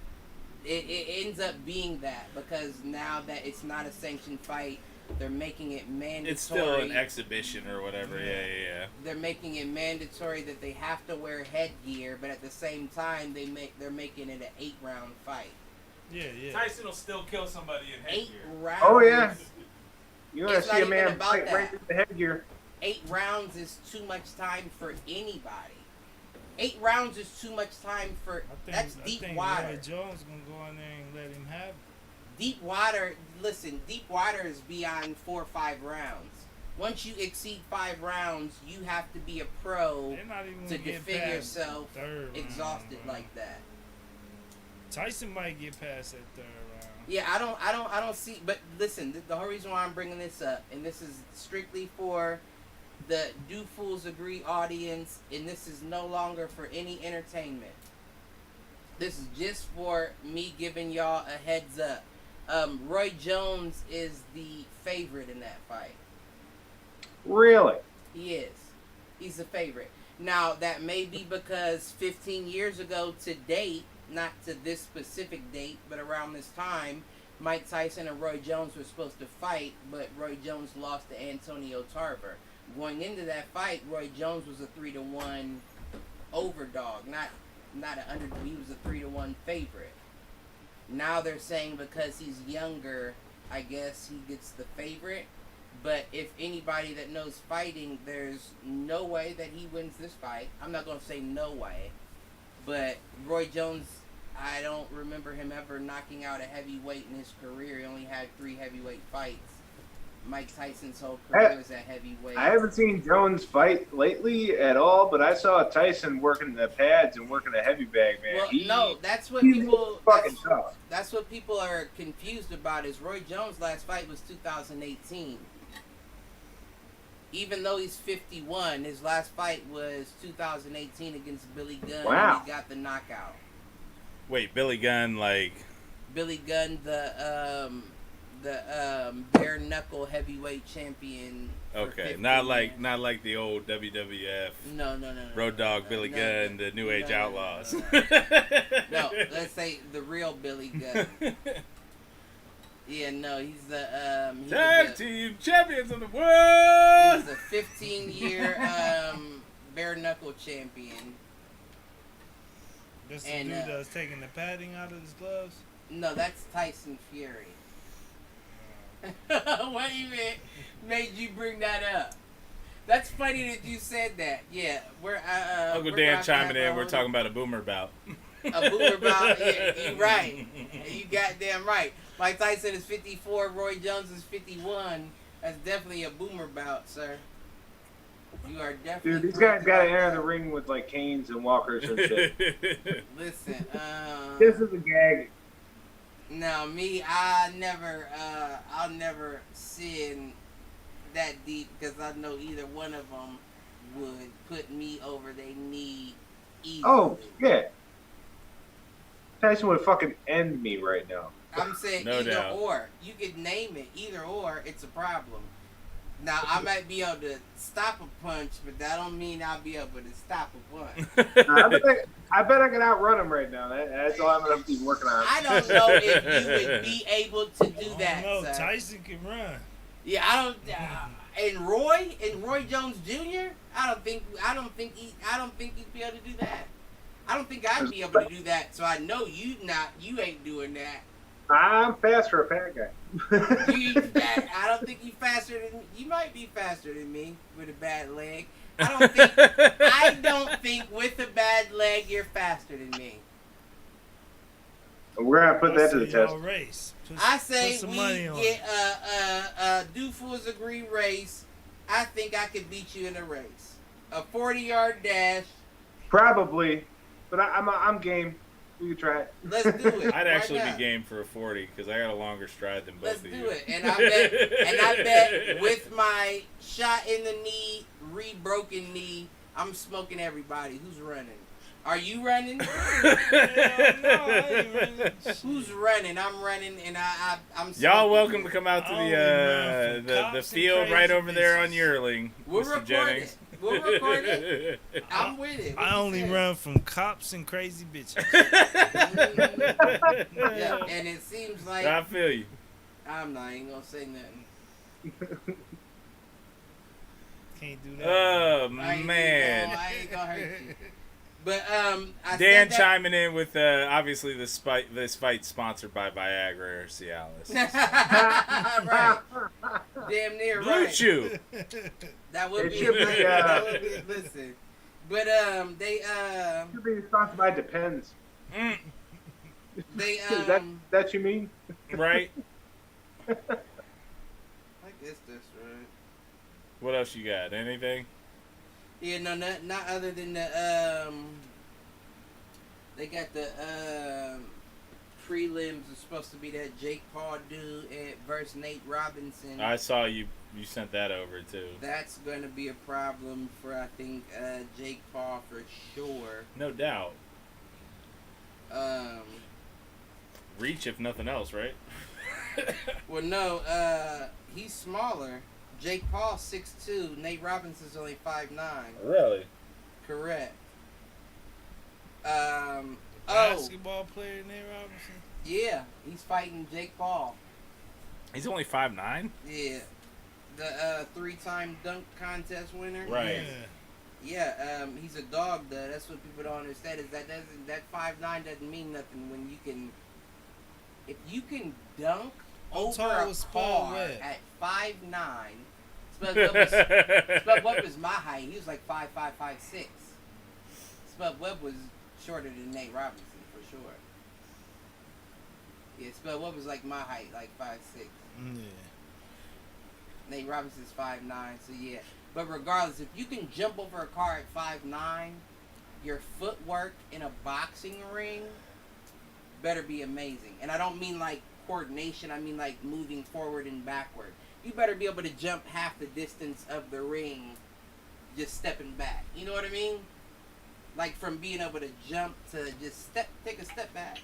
It ends up being that because now that it's not a sanctioned fight, they're making it mandatory. It's still an exhibition or whatever. Yeah. They're making it mandatory that they have to wear headgear, but at the same time, they're making it an 8-round fight. Yeah. Tyson will still kill somebody in headgear. 8 rounds. Oh yeah. You want to It's see a not even man about fight that. right through the headgear? 8 rounds is too much time for anybody. 8 rounds is too much time for. That's deep water. Roy Jones gonna go in there and let him have it. Deep water. Listen, deep water is beyond 4 or 5 rounds. Once you exceed 5 rounds, you have to be a pro to defend yourself exhausted like that. Tyson might get past that 3rd round. Yeah, I don't see. But listen, the whole reason why I'm bringing this up, and this is strictly for the Do Fools Agree audience, and this is no longer for any entertainment. This is just for me giving y'all a heads up. Roy Jones is the favorite in that fight. Really? He is. He's the favorite. Now, that may be because 15 years ago to date, not to this specific date, but around this time, Mike Tyson and Roy Jones were supposed to fight, but Roy Jones lost to Antonio Tarver. Going into that fight, Roy Jones was a 3-1 overdog, not an under. He was a 3-1 favorite. Now they're saying because he's younger, I guess he gets the favorite. But if anybody that knows fighting, there's no way that he wins this fight. I'm not going to say no way. But Roy Jones, I don't remember him ever knocking out a heavyweight in his career. He only had 3 heavyweight fights. Mike Tyson's whole career is at heavyweight. I haven't seen Jones fight lately at all, but I saw Tyson working the pads and working the heavy bag, man. Well, no, that's what people. That's what people are confused about. Is Roy Jones' last fight was 2018. Even though he's 51, his last fight was 2018 against Billy Gunn. Wow. And he got the knockout. Wait, Billy Gunn, like Billy Gunn, the bare knuckle heavyweight champion. Okay, not like the old WWF. No. Road Dogg Billy Gunn, the New Age Outlaws. No, let's say the real Billy Gunn. Yeah, no, he's the tag team champions of the world. He's a 15-year bare knuckle champion. This dude that was taking the padding out of his gloves? No, that's Tyson Fury. What even made you bring that up? That's funny that you said that. Yeah, we're Uncle Dan chiming in. We're talking about a boomer bout. A boomer bout. Yeah, you right. You goddamn right. Mike Tyson is 54. Roy Jones is 51. That's definitely a boomer bout, sir. You are definitely. Dude, these guys got to enter the ring with like canes and walkers and shit. Listen, this is a gag. No, me, I'll never sin that deep because I know either one of them would put me over their knee easily. Oh, yeah. Tyson would fucking end me right now. I'm saying no either doubt. or. You could name it. Either or, it's a problem. Now, I might be able to stop a punch, but that don't mean I'll be able to stop a punch. I bet I can outrun him right now. That's all I'm going to be working on. I don't know if you would be able to do that. No, sir. Tyson can run. Yeah, I don't. And Roy Jones Jr. I don't think he'd be able to do that. I don't think I'd be able to do that. So I know you ain't doing that. I'm fast for a fat guy. I don't think you faster than you might be faster than me with a bad leg. I don't think with a bad leg you're faster than me. We're gonna put that to the test. Race. I say we get do fools agree race. I think I could beat you in a race. A 40-yard dash. Probably, but I'm game. We can try it. Let's do it. I'd actually be game for a 40 because I got a longer stride than both of you. Let's do it. And I bet with my shot in the knee, re-broken knee, I'm smoking everybody. Who's running? Are you running? No, I ain't running. Who's running? I'm running, and I'm. Y'all welcome to come out to the field right over there on Yearling. We're recording. We're recording. I'm with it. I only run from cops and crazy bitches. Yeah, and it seems like I feel you. I ain't gonna say nothing. Can't do that. Oh I ain't gonna hurt you. But Dan chiming in with obviously this fight sponsored by Viagra or Cialis. Right. Damn near Blue right. Chew. That would be listen. But they Should be sponsored by Depends. They Is that you mean? Right. I guess that's right. What else you got? Anything? Yeah, no, not other than the they got the prelims are supposed to be that Jake Paul dude versus Nate Robinson. I saw you sent that over too. That's going to be a problem for I think Jake Paul for sure. No doubt. Reach if nothing else, right? Well, no, he's smaller. Jake Paul 6'2", Nate Robinson's only 5'9". Really? Correct. Basketball player Nate Robinson? Yeah, he's fighting Jake Paul. He's only 5'9"? Yeah. The 3-time dunk contest winner. Right. Yeah, he's a dog though. That's what people don't understand is that 5'9" doesn't mean nothing when you can if you can dunk over a car at 5'9". Spud Webb was my height. He was like 5'5", 5'6". Spud Webb was shorter than Nate Robinson for sure. Yeah, Spud Webb was like my height, like 5'6". Yeah. Nate Robinson's 5'9", so yeah. But regardless, if you can jump over a car at 5'9", your footwork in a boxing ring better be amazing. And I don't mean like coordination, I mean like moving forward and backward. You better be able to jump half the distance of the ring just stepping back. You know what I mean? Like from being able to jump to just take a step back.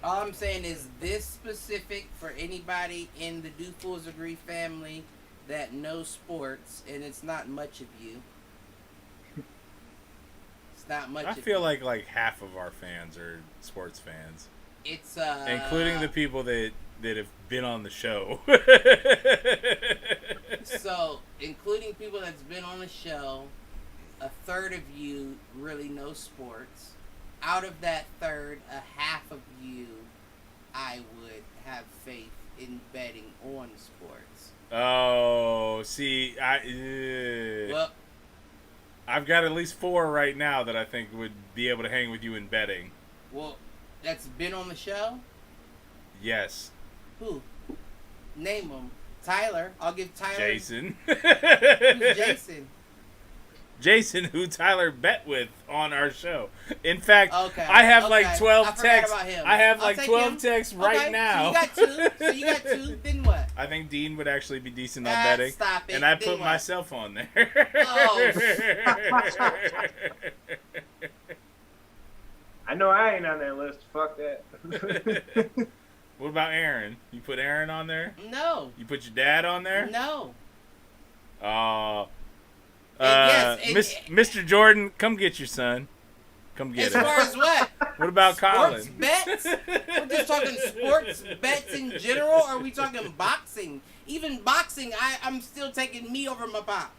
All I'm saying is this specific for anybody in the Do Fools Agree family that knows sports, and it's not much of you. It's not much. I feel like half of our fans are sports fans. It's including the people that have been on the show. So, including people that's been on the show, a third of you really know sports. Out of that third, a half of you, I would have faith in betting on sports. Oh, see, well, I've got at least 4 right now that I think would be able to hang with you in betting. Well, that's been on the show? Yes. Who? Name them. Tyler. I'll give Tyler. Jason. Who's Jason? Jason, who Tyler bet with on our show. In fact, okay. I have okay. like 12 texts. I have like 12 texts right now. So you got two. Then what? I think Dean would actually be decent on betting. Stop it. And I then put what? myself on there. Oh. I know I ain't on that list. Fuck that. What about Aaron? You put Aaron on there? No. You put your dad on there? No. Mr. Jordan, come get your son. Come get as him. As far as what? What about Colin? Sports bets? We're just talking sports bets in general, or are we talking boxing? Even boxing, I'm still taking me over my pops.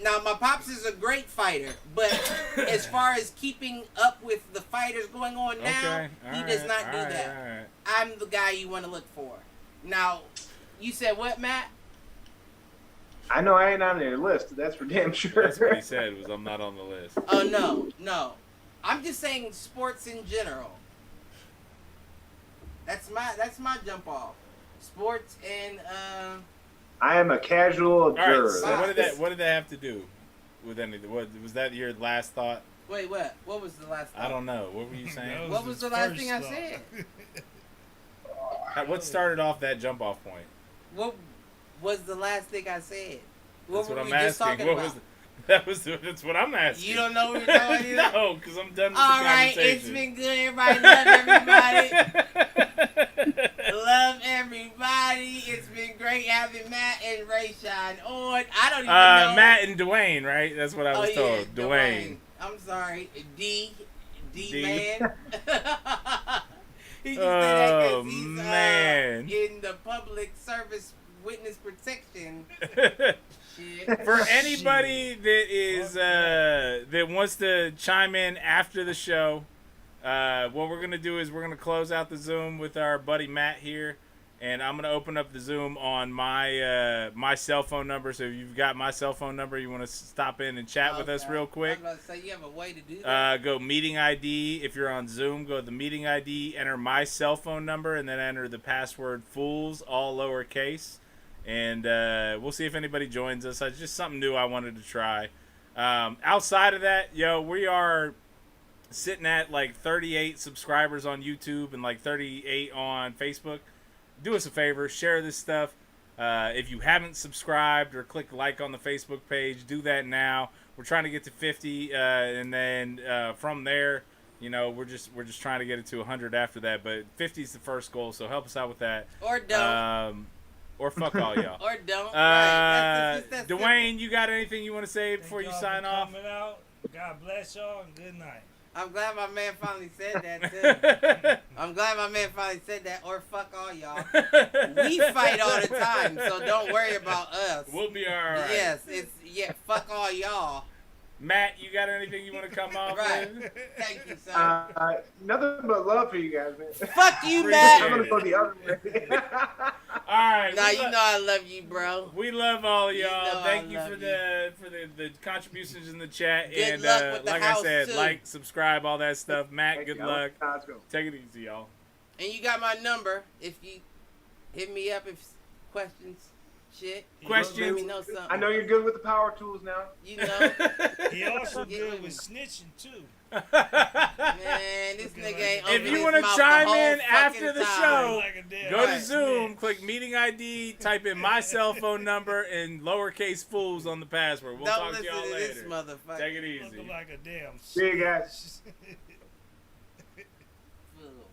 Now, my pops is a great fighter, but as far as keeping up with the fighters going on now, he does not do that. Right. I'm the guy you want to look for. Now, you said what, Matt? I know I ain't on their list. That's for damn sure. That's what he said, was I'm not on the list. Oh, no. I'm just saying sports in general. That's my jump off. Sports and I am a casual observer. All right, so what did that have to do with anything? What was that your last thought? Wait, what? What was the last thought? I don't know. What were you saying? What was the last thing I said? What started off that jump off point? What was the last thing I said? That's what I'm asking. That's what I'm asking. You don't know what you're talking about? No, because I'm done with all the right, conversation. it's been good. Everybody love everybody. Love everybody. It's been great having Matt and Rayshawn on. I don't even know. Matt and Dewayne, right? That's what I was told. Yeah, Dewayne. I'm sorry. D man. He just said that because he's in the public service witness protection. Shit. For anybody that is that wants to chime in after the show, what we're gonna do is we're gonna close out the Zoom with our buddy Matt here, and I'm gonna open up the Zoom on my my cell phone number. So if you've got my cell phone number, you want to stop in and chat with us real quick. I was about to say, you have a way to do that. Go meeting ID. If you're on Zoom, go to the meeting ID, enter my cell phone number, and then enter the password Fools, all lowercase. And we'll see if anybody joins us. It's just something new I wanted to try. Outside of that, we are sitting at like 38 subscribers on YouTube and like 38 on Facebook. Do us a favor, share this stuff. If you haven't subscribed or clicked like on the Facebook page, do that now. We're trying to get to 50, and then from there, we're just trying to get it to 100 after that. But 50 is the first goal, so help us out with that. Or don't. Or fuck all y'all. Or don't. Right. That's Dewayne, you got anything you want to say before you sign off? Out. God bless y'all and good night. I'm glad my man finally said that, too. I'm glad my man finally said that. Or fuck all y'all. We fight all the time, so don't worry about us. We'll be all right. Yes, fuck all y'all. Matt, you got anything you want to come off right. with? Thank you, son. Nothing but love for you guys, man. Fuck you, Matt. I'm going to go the other way. All right. Now you know I love you, bro. We love all of y'all. Thank you for you. the contributions in the chat. Good and luck with the like house I said, too. like, subscribe, all that stuff. Matt, good luck. Let's go. Take it easy, y'all. And you got my number if you hit me up if questions. Shit. Question. Let me know something. I know you're good with the power tools now. You know. He also good with snitching too. Man, this nigga ain't If you want to chime in after the show, Like go to Zoom, click meeting ID, type in my cell phone number and lowercase fools on the password. We'll Don't talk to listen y'all to later. this motherfucker. Take it easy. Looking like a damn See you guys. Fool.